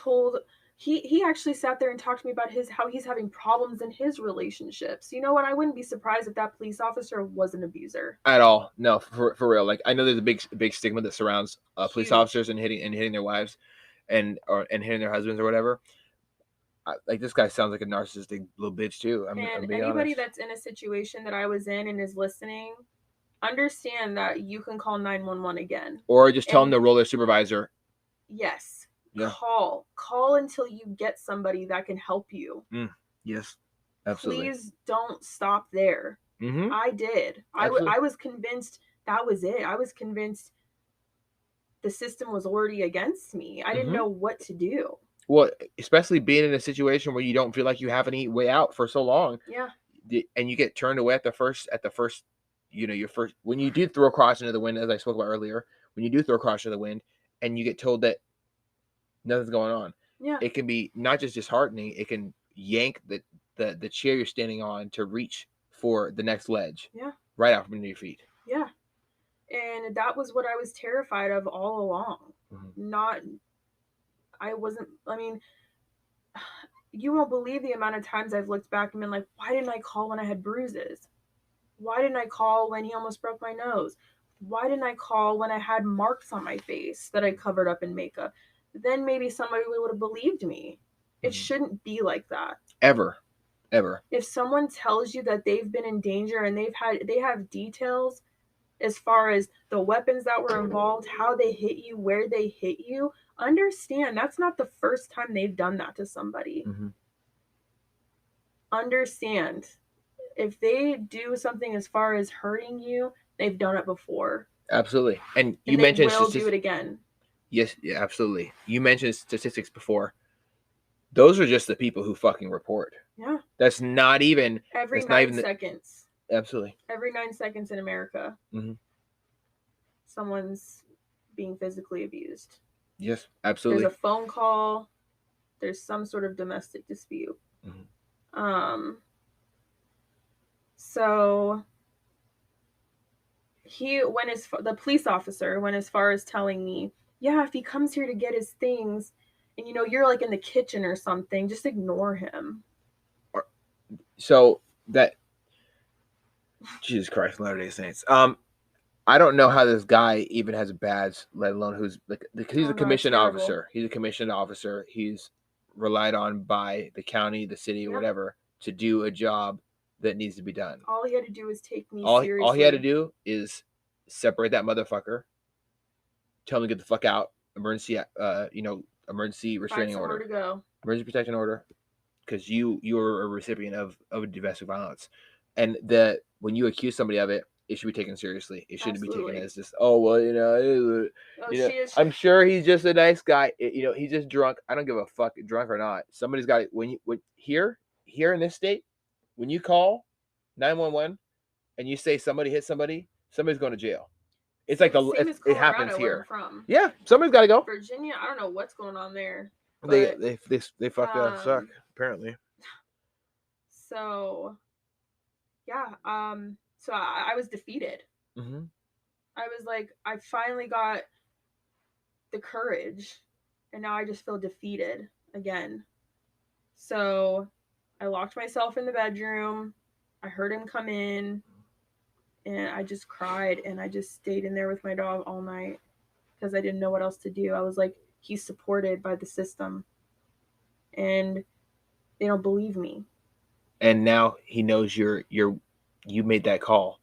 actually sat there and talked to me about how he's having problems in his relationships. You know what? I wouldn't be surprised if that police officer was an abuser. At all. No, for real. Like, I know there's a big stigma that surrounds police officers and hitting their wives and hitting their husbands or whatever. Like, this guy sounds like a narcissistic little bitch too. And anybody that's in a situation that I was in and is listening, understand that you can call 911 again. Or just tell them to roll their supervisor. Yes. Yeah. Call until you get somebody that can help you. Yes, absolutely. Please don't stop there. Mm-hmm. I did. I was convinced that was it. I was convinced the system was already against me. I didn't know what to do. Well, especially being in a situation where you don't feel like you have any way out for so long. Yeah. And you get turned away at the first, your first, when you do throw caution to the wind, as I spoke about earlier, when you do throw caution to the wind and you get told that nothing's going on. Yeah. It can be not just disheartening, it can yank the chair you're standing on to reach for the next ledge. Yeah. Right out from under your feet. Yeah. And that was what I was terrified of all along. You won't believe the amount of times I've looked back and been like, why didn't I call when I had bruises? Why didn't I call when he almost broke my nose? Why didn't I call when I had marks on my face that I covered up in makeup? Then maybe somebody would have believed me. It shouldn't be like that. Ever. If someone tells you that they've been in danger and they have details as far as the weapons that were involved, how they hit you, where they hit you, understand that's not the first time they've done that to somebody. Understand, if they do something as far as hurting you, they've done it before. Absolutely. And you mentioned will do it again. Yes, yeah, absolutely. You mentioned statistics before. Those are just the people who fucking report. Yeah. That's not even every 9 seconds. Absolutely. Every 9 seconds in America, someone's being physically abused. Yes, absolutely. There's a phone call. There's some sort of domestic dispute. So the police officer went as far as telling me, yeah, if he comes here to get his things and you're like in the kitchen or something, just ignore him. So that, Jesus Christ, Latter-day Saints. I don't know how this guy even has a badge, let alone who's like, he's a commissioned officer. He's a commissioned officer. He's relied on by the county, the city, or whatever to do a job that needs to be done. All he had to do was take me seriously. All he had to do is separate that motherfucker, tell him to get the fuck out, emergency restraining order. To go. Emergency protection order, because you were a recipient of domestic violence, and when you accuse somebody of it, it should be taken seriously. It shouldn't be taken as just, I'm sure he's just a nice guy. He's just drunk. I don't give a fuck, drunk or not. Somebody's got it. When here in this state, when you call 911 and you say somebody hit somebody, somebody's going to jail. It's like it happens here. Yeah, somebody's got to go. Virginia, I don't know what's going on there. They fuck suck apparently. So yeah. So I was defeated. Mm-hmm. I was like, I finally got the courage, and now I just feel defeated again. So I locked myself in the bedroom. I heard him come in, and I just cried, and I just stayed in there with my dog all night because I didn't know what else to do. I was like, he's supported by the system, and they don't believe me. And now he knows you made that call.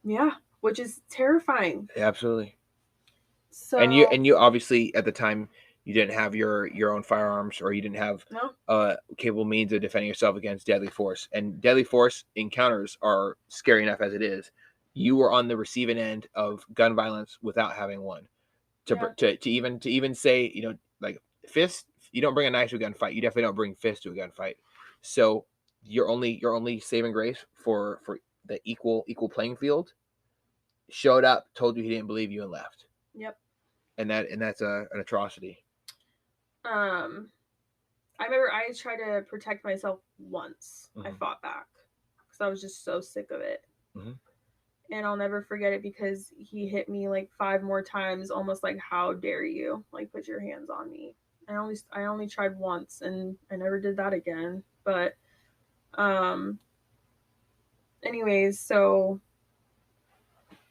Yeah, which is terrifying. Absolutely. So And you obviously at the time you didn't have your own firearms, or you didn't have no, capable means of defending yourself against deadly force. And deadly force encounters are scary enough as it is. You were on the receiving end of gun violence without having one. yeah, To even say, like, fist, you don't bring a knife to a gunfight. You definitely don't bring fist to a gunfight. So your only saving grace for the equal playing field, showed up, told you he didn't believe you, and left. yep. And that's an atrocity. Um, I remember I tried to protect myself once. I Mm-hmm. fought back because I was just so sick of it. Mm-hmm. And I'll never forget it because he hit me like 5 more times, almost like, how dare you, like, put your hands on me. I only tried once, and I never did that again. But um anyways, so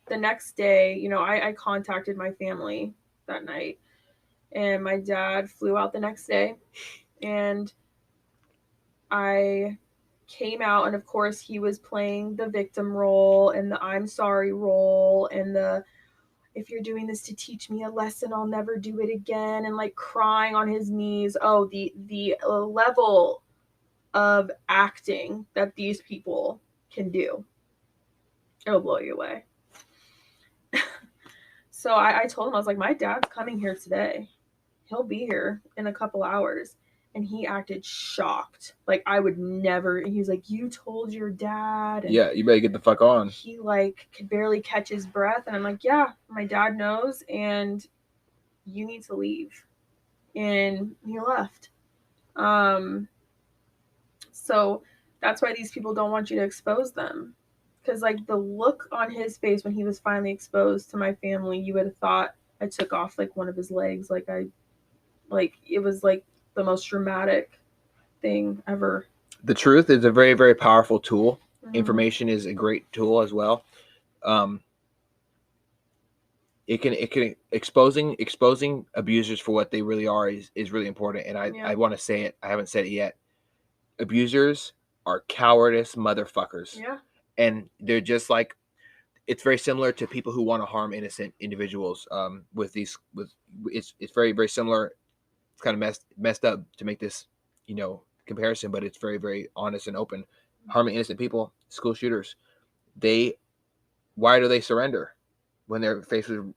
the next day, I contacted my family that night, and my dad flew out the next day, and I came out, and of course he was playing the victim role and the I'm sorry role and the, if you're doing this to teach me a lesson, I'll never do it again, and like crying on his knees. Oh, the level of acting that these people can do, it'll blow you away. So I told him, I was like, my dad's coming here today. He'll be here in a couple hours. And he acted shocked. Like, I would never. And he was like, you told your dad. And yeah, you better get the fuck on. he like could barely catch his breath. And I'm like, yeah, my dad knows, and you need to leave. And he left. So that's why these people don't want you to expose them. Because like the look on his face when he was finally exposed to my family, you would have thought I took off like one of his legs. Like it was like the most dramatic thing ever. The truth is a very, very powerful tool. Mm-hmm. Information is a great tool as well. It can exposing abusers for what they really are is really important. And I want to say it. I haven't said it yet. Abusers are cowardice motherfuckers. Yeah. And they're just like, it's very similar to people who want to harm innocent individuals. It's very, very similar. It's kind of messed up to make this comparison, but it's very, very honest and open. Harming innocent people, school shooters, why do they surrender when they're faced with the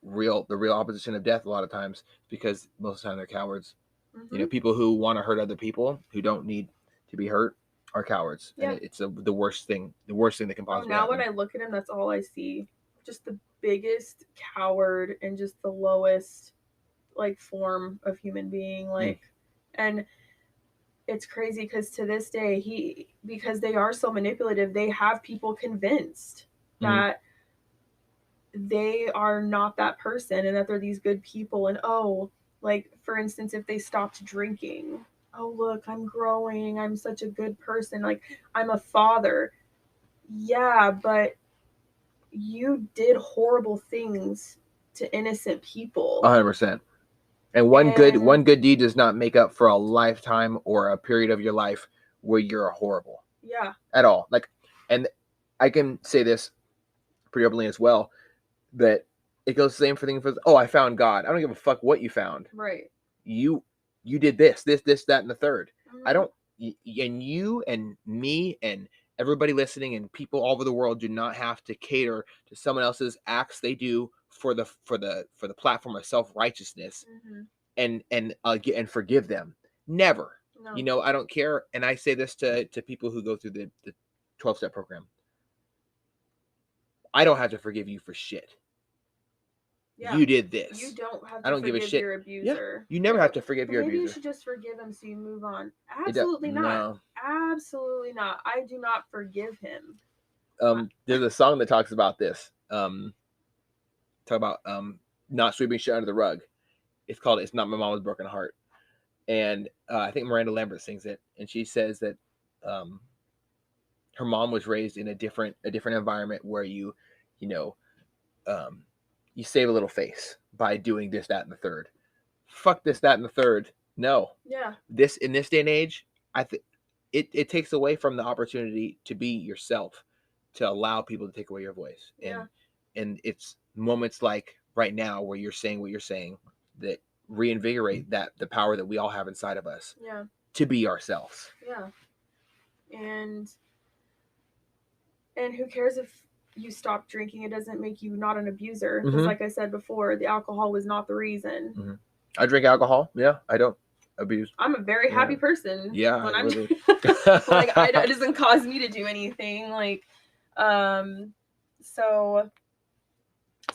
real opposition of death? A lot of times, because most of the time they're cowards. Mm-hmm. People who want to hurt other people who don't need to be hurt are cowards. Yeah. And it's the worst thing that can possibly happen. When I look at him, that's all I see. Just the biggest coward and just the lowest like form of human being. Like, and it's crazy because to this day, because they are so manipulative, they have people convinced that they are not that person and that they're these good people. And like for instance, if they stopped drinking, oh look, I'm growing, I'm such a good person, like I'm a father. Yeah, but you did horrible things to innocent people. 100%. And one good deed does not make up for a lifetime or a period of your life where you're horrible. Yeah. At all. Like, and I can say this pretty openly as well, that it goes the same thing for, I found God. I don't give a fuck what you found. Right. You did this, that, and the third. Mm-hmm. I don't, and you and me and everybody listening and people all over the world do not have to cater to someone else's acts they do for the platform of self-righteousness. Mm-hmm. and forgive them. Never. No. I don't care. And I say this to people who go through the 12-step program. I don't have to forgive you for shit. Yeah. You did this. You don't have to I don't forgive give a shit. Your abuser. Yeah. You never have to forgive your abuser. Maybe you should just forgive him so you move on. Absolutely not. No. Absolutely not. I do not forgive him. There's a song that talks about this. Talk about not sweeping shit under the rug. It's called "It's Not My Mama's Broken Heart," and I think Miranda Lambert sings it, and she says that her mom was raised in a different environment where you know, you save a little face by doing this, that, and the third. Fuck this, that, and the third. No. Yeah. This in this day and age, I think it takes away from the opportunity to be yourself, to allow people to take away your voice. Yeah. And it's moments like right now where you're saying what you're saying that reinvigorate the power that we all have inside of us. Yeah. To be ourselves. Yeah. And who cares if you stop drinking? It doesn't make you not an abuser. Because like I said before, the alcohol was not the reason. Mm-hmm. I drink alcohol. Yeah, I don't abuse. I'm a very happy person. Yeah, when I'm really... like it doesn't cause me to do anything. Like, so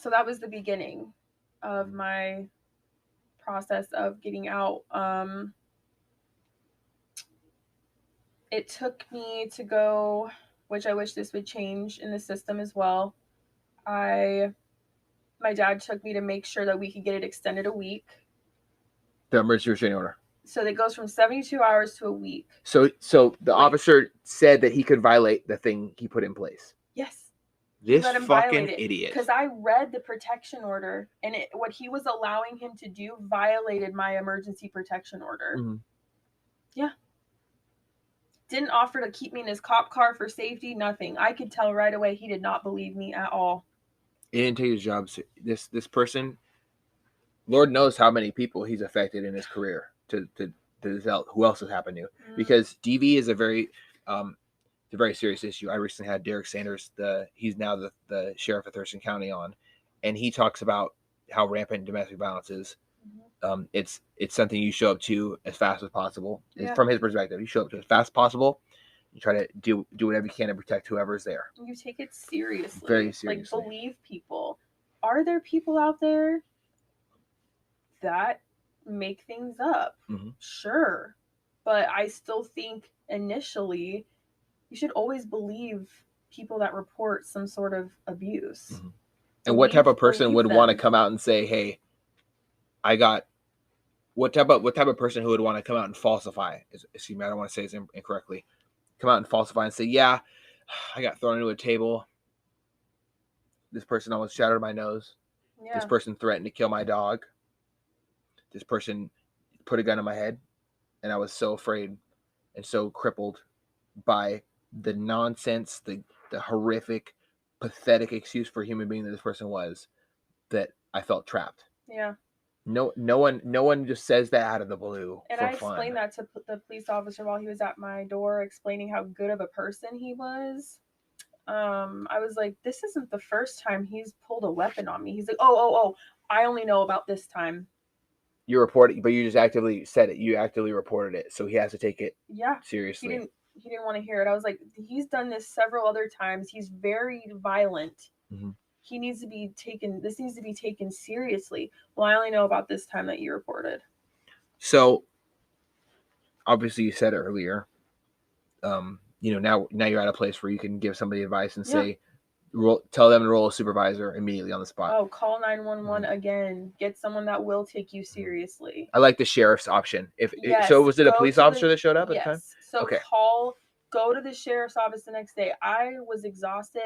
that was the beginning of my process of getting out. It took me to go, which I wish this would change in the system as well. My dad took me to make sure that we could get it extended a week. The emergency restraining order. So it goes from 72 hours to a week. So the officer said that he could violate the thing he put in place. Yes. This fucking idiot. Because I read the protection order, and what he was allowing him to do violated my emergency protection order. Mm-hmm. Yeah. Didn't offer to keep me in his cop car for safety, nothing. I could tell right away he did not believe me at all. He didn't take his job. This person, Lord knows how many people he's affected in his career to who else has happened to. Mm-hmm. Because DV is a very serious issue. I recently had Derek Sanders, he's now the sheriff of Thurston County on, and he talks about how rampant domestic violence is. Mm-hmm. It's something you show up to as fast as possible. Yeah. From his perspective, you show up to as fast as possible. You try to do whatever you can to protect whoever's there. You take it seriously. Very seriously. Like, believe people. Are there people out there that make things up? Mm-hmm. Sure. But I still think initially you should always believe people that report some sort of abuse. Mm-hmm. And what type of person would want to come out and say, hey, what type of person who would want to come out and falsify? Excuse me, I don't want to say this incorrectly. Come out and falsify and say, yeah, I got thrown into a table. This person almost shattered my nose. Yeah. This person threatened to kill my dog. This person put a gun in my head. And I was so afraid and so crippled by the nonsense, the horrific, pathetic excuse for a human being that this person was, that I felt trapped. Yeah. No one just says that out of the blue. And I explained that to the police officer while he was at my door, explaining how good of a person he was. I was like, this isn't the first time he's pulled a weapon on me. He's like, oh, I only know about this time. You reported, but you just actively said it. You actively reported it, so he has to take it seriously. He didn't want to hear it. I was like, he's done this several other times. He's very violent. Mm-hmm. This needs to be taken seriously. Well, I only know about this time that you reported. So, obviously, you said earlier, now you're at a place where you can give somebody advice and say, tell them to roll a supervisor immediately on the spot. Oh, call 911 again. Get someone that will take you seriously. I like the sheriff's option. So was it a police officer that showed up at the time? So okay. Go to the sheriff's office the next day. I was exhausted.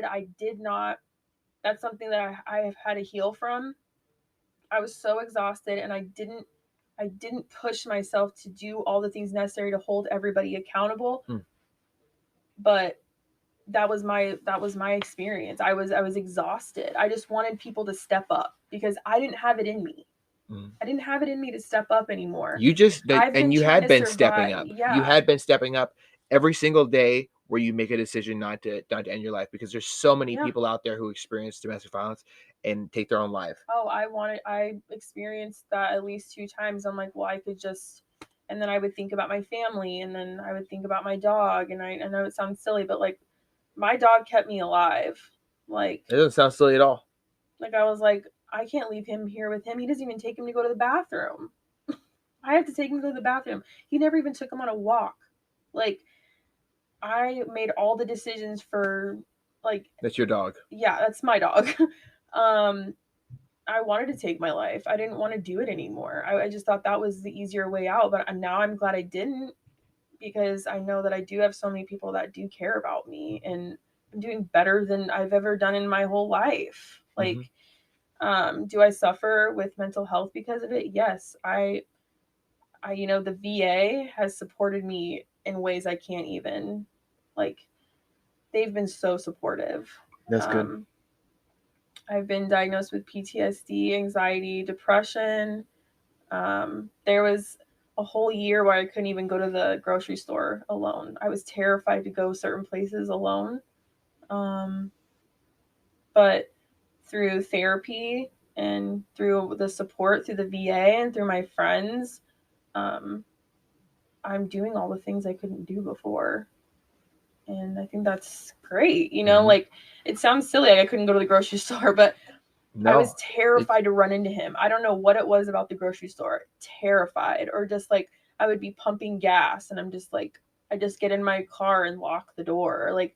That's something that I have had to heal from. I was so exhausted, and I didn't push myself to do all the things necessary to hold everybody accountable. But that was my experience. I was exhausted. I just wanted people to step up because I didn't have it in me. I didn't have it in me to step up anymore. You had been stepping up. Yeah. You had been stepping up every single day where you make a decision not to end your life, because there's so many people out there who experience domestic violence and take their own life. Oh, I experienced that at least 2 times. I'm like, well, I could just, and then I would think about my family, and then I would think about my dog, and I know it sounds silly, but like, my dog kept me alive. Like, it doesn't sound silly at all. Like, I was like, I can't leave him here with him. He doesn't even take him to go to the bathroom. I have to take him to the bathroom. He never even took him on a walk. Like, I made all the decisions for like, That's your dog. yeah, that's my dog. I wanted to take my life. I didn't want to do it anymore. I just thought that was the easier way out. But now I'm glad I didn't, because I know that I do have so many people that do care about me, and I'm doing better than I've ever done in my whole life. Like, do I suffer with mental health because of it? Yes. The VA has supported me in ways I can't even, like, they've been so supportive. That's good. I've been diagnosed with PTSD, anxiety, depression. There was a whole year where I couldn't even go to the grocery store alone. I was terrified to go certain places alone. Um, but through therapy and through the support through the VA and through my friends, um, I'm doing all the things I couldn't do before. And I think that's great. Like, it sounds silly, like I couldn't go to the grocery store, but I was terrified to run into him. I don't know what it was about the grocery store. Terrified. Or just like I would be pumping gas and I'm just like, I just get in my car and lock the door. Or like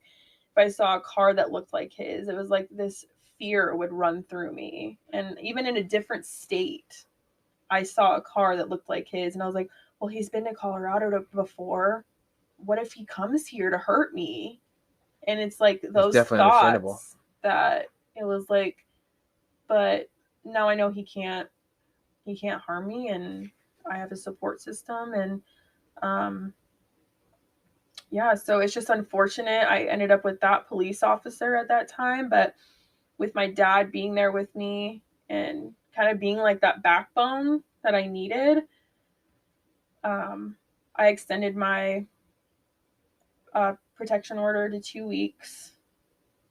if I saw a car that looked like his, it was like this fear would run through me. And even in a different state, I saw a car that looked like his and I was like, well, he's been to Colorado before. What if he comes here to hurt me? And it's like those thoughts that it was like, but now I know he can't harm me, and I have a support system. And yeah, so it's just unfortunate I ended up with that police officer at that time, but with my dad being there with me and kind of being like that backbone that I needed, I extended my protection order to 2 weeks,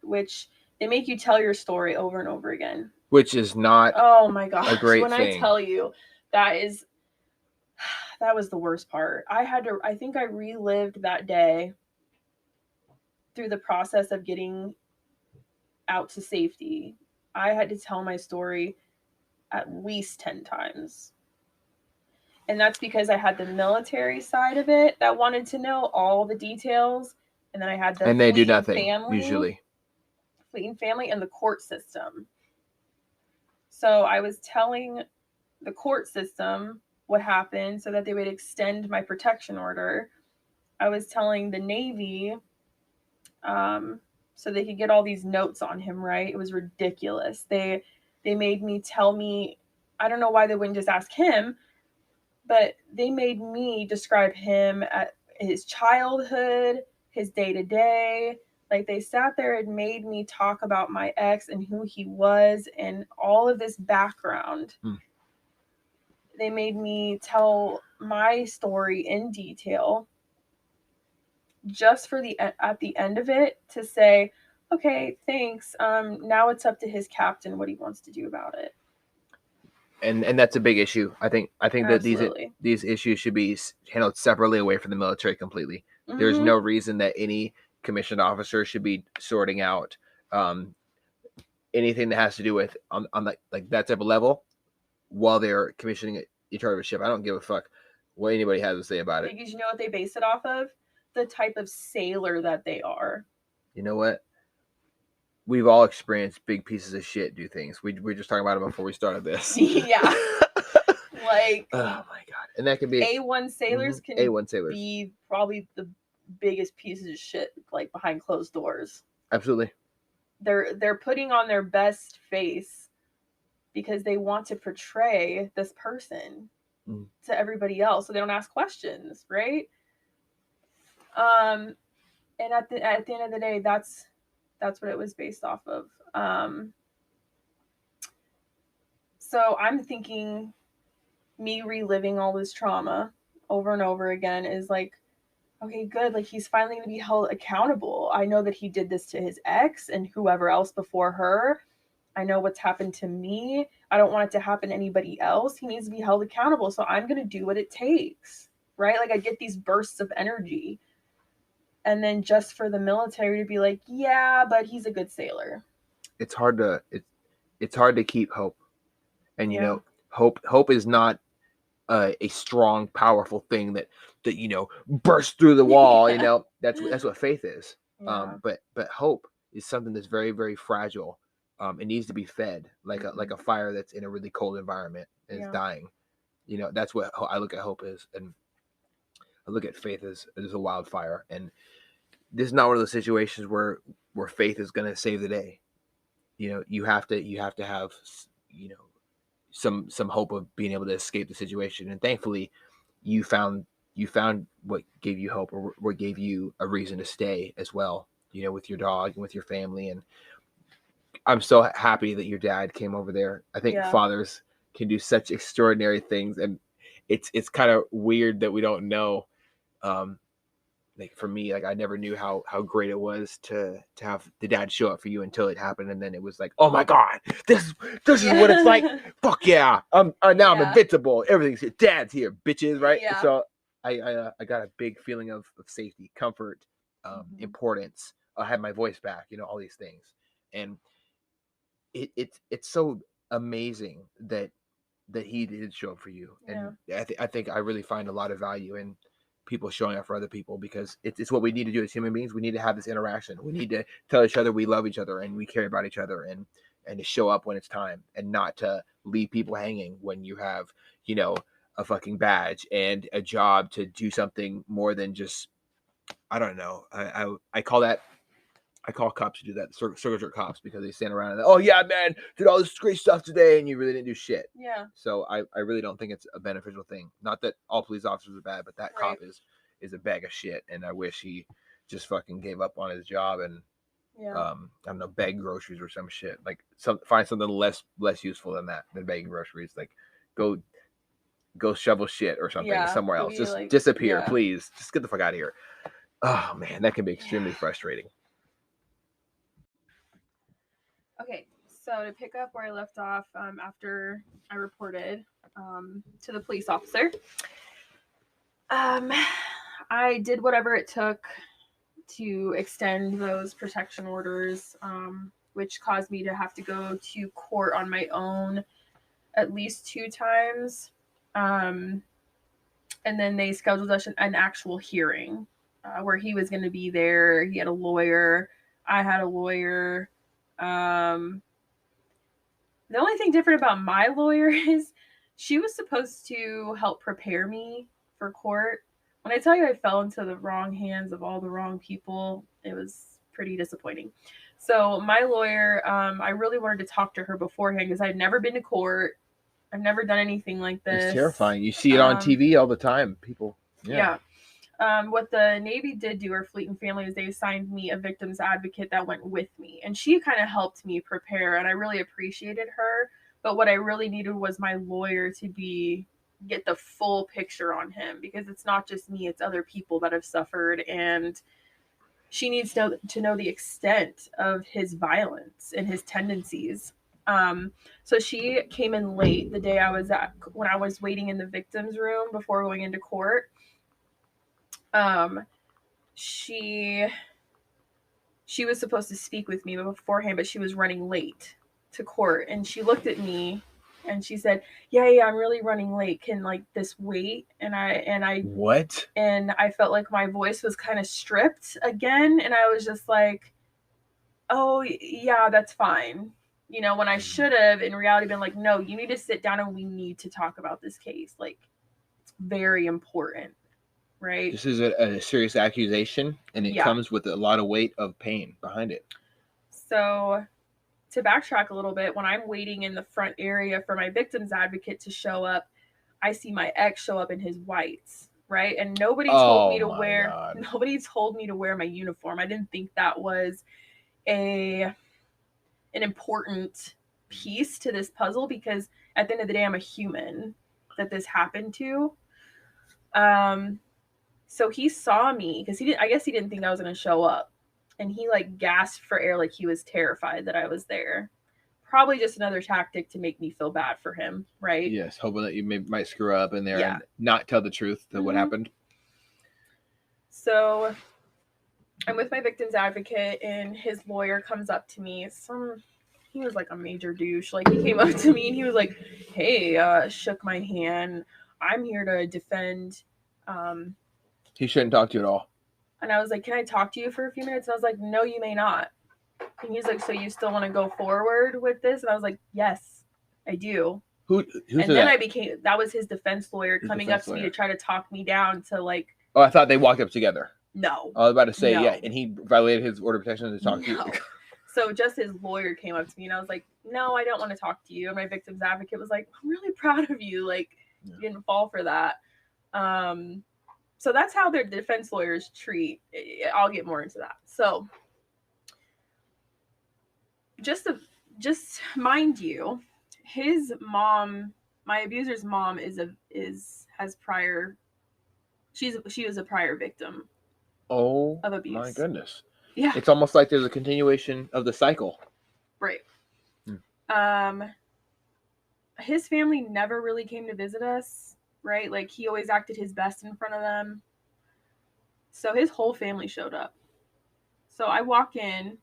which they make you tell your story over and over again, which is not oh my gosh, a great when thing. I tell you, that was the worst part. I think I relived that day through the process of getting out to safety. I had to tell my story at least 10 times. And that's because I had the military side of it that wanted to know all the details. And then I had the and they do nothing family, usually. Fleeting family and the court system. So I was telling the court system what happened so that they would extend my protection order. I was telling the Navy so they could get all these notes on him, right? It was ridiculous. They made me tell me, I don't know why they wouldn't just ask him, but they made me describe him at his childhood, his day-to-day. Like, they sat there and made me talk about my ex and who he was and all of this background. They made me tell my story in detail, just for at the end of it to say, okay, thanks. Now it's up to his captain what he wants to do about it. And that's a big issue. I think Absolutely. that these issues should be handled separately away from the military completely. Mm-hmm. There's no reason that any commissioned officer should be sorting out anything that has to do with on like that type of level while they're commissioning in charge of a ship. I don't give a fuck what anybody has to say about it. Because you know what they base it off of? The type of sailor that they are. You know what? We've all experienced big pieces of shit do things. We were just talking about it before we started this. Yeah. Like, oh my god. And that can be A1 sailors can A1 sailors be probably the biggest pieces of shit, like, behind closed doors. Absolutely. They're putting on their best face because they want to portray this person to everybody else so they don't ask questions, right? And at the end of the day, that's what it was based off of. So I'm thinking me reliving all this trauma over and over again is like, okay, good. Like, he's finally going to be held accountable. I know that he did this to his ex and whoever else before her. I know what's happened to me. I don't want it to happen to anybody else. He needs to be held accountable. So I'm going to do what it takes, right? Like, I get these bursts of energy. And then just for the military to be like, yeah, but he's a good sailor. It's hard to keep hope. And, you know, hope is not a strong, powerful thing that bursts through the wall. You know, that's what faith is. But hope is something that's very, very fragile. It needs to be fed like a fire that's in a really cold environment and it's dying. You know, that's what I look at hope is, and I look at faith as a wildfire. And this is not one of those situations where faith is going to save the day. You know, you have to have, you know, some hope of being able to escape the situation. And thankfully, you found what gave you hope, or what gave you a reason to stay as well. You know, with your dog and with your family. And I'm so happy that your dad came over there. I think fathers can do such extraordinary things, and it's kind of weird that we don't know. Like for me, like I never knew how great it was to have the dad show up for you until it happened, and then it was like, oh my god, this is what it's like. Fuck yeah, now I'm invincible. Everything's here. Dad's here, bitches, right? Yeah. So I got a big feeling of safety, comfort, importance. I had my voice back, you know, all these things, and it's so amazing that he did show up for you. And I think I really find a lot of value in people showing up for other people, because it's what we need to do as human beings. We need to have this interaction. We need to tell each other we love each other and we care about each other, and to show up when it's time, and not to leave people hanging when you have, you know, a fucking badge and a job to do something more than just, I don't know. I call cops to do that, circle jerk cops, because they stand around and, oh yeah, man, did all this great stuff today, and you really didn't do shit. Yeah. So I really don't think it's a beneficial thing. Not that all police officers are bad, but that cop is a bag of shit, and I wish he just fucking gave up on his job and I don't know, bag groceries or some shit. Like find something less useful than bagging groceries. Like go shovel shit or something somewhere else. Just disappear, please. Just get the fuck out of here. Oh man, that can be extremely frustrating. Okay, so to pick up where I left off, after I reported to the police officer, I did whatever it took to extend those protection orders, which caused me to have to go to court on my own at least 2 times. And then they scheduled us an actual hearing where he was going to be there. He had a lawyer. I had a lawyer. The only thing different about my lawyer is she was supposed to help prepare me for court. When I tell you I fell into the wrong hands of all the wrong people, it was pretty disappointing. So my lawyer, I really wanted to talk to her beforehand because I'd never been to court. I've never done anything like this. It's terrifying. You see it on TV all the time. People. Yeah. What the Navy did do, or Fleet and Family, is they assigned me a victim's advocate that went with me. And she kind of helped me prepare, and I really appreciated her. But what I really needed was my lawyer to get the full picture on him, because it's not just me, it's other people that have suffered. And she needs to know the extent of his violence and his tendencies. So she came in late the day when I was waiting in the victim's room before going into court. She was supposed to speak with me beforehand, but she was running late to court, and she looked at me and she said, yeah, I'm really running late. Can like this wait? And I what? And I felt like my voice was kind of stripped again. And I was just like, oh yeah, that's fine. You know, when I should have in reality been like, no, you need to sit down and we need to talk about this case. Like, it's very important. Right. This is a serious accusation, and it comes with a lot of weight of pain behind it. So to backtrack a little bit, when I'm waiting in the front area for my victim's advocate to show up, I see my ex show up in his whites, right? And nobody told me to wear my uniform. I didn't think that was an important piece to this puzzle, because at the end of the day, I'm a human that this happened to. So he saw me, because I guess he didn't think I was going to show up. And he like gasped for air, like he was terrified that I was there. Probably just another tactic to make me feel bad for him, right? Yes, hoping that you might screw up in there and not tell the truth to what happened. So I'm with my victim's advocate, and his lawyer comes up to me. He was like a major douche. Like, he came up to me and he was like, hey, shook my hand. I'm here to defend. He shouldn't talk to you at all. And I was like, can I talk to you for a few minutes? And I was like, no, you may not. And he's like, so you still want to go forward with this? And I was like, yes, I do. Who and said then that? that was his defense lawyer coming up to me to try to talk me down to like. Oh, I thought they walked up together. No. I was about to say, no. yeah, and he violated his order of protection to talk to you. So just his lawyer came up to me and I was like, no, I don't want to talk to you. And my victim's advocate was like, I'm really proud of you. Like, you didn't fall for that. So that's how their defense lawyers treat. I'll get more into that. So just mind you, his mom, my abuser's mom, she was a prior victim. Oh, of abuse. My goodness. Yeah. It's almost like there's a continuation of the cycle. Right. His family never really came to visit us, right? Like, he always acted his best in front of them. So his whole family showed up. So I walk in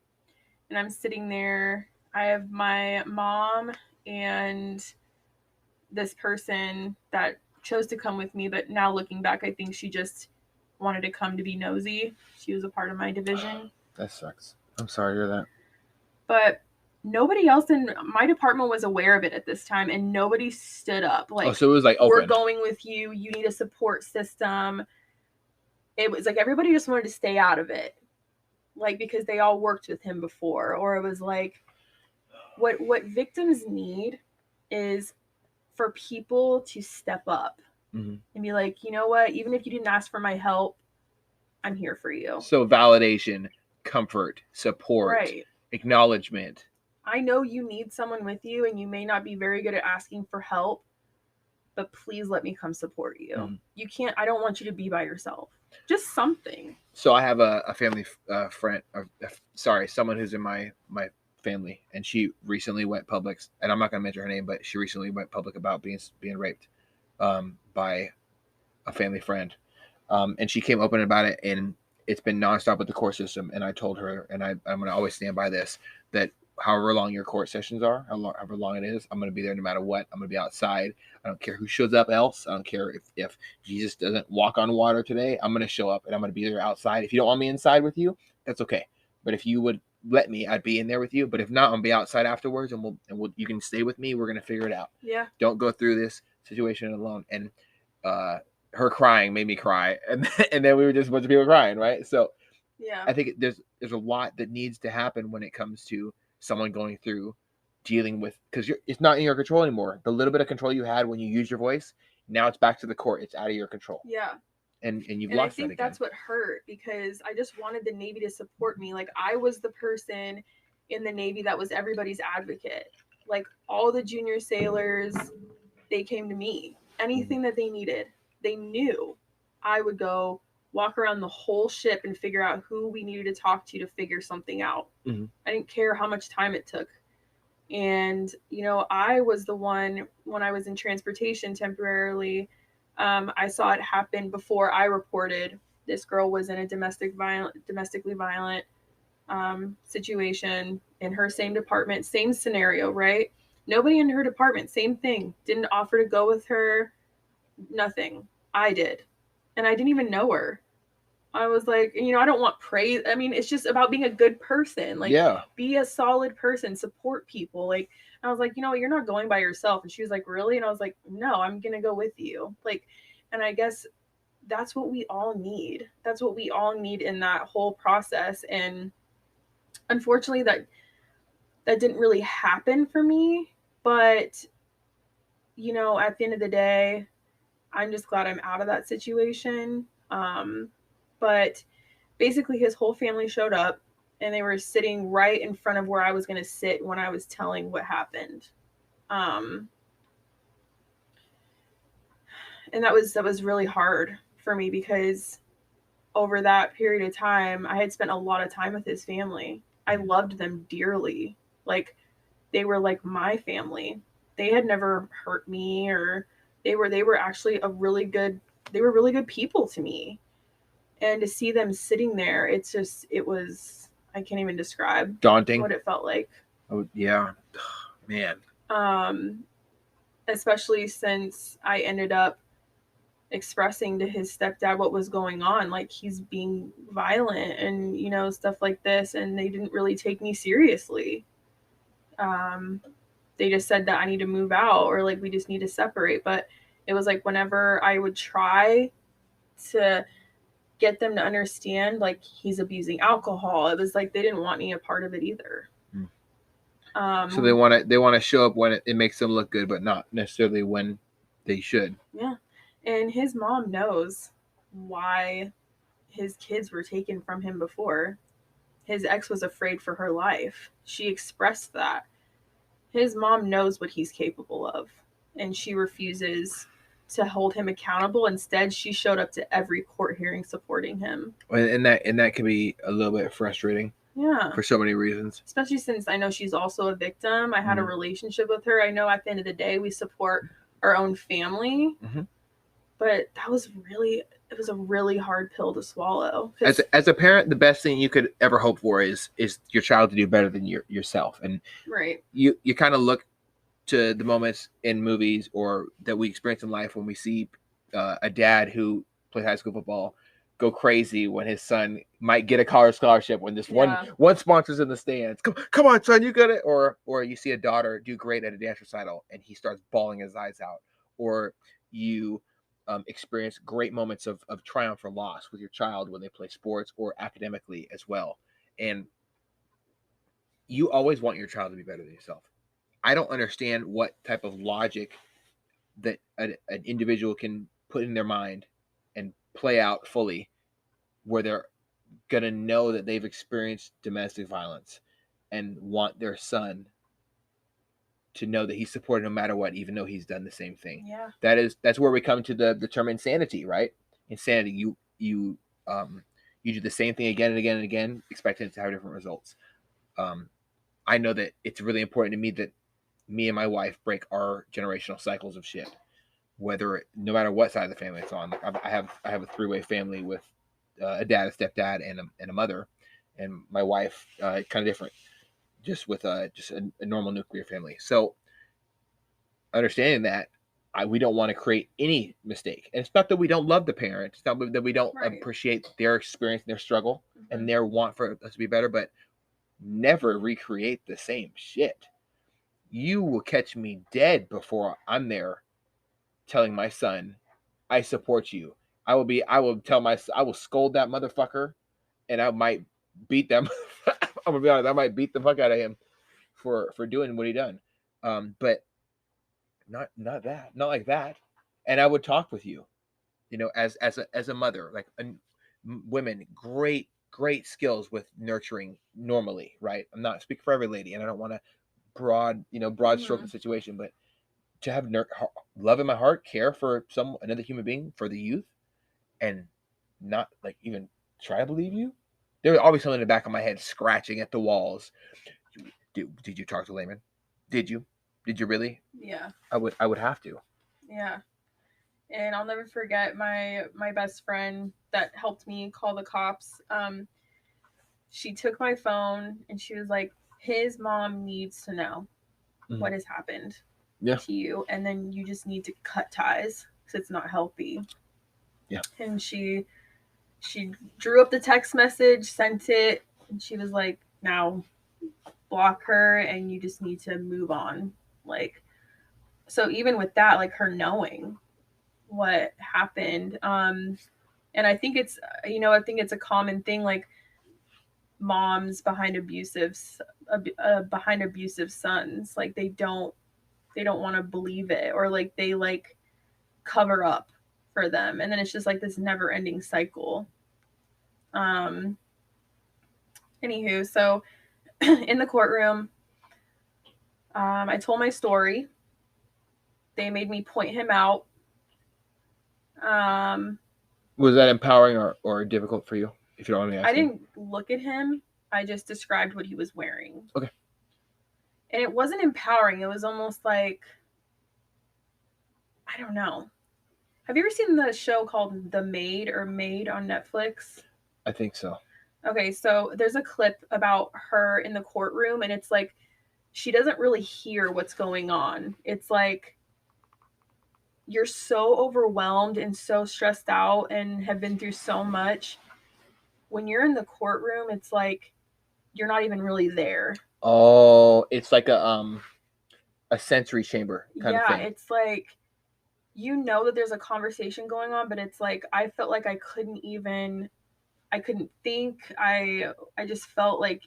and I'm sitting there. I have my mom and this person that chose to come with me, but now looking back, I think she just wanted to come to be nosy. She was a part of my division. That sucks. I'm sorry to hear that. But nobody else in my department was aware of it at this time, and nobody stood up. Like, so it was like open. We're going with you. You need a support system. It was like everybody just wanted to stay out of it, like, because they all worked with him before. Or it was like, what victims need is for people to step up and be like, you know what? Even if you didn't ask for my help, I'm here for you. So validation, comfort, support, right. Acknowledgement. I know you need someone with you, and you may not be very good at asking for help, but please let me come support you. You can't. I don't want you to be by yourself. Just something. So I have a family friend. Someone who's in my family, and she recently went public. And I'm not going to mention her name, but she recently went public about being raped by a family friend. And she came open about it, and it's been nonstop with the court system. And I told her, and I'm going to always stand by this, that however long your court sessions are, however long it is, I'm going to be there no matter what. I'm going to be outside. I don't care who shows up else. I don't care if Jesus doesn't walk on water today. I'm going to show up, and I'm going to be there outside. If you don't want me inside with you, that's okay. But if you would let me, I'd be in there with you. But if not, I'll be outside afterwards, and you can stay with me. We're going to figure it out. Yeah. Don't go through this situation alone. And her crying made me cry, and then we were just a bunch of people crying, right? So yeah, I think there's a lot that needs to happen when it comes to someone going through dealing with, because it's not in your control anymore. The little bit of control you had when you used your voice, now it's back to the court. It's out of your control. Yeah. And you've lost that again. I think that's what hurt, because I just wanted the Navy to support me. Like, I was the person in the Navy that was everybody's advocate. Like, all the junior sailors, they came to me. Anything that they needed, they knew I would go walk around the whole ship and figure out who we needed to talk to figure something out. I didn't care how much time it took. And, I was the one, when I was in transportation temporarily, I saw it happen before I reported. This girl was in a domestically violent situation in her same department, same scenario, right? Nobody in her department, same thing. Didn't offer to go with her, nothing. I did. And I didn't even know her. I was like, I don't want praise. I mean, it's just about being a good person. Like, be a solid person, support people. Like, I was like, you're not going by yourself. And she was like, really? And I was like, no, I'm going to go with you. Like, and I guess that's what we all need. That's what we all need in that whole process. And unfortunately, that didn't really happen for me. But, at the end of the day, I'm just glad I'm out of that situation. But basically his whole family showed up, and they were sitting right in front of where I was going to sit when I was telling what happened. And that was really hard for me, because over that period of time, I had spent a lot of time with his family. I loved them dearly. Like, they were like my family. They had never hurt me, or they were actually really good people to me. And to see them sitting there, it was, I can't even describe daunting what it felt like. Oh yeah, man. Especially since I ended up expressing to his stepdad what was going on, like he's being violent and stuff like this, and they didn't really take me seriously. They just said that I need to move out, or like we just need to separate. But it was like whenever I would try to get them to understand, like he's abusing alcohol, it was like they didn't want me a part of it either. So they want to show up when it makes them look good, but not necessarily when they should. Yeah. And his mom knows why his kids were taken from him before. His ex was afraid for her life. She expressed that. His mom knows what he's capable of, and she refuses to hold him accountable. Instead, she showed up to every court hearing supporting him. And that can be a little bit frustrating. Yeah. For so many reasons. Especially since I know she's also a victim. I had a relationship with her. I know at the end of the day we support our own family. But it was a really hard pill to swallow. As a parent, the best thing you could ever hope for is your child to do better than yourself. And right. You kind of look to the moments in movies or that we experience in life when we see a dad who plays high school football go crazy when his son might get a college scholarship, when this one sponsor's in the stands. Come on, son, you got it. Or you see a daughter do great at a dance recital and he starts bawling his eyes out. Or you experience great moments of triumph or loss with your child when they play sports or academically as well. And you always want your child to be better than yourself. I don't understand what type of logic that an individual can put in their mind and play out fully where they're going to know that they've experienced domestic violence and want their son to know that he's supported no matter what, even though he's done the same thing. Yeah. That's where we come to the term insanity, right? Insanity. You do the same thing again and again and again, expecting it to have different results. I know that it's really important to me that me and my wife break our generational cycles of shit, no matter what side of the family it's on. I have a 3-way family with a dad, a stepdad, and a mother, and my wife kind of different, just with just a normal nuclear family. So understanding that, we don't want to create any mistake. And it's not that we don't love the parent. It's not that we don't appreciate their experience and their struggle and their want for us to be better, but never recreate the same shit. You will catch me dead before I'm there telling my son, I support you. I will scold that motherfucker, and I might beat them. I'm gonna be honest, I might beat the fuck out of him for doing what he done. But not like that. And I would talk with you, as a mother, like women, great skills with nurturing normally, right? I'm not speaking for every lady, and I don't want to broad stroke the situation, but to have love in my heart, care for another human being, for the youth, and not like even try to believe you. There was always something in the back of my head scratching at the walls. Did you talk to Laman? Did you really? Yeah. I would have to. Yeah. And I'll never forget my best friend that helped me call the cops. She took my phone and she was like, his mom needs to know what has happened to you, and then you just need to cut ties because it's not healthy. Yeah. And she drew up the text message, sent it, and she was like, now block her and you just need to move on. Like, so even with that, like her knowing what happened, and I think it's a common thing, like moms behind abusive sons, like they don't want to believe it, or like they like cover up for them, and then it's just like this never ending cycle. Anywho, so in the courtroom, I told my story. They made me point him out. Was that empowering or difficult for you, if you don't want me asking? I didn't look at him. I just described what he was wearing. Okay. And it wasn't empowering. It was almost like, I don't know. Have you ever seen the show called The Maid or Maid on Netflix? I think so. Okay, so there's a clip about her in the courtroom, and it's like she doesn't really hear what's going on. It's like you're so overwhelmed and so stressed out and have been through so much. When you're in the courtroom, it's like you're not even really there. Oh, it's like a sensory chamber kind of thing. It's like you know that there's a conversation going on, but it's like I felt like I couldn't think. I just felt like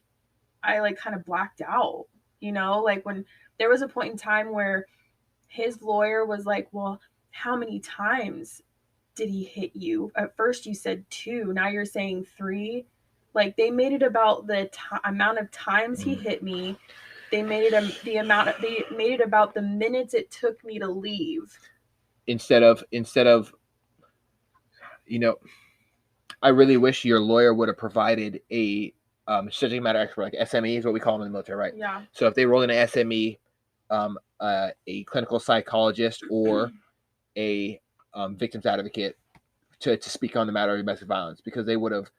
I like kind of blacked out, like when there was a point in time where his lawyer was like, "Well, how many times did he hit you? At first you said 2, now you're saying 3." Like they made it about the amount of times he hit me. They made it about the minutes it took me to leave. Instead of I really wish your lawyer would have provided a subject matter expert, like SME is what we call them in the military, right? Yeah. So if they roll in an SME, a clinical psychologist or a victim's advocate to speak on the matter of domestic violence, because they would have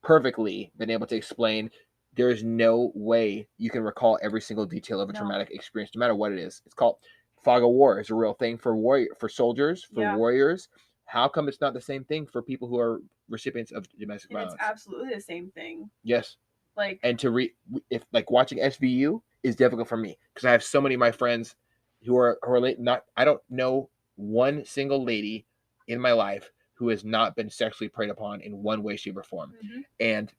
perfectly been able to explain there is no way you can recall every single detail of a traumatic experience, no matter what it is. It's called fog of war. It's a real thing for soldiers, for warriors. How come it's not the same thing for people who are recipients of domestic violence? It's absolutely the same thing. Yes. Like, and if like watching SVU is difficult for me because I have so many of my friends who are I don't know one single lady in my life who has not been sexually preyed upon in one way, shape, or form. Mm-hmm. And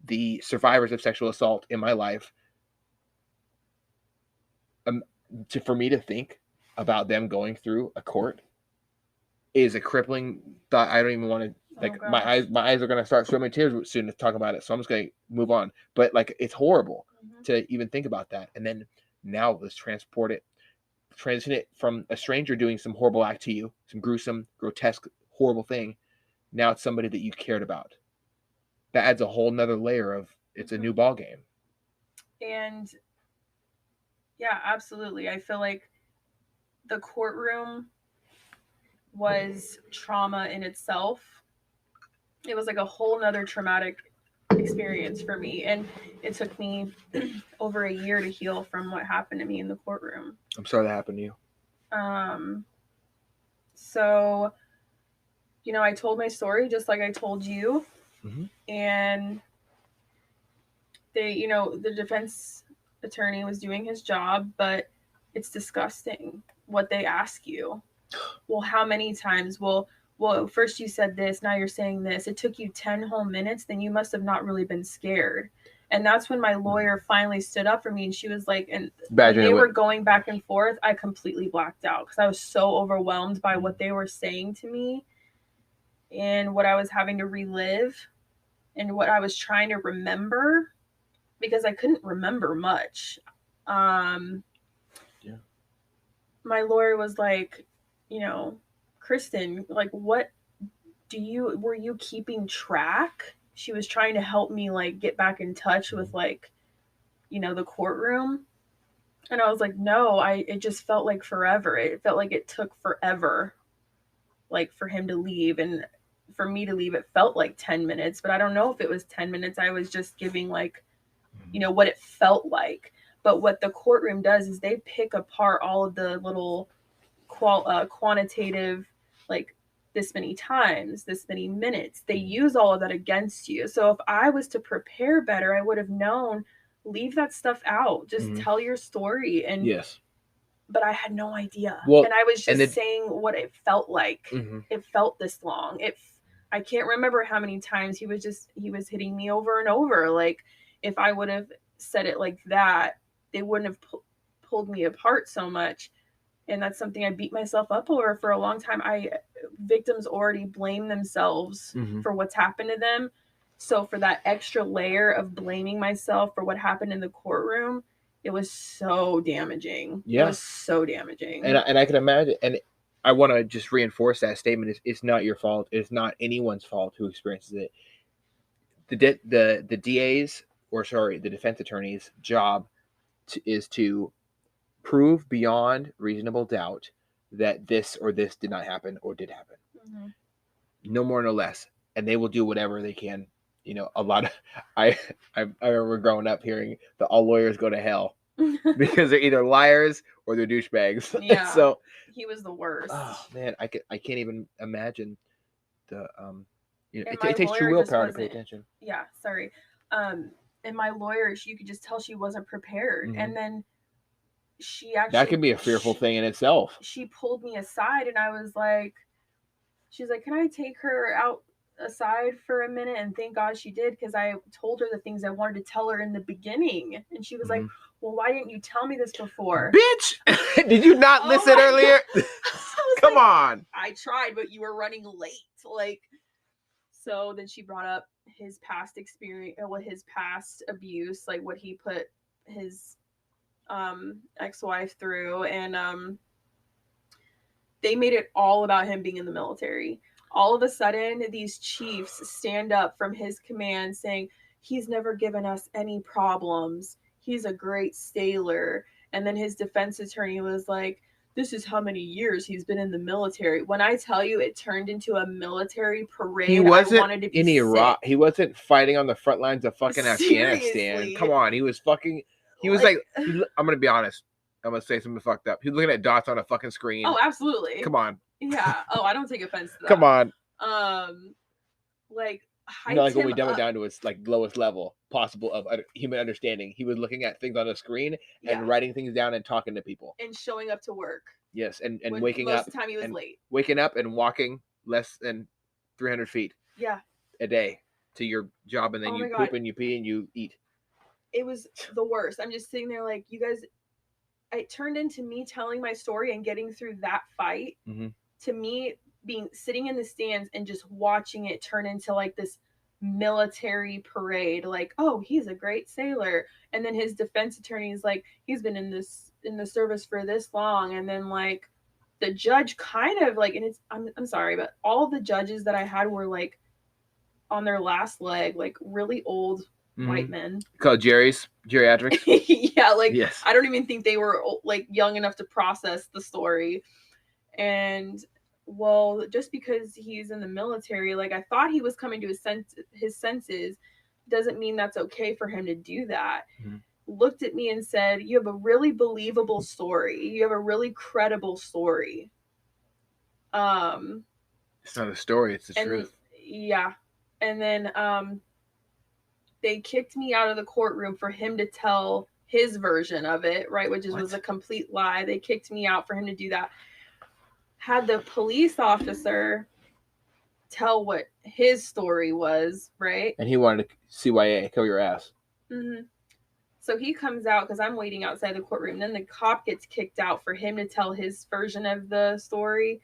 the survivors of sexual assault in my life, for me to think about them going through a court is a crippling thought. I don't even want to, like, my eyes are going to start swimming tears soon to talk about it. So I'm just going to move on. But like, it's horrible to even think about that. And then now let's transition it from a stranger doing some horrible act to you, some gruesome, grotesque, horrible thing. Now it's somebody that you cared about. That adds a whole nother layer of it's a new ball game. And yeah, absolutely. I feel like the courtroom was trauma in itself. It was like a whole nother traumatic experience for me. And it took me over a year to heal from what happened to me in the courtroom. I'm sorry that happened to you. So, I told my story just like I told you. Mm-hmm. And they, the defense attorney was doing his job, but it's disgusting what they ask you. Well, how many times? Well, first you said this, now you're saying this. It took you 10 whole minutes, then you must have not really been scared. And that's when my lawyer finally stood up for me, and she was like, and when they were going back and forth, I completely blacked out because I was so overwhelmed by what they were saying to me and what I was having to relive and what I was trying to remember because I couldn't remember much. My lawyer was like, Kristin, like, what were you keeping track? She was trying to help me like get back in touch with like, the courtroom. And I was like, no, it just felt like forever. It felt like it took forever, like for him to leave. And for me to leave, it felt like 10 minutes, but I don't know if it was 10 minutes. I was just giving like, what it felt like. But what the courtroom does is they pick apart all of the little quantitative, like this many times, this many minutes. They use all of that against you. So if I was to prepare better, I would have known, leave that stuff out. Just tell your story. And yes. But I had no idea. Well, and I was just saying what it felt like. It felt this long. I can't remember how many times he was hitting me over and over. Like if I would have said it like that, they wouldn't have pulled me apart so much. And that's something I beat myself up over for a long time. Victims already blame themselves for what's happened to them. So for that extra layer of blaming myself for what happened in the courtroom, it was so damaging. Yeah. It was so damaging. And I can imagine, and I want to just reinforce that statement. It's not your fault. It's not anyone's fault who experiences it. The DA's, the defense attorney's job is to prove beyond reasonable doubt that this or this did not happen or did happen. No more, no less. And they will do whatever they can. A lot of I remember growing up hearing that all lawyers go to hell. because they're either liars or they're douchebags. Yeah. So He was the worst. oh man, I can't even imagine the And it, my it takes true lawyer just willpower to pay wasn't. attention. Yeah, sorry. And my lawyer, you could just tell she wasn't prepared. Mhm. And then she actually That can be a fearful thing in itself. She pulled me aside, and I was like, she's like, can I take her out aside for a minute? And thank God she did, because I told her the things I wanted to tell her in the beginning. And she was like, well, why didn't you tell me this before? Bitch, did you not listen earlier? Come on. I tried, but you were running late. Like, so then she brought up his past experience, his past abuse, like what he put his ex-wife through, and they made it all about him being in the military. All of a sudden, these chiefs stand up from his command saying, he's never given us any problems. He's a great sailor. And then his defense attorney was like, this is how many years he's been in the military. When I tell you it turned into a military parade, he wasn't I wanted to be in Iraq. Sick. He wasn't fighting on the front lines of fucking Afghanistan. Come on, he was fucking. He was like I'm gonna be honest. I'm gonna say something fucked up. He's looking at dots on a fucking screen. Oh, absolutely. Come on. Yeah. Oh, I don't take offense to that. Come on. Like, like when we dumb it down to its like lowest level possible of human understanding. He was looking at things on a screen and writing things down and talking to people and showing up to work. Yes, and waking up. Most of the time he was late. Waking up and walking less than 300 feet. Yeah. A day to your job, and then you poop and you pee and you eat. It was the worst. I'm just sitting there like, you guys. It turned into me telling my story and getting through that fight to me being sitting in the stands and just watching it turn into like this military parade. Like, oh, he's a great sailor, and then his defense attorney is like, he's been in the service for this long, and then like the judge kind of like, and it's I'm sorry, but all the judges that I had were like on their last leg, like really old white men called geriatrics. Yeah, like yes. I don't even think they were like young enough to process the story. And well, just because he's in the military, like I thought he was coming to his senses, doesn't mean that's okay for him to do that. Looked at me and said, you have a really believable story, you have a really credible story. It's not a story, it's the truth. Yeah. And then they kicked me out of the courtroom for him to tell his version of it, right? Which was a complete lie. They kicked me out for him to do that. Had the police officer tell what his story was, right? And he wanted to CYA, kill your ass. So he comes out because I'm waiting outside the courtroom. Then the cop gets kicked out for him to tell his version of the story.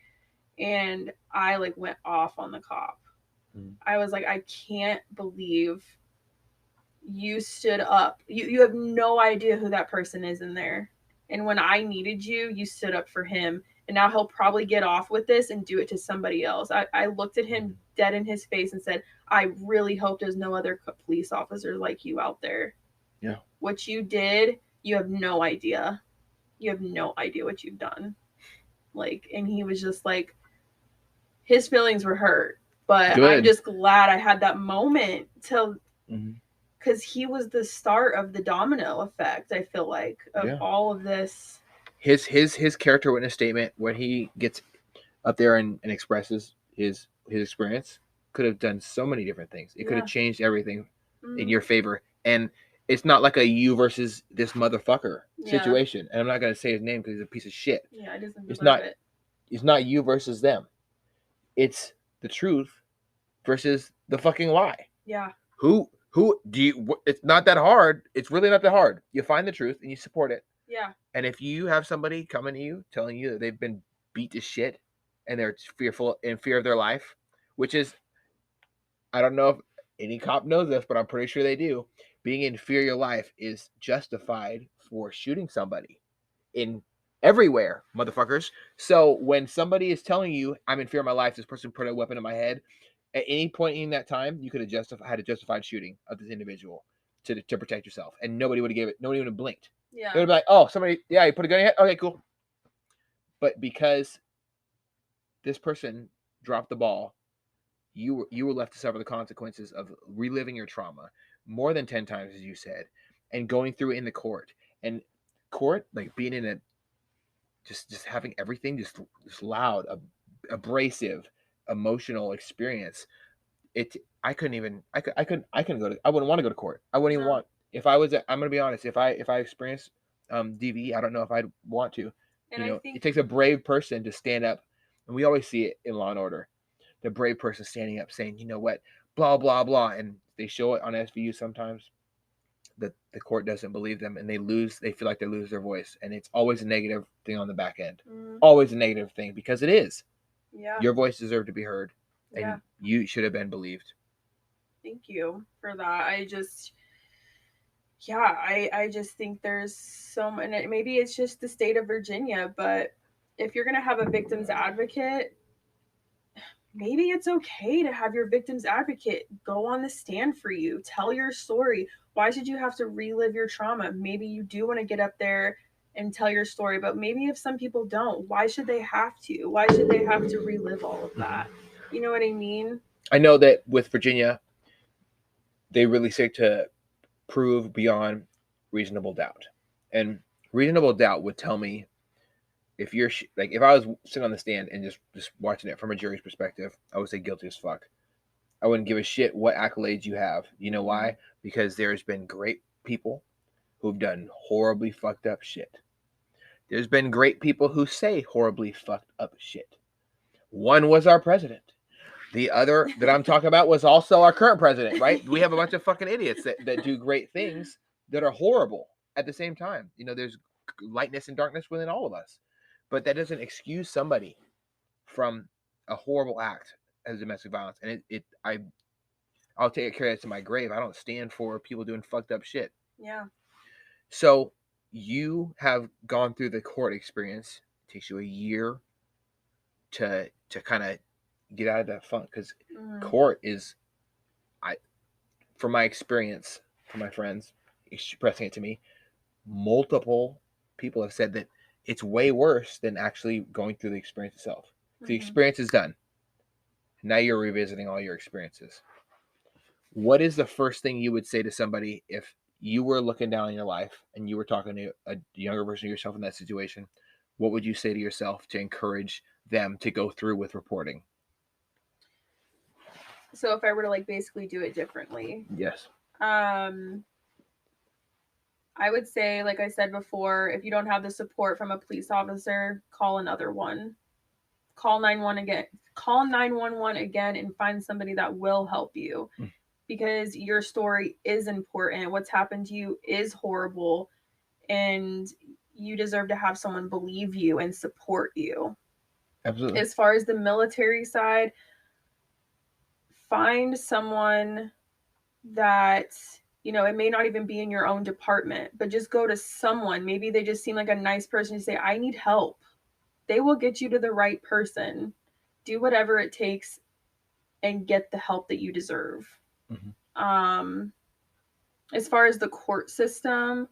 And I like went off on the cop. I was like, I can't believe you stood up. You have no idea who that person is in there. And when I needed you, you stood up for him. And now he'll probably get off with this and do it to somebody else. I looked at him dead in his face and said, I really hope there's no other police officers like you out there. Yeah. What you did, you have no idea. You have no idea what you've done. Like, and he was just like, his feelings were hurt. But good. I'm just glad I had that moment to... Because he was the start of the domino effect, I feel like, of all of this. His character witness statement, when he gets up there and expresses his experience, could have done so many different things. It could have changed everything in your favor. And it's not like a you versus this motherfucker situation. And I'm not going to say his name because he's a piece of shit. Yeah, it doesn't deserve it. It's not you versus them. It's the truth versus the fucking lie. Yeah. Who do you? It's not that hard. It's really not that hard. You find the truth and you support it. Yeah. And if you have somebody coming to you telling you that they've been beat to shit and they're in fear of their life, which is, I don't know if any cop knows this, but I'm pretty sure they do. Being in fear of your life is justified for shooting somebody in everywhere, motherfuckers. So when somebody is telling you, I'm in fear of my life, this person put a weapon in my head, at any point in that time, you could have had a justified shooting of this individual to protect yourself, and nobody would have blinked. Yeah, they would be like, "Oh, somebody, you put a gun in your head. Okay, cool." But because this person dropped the ball, you were left to suffer the consequences of reliving your trauma more than 10 times, as you said, and going through it in the court. And court, like being in a just having everything just loud, abrasive, emotional experience. I couldn't go to, I wouldn't want to go to court. I wouldn't even No. want, if I was, I'm gonna be honest, if I experienced DV, I don't know if I'd want to. And I It think, takes a brave person to stand up, and we always see it in Law and Order. The brave person standing up saying, you know what, blah blah blah, and they show it on SVU sometimes. That the court doesn't believe them, and they feel like they lose their voice, and it's always a negative thing on the back end. Always a negative thing, because it is. yeah, Your voice deserved to be heard, and yeah. you should have been believed. Thank you for that. I just think there's and maybe it's just the state of Virginia, but if you're going to have a victim's advocate, maybe it's okay to have your victim's advocate go on the stand for you, tell your story. Why should you have to relive your trauma? Maybe you do want to get up there and tell your story, but maybe if some people don't, why should they have to? Why should they have to relive all of that? You know what I mean? I know that with Virginia, they really seek to prove beyond reasonable doubt. And reasonable doubt would tell me, if you're like, if I was sitting on the stand and just watching it from a jury's perspective, I would say guilty as fuck. I wouldn't give a shit what accolades you have. You know why? Because there's been great people who've done horribly fucked up shit. There's been great people who say horribly fucked up shit. One was our president. The other that I'm talking about was also our current president, right? We have a bunch of fucking idiots that do great things that are horrible at the same time. There's lightness and darkness within all of us. But that doesn't excuse somebody from a horrible act as domestic violence. And I'll take it carry that to my grave. I don't stand for people doing fucked up shit. Yeah. So you have gone through the court experience. It takes you a year to kind of get out of that funk, because court is, from my experience, from my friends expressing it to me, multiple people have said that it's way worse than actually going through the experience itself. The experience is done. Now you're revisiting all your experiences. What is the first thing you would say to somebody if you were looking down on your life and you were talking to a younger version of yourself in that situation? What would you say to yourself to encourage them to go through with reporting? So if I were to basically do it differently. Yes. I would say, like I said before, if you don't have the support from a police officer, call another one. Call 911 again. Call 911 again and find somebody that will help you, because your story is important. What's happened to you is horrible, and you deserve to have someone believe you and support you. Absolutely. As far as the military side, find someone that, it may not even be in your own department, but just go to someone. Maybe they just seem like a nice person to say, I need help. They will get you to the right person. Do whatever it takes and get the help that you deserve. As far as the court system,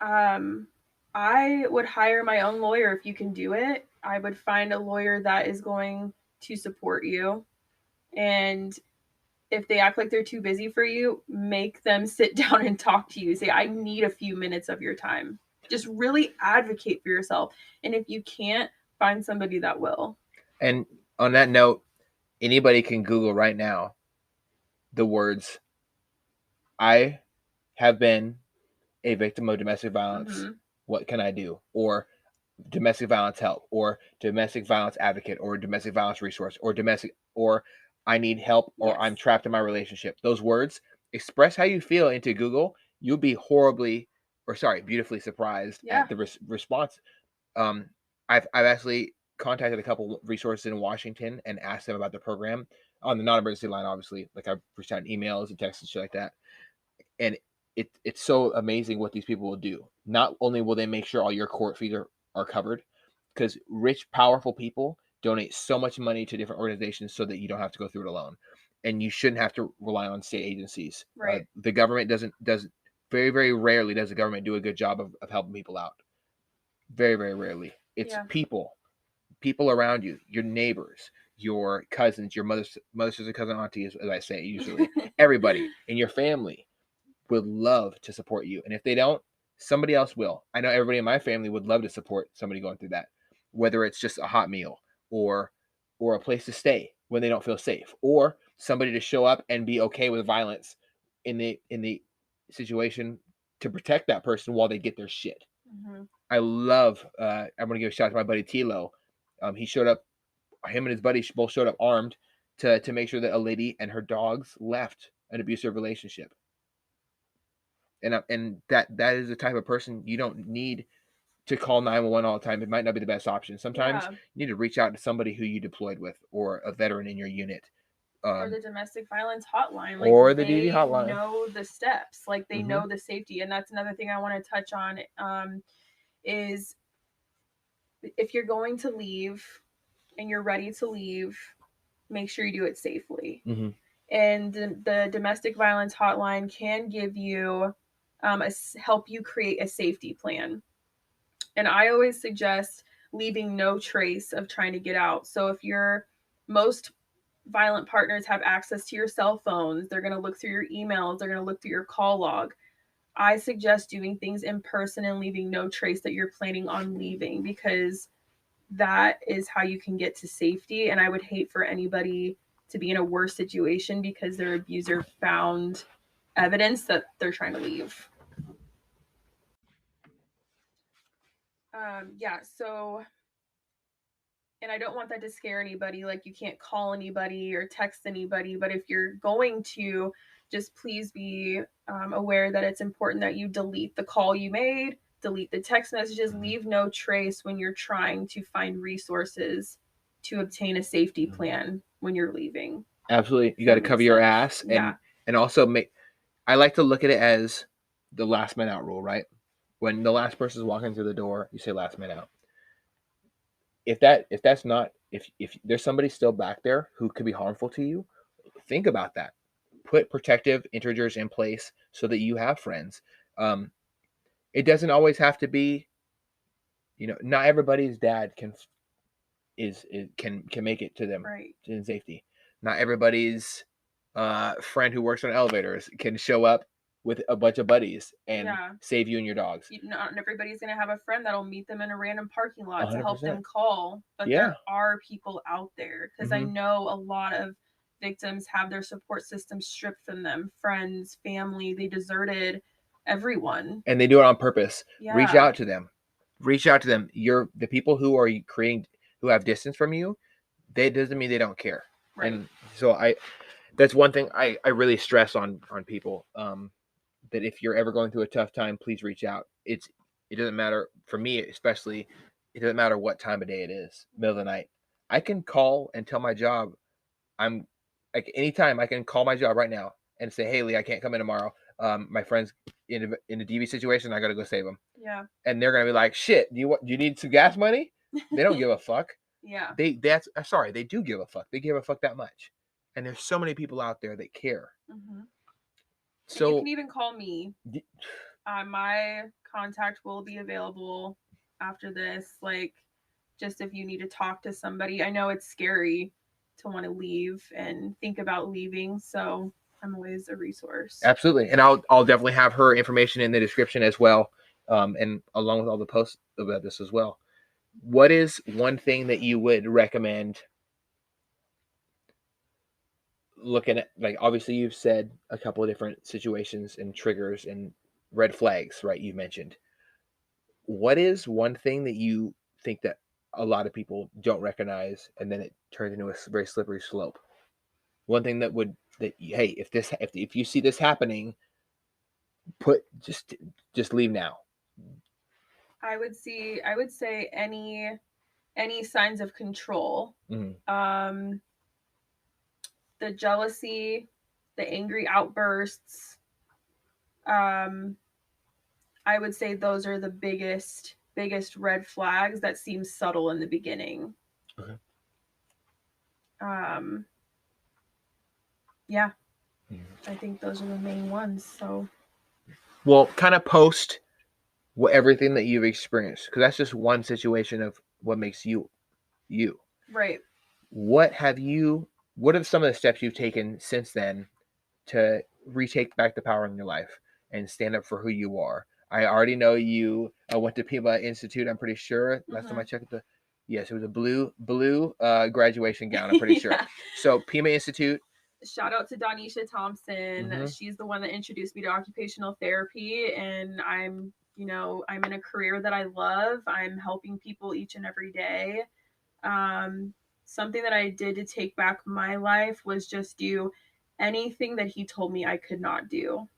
I would hire my own lawyer if you can do it. I would find a lawyer that is going to support you. And if they act like they're too busy for you, make them sit down and talk to you. Say, I need a few minutes of your time. Just really advocate for yourself. And if you can't, find somebody that will. And on that note, anybody can Google right now the words, I have been a victim of domestic violence. What can I do? Or domestic violence help, or domestic violence advocate, or domestic violence resource, or I need help, or I'm trapped in my relationship. Those words, express how you feel into Google. You'll be beautifully surprised at the response. I've actually contacted a couple resources in Washington and asked them about the program on the non-emergency line. Obviously, I've reached out emails and texts and shit like that, and it's so amazing what these people will do. Not only will they make sure all your court fees are covered, because rich, powerful people donate so much money to different organizations so that you don't have to go through it alone. And you shouldn't have to rely on state agencies. Right. The government does very, very rarely does the government do a good job of helping people out. Very, very rarely. It's people around you, your neighbors, your cousins, your mother's sister, cousin, auntie, as I say, usually. Everybody in your family would love to support you. And if they don't, somebody else will. I know everybody in my family would love to support somebody going through that, whether it's just a hot meal or a place to stay when they don't feel safe, or somebody to show up and be okay with violence in the situation to protect that person while they get their shit. Mm-hmm. I love. I'm gonna give a shout out to my buddy Tilo. He showed up. Him and his buddy both showed up armed to make sure that a lady and her dogs left an abusive relationship. And that is the type of person you don't need to call 911 all the time. It might not be the best option. Sometimes you need to reach out to somebody who you deployed with, or a veteran in your unit. Or the domestic violence hotline, like, or the DV hotline. They know the steps, like they know the safety. And that's another thing I want to touch on, is if you're going to leave and you're ready to leave, make sure you do it safely. Mm-hmm. And the domestic violence hotline can give you help you create a safety plan. And I always suggest leaving no trace of trying to get out. So if most violent partners have access to your cell phones, they're going to look through your emails, they're going to look through your call log. I suggest doing things in person and leaving no trace that you're planning on leaving, because that is how you can get to safety. And I would hate for anybody to be in a worse situation because their abuser found evidence that they're trying to leave. So, and I don't want that to scare anybody. Like, you can't call anybody or text anybody, but if you're going to, just please be aware that it's important that you delete the call you made, delete the text messages, leave no trace when you're trying to find resources to obtain a safety plan when you're leaving. Absolutely. You got to cover your ass. And also I like to look at it as the last man out rule, right? When the last person's walking through the door, you say last man out. If there's somebody still back there who could be harmful to you, think about that. Put protective integers in place so that you have friends. It doesn't always have to be, not everybody's dad can make it to them in safety. Not everybody's friend who works on elevators can show up with a bunch of buddies and save you and your dogs. Not everybody's going to have a friend that'll meet them in a random parking lot 100%. To help them call. But there are people out there, because I know a lot of victims have their support system stripped from them. Friends, family, they deserted everyone. And they do it on purpose. Reach out to them. The people who are who have distance from you, that doesn't mean they don't care. Right. And so that's one thing I really stress on people, that if you're ever going through a tough time, please reach out. It doesn't matter, for me especially, it doesn't matter what time of day it is, middle of the night. I can call and tell my job, I'm like, anytime I can call my job right now and say, hey, Lee, I can't come in tomorrow. My friend's in a DV situation. I got to go save them. Yeah. And they're going to be like, shit, do you need some gas money? They don't give a fuck. Yeah. They do give a fuck. They give a fuck that much. And there's so many people out there that care. Mm-hmm. So you can even call me. My contact will be available after this. Like, just if you need to talk to somebody. I know it's scary to want to leave and think about leaving, so I'm always a resource. Absolutely. And I'll definitely have her information in the description as well, and along with all the posts about this as well. What is one thing that you would recommend looking at? Like, obviously you've said a couple of different situations and triggers and red flags, right? You mentioned. What is one thing that you think that a lot of people don't recognize, and then it turns into a very slippery slope? One thing that hey, if you see this happening, just leave now. I would say any signs of control. Mm-hmm. The jealousy, the angry outbursts. I would say those are the biggest red flags that seem subtle in the beginning. Okay. Yeah. Mm-hmm. I think those are the main ones. So, well, kind of post everything that you've experienced, because that's just one situation of what makes you. Right. What are some of the steps you've taken since then to retake back the power in your life and stand up for who you are? I already know you went to Pima Institute. I'm pretty sure. Last time I checked, yes, it was a blue graduation gown. I'm pretty sure. So Pima Institute. Shout out to Donisha Thompson. She's the one that introduced me to occupational therapy, and I'm in a career that I love. I'm helping people each and every day. Something that I did to take back my life was just do anything that he told me I could not do.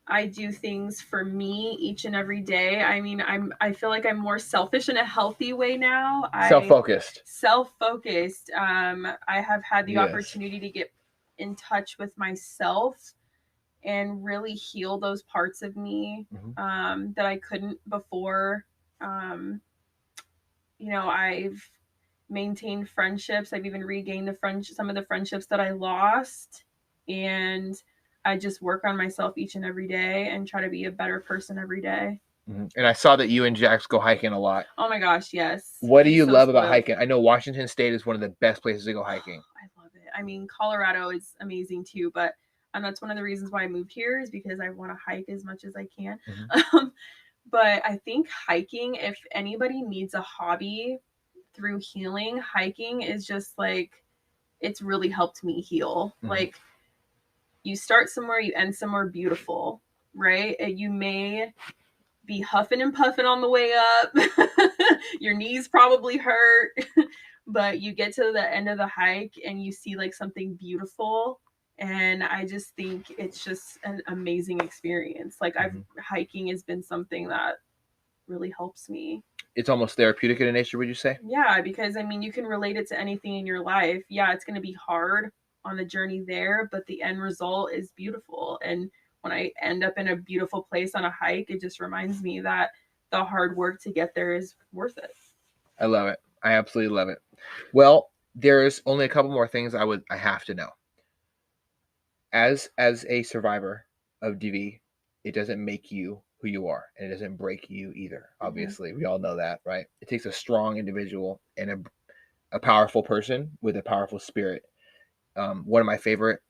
I do things for me each and every day. I mean, I feel like I'm more selfish in a healthy way now. Self-focused. I have had the opportunity to get in touch with myself and really heal those parts of me that I couldn't before. I've maintained friendships. I've even regained some of the friendships that I lost, and I just work on myself each and every day and try to be a better person every day. And I saw that you and Jax go hiking a lot. Oh my gosh, yes. What do you love about hiking? I know Washington State is one of the best places to go hiking. I love it. I mean, Colorado is amazing too, but that's one of the reasons why I moved here, is because I want to hike as much as I can. But I think hiking, if anybody needs a hobby through healing, hiking is just like, it's really helped me heal. Like, you start somewhere, you end somewhere beautiful, right? You may be huffing and puffing on the way up. Your knees probably hurt, but you get to the end of the hike and you see like something beautiful. And I just think it's just an amazing experience. Like, hiking has been something that really helps me. It's almost therapeutic in nature, would you say? Yeah, because I mean, you can relate it to anything in your life. Yeah, it's going to be hard on the journey there, but the end result is beautiful. And when I end up in a beautiful place on a hike, it just reminds me that the hard work to get there is worth it. I love it. I absolutely love it. Well, there's only a couple more things I have to know. As a survivor of DV, it doesn't make you who you are, and it doesn't break you either. Obviously, we all know that, right? It takes a strong individual and a powerful person with a powerful spirit. One of my favorite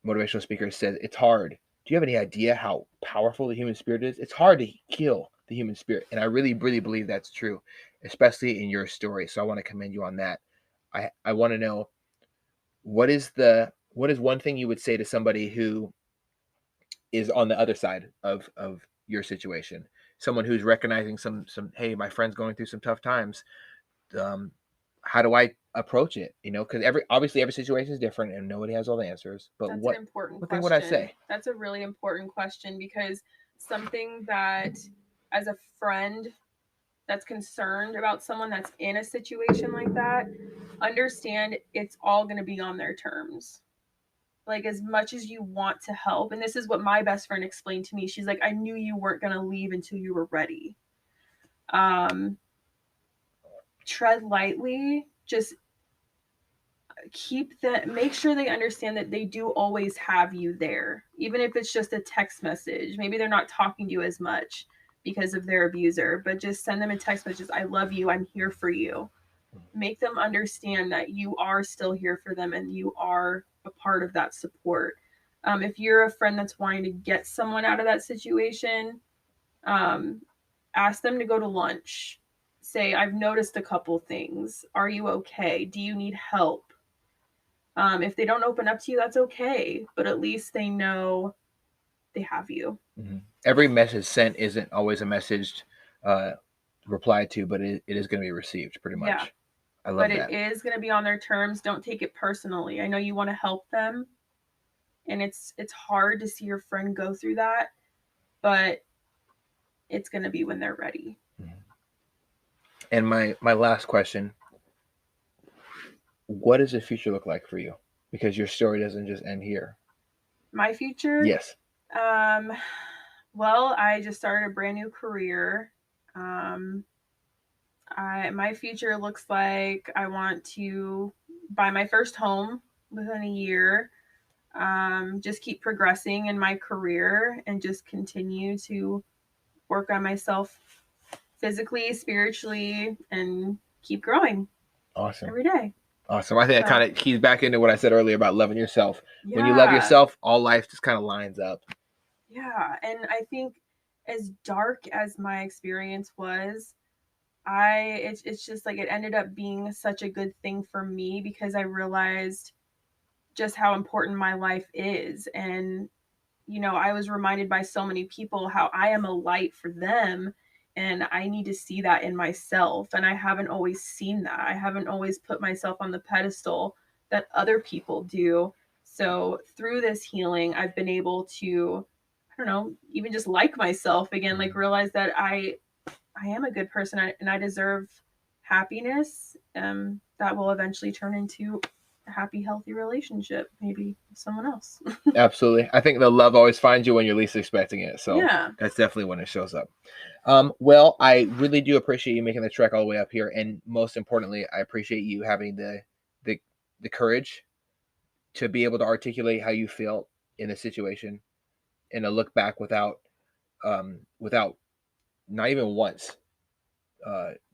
motivational speakers said, "It's hard. Do you have any idea how powerful the human spirit is? It's hard to kill the human spirit." And I really, really believe that's true, especially in your story. So I want to commend you on that. I want to know, what is one thing you would say to somebody who is on the other side of your situation? Someone who's recognizing some, hey, my friend's going through some tough times. How do I approach it? Because obviously every situation is different and nobody has all the answers. But that's what an important what question. thing would I say? That's a really important question, because something that, as a friend that's concerned about someone that's in a situation like that, understand it's all going to be on their terms. Like, as much as you want to help, and this is what my best friend explained to me. She's like, I knew you weren't going to leave until you were ready. Tread lightly. Just make sure they understand that they do always have you there, even if it's just a text message. Maybe they're not talking to you as much because of their abuser, but just send them a text message. I love you. I'm here for you. Make them understand that you are still here for them and you are a part of that support. If you're a friend that's wanting to get someone out of that situation, ask them to go to lunch. Say, I've noticed a couple things. Are you okay? Do you need help? If they don't open up to you, that's okay. But at least they know they have you. Every message sent isn't always a message replied to, but it is going to be received pretty much. Yeah. I love that. But it is going to be on their terms. Don't take it personally. I know you want to help them, and it's hard to see your friend go through that, but it's going to be when they're ready. And my last question, what does the future look like for you? Because your story doesn't just end here. My future? Yes. Well, I just started a brand new career. My future looks like I want to buy my first home within a year. Just keep progressing in my career and just continue to work on myself physically, spiritually, and keep growing. Awesome. Every day. Awesome. I think it kind of keys back into what I said earlier about loving yourself. Yeah. When you love yourself, all life just kind of lines up. Yeah, and I think as dark as my experience was, it's just like it ended up being such a good thing for me because I realized just how important my life is. And I was reminded by so many people how I am a light for them, and I need to see that in myself. And I haven't always seen that. I haven't always put myself on the pedestal that other people do. So through this healing, I've been able to, I don't know, even just like myself again, like realize that I am a good person, and I deserve happiness, that will eventually turn into a happy, healthy relationship, maybe with someone else. Absolutely. I think the love always finds you when you're least expecting it. So Yeah. that's definitely when it shows up. Well, I really do appreciate you making the trek all the way up here. And most importantly, I appreciate you having the, the courage to be able to articulate how you feel in a situation and to look back without not even once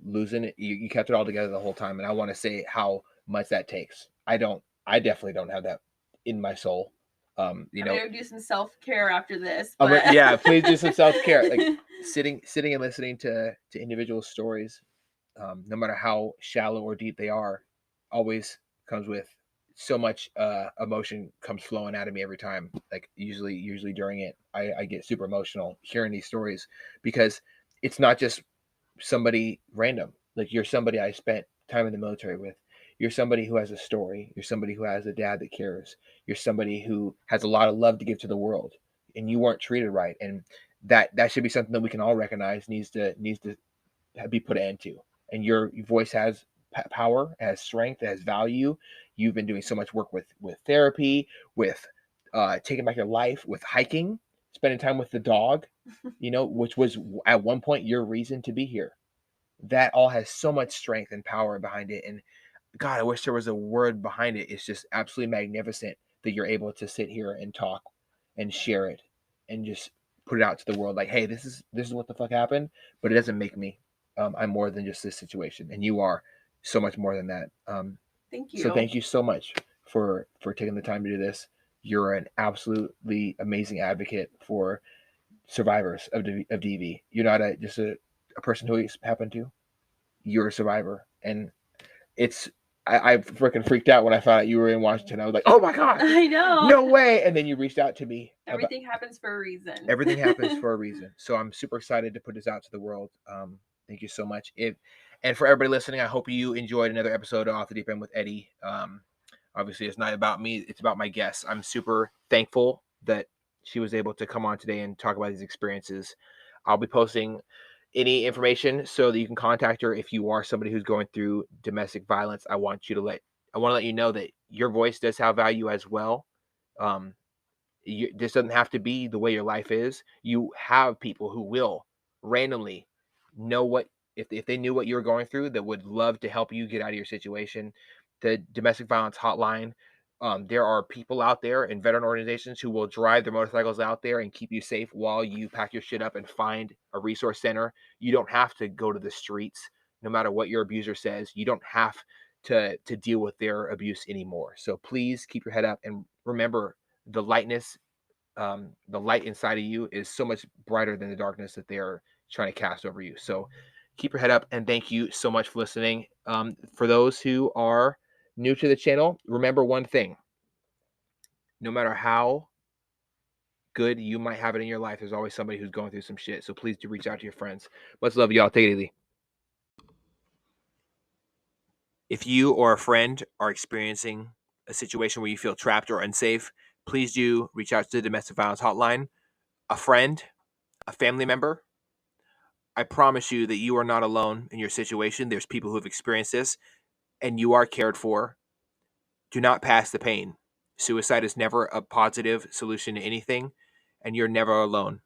losing it. You kept it all together the whole time. And I want to say how much that takes. I definitely don't have that in my soul. I'm gonna do some self-care after this, Yeah, please do some self-care. Like sitting and listening to individual stories, no matter how shallow or deep they are, always comes with so much emotion comes flowing out of me every time. Like usually during it, I get super emotional hearing these stories because it's not just somebody random. Like you're somebody I spent time in the military with. You're somebody who has a story. You're somebody who has a dad that cares. You're somebody who has a lot of love to give to the world, and you weren't treated right. And that should be something that we can all recognize needs to be put an end to. And your voice has power, has strength, has value. You've been doing so much work with therapy, with taking back your life, with hiking, spending time with the dog, which was at one point your reason to be here. That all has so much strength and power behind it. And God, I wish there was a word behind it. It's just absolutely magnificent that you're able to sit here and talk and share it and just put it out to the world. Like, hey, this is what the fuck happened, but it doesn't make me. I'm more than just this situation, and you are so much more than that. Thank So you. thank you so much for taking the time to do this. You're an absolutely amazing advocate for survivors of DV. You're not just a person who it's happened to. You're a survivor, and it's I freaking freaked out when I found out you were in Washington. I was like, oh my God, I know. no way. And then you reached out to me. Everything happens for a reason. Everything happens for a reason. So I'm super excited to put this out to the world. Thank you so much. And for everybody listening, I hope you enjoyed another episode of Off the Deep End with Eddie. Obviously, it's not about me, it's about my guests. I'm super thankful that she was able to come on today and talk about these experiences. I'll be posting any information so that you can contact her if you are somebody who's going through domestic violence. I want to let you know that your voice does have value as well. Um, this doesn't have to be the way your life is. You have people who will randomly know what if they knew what you were going through that would love to help you get out of your situation. The domestic violence hotline. There are people out there and veteran organizations who will drive their motorcycles out there and keep you safe while you pack your shit up and find a resource center. You don't have to go to the streets, no matter what your abuser says. You don't have to deal with their abuse anymore. So please keep your head up and remember the lightness, the light inside of you is so much brighter than the darkness that they're trying to cast over you. So keep your head up, and thank you so much for listening. For those who are new to the channel, remember one thing: no matter how good you might have it in your life, there's always somebody who's going through some shit. So please do reach out to your friends. Much love, y'all. Take it easy. If you or a friend are experiencing a situation where you feel trapped or unsafe, please do reach out to the domestic violence hotline. A friend, a family member, I promise you that you are not alone in your situation. There's people who have experienced this, and you are cared for. Do not pass the pain. Suicide is never a positive solution to anything, and you're never alone.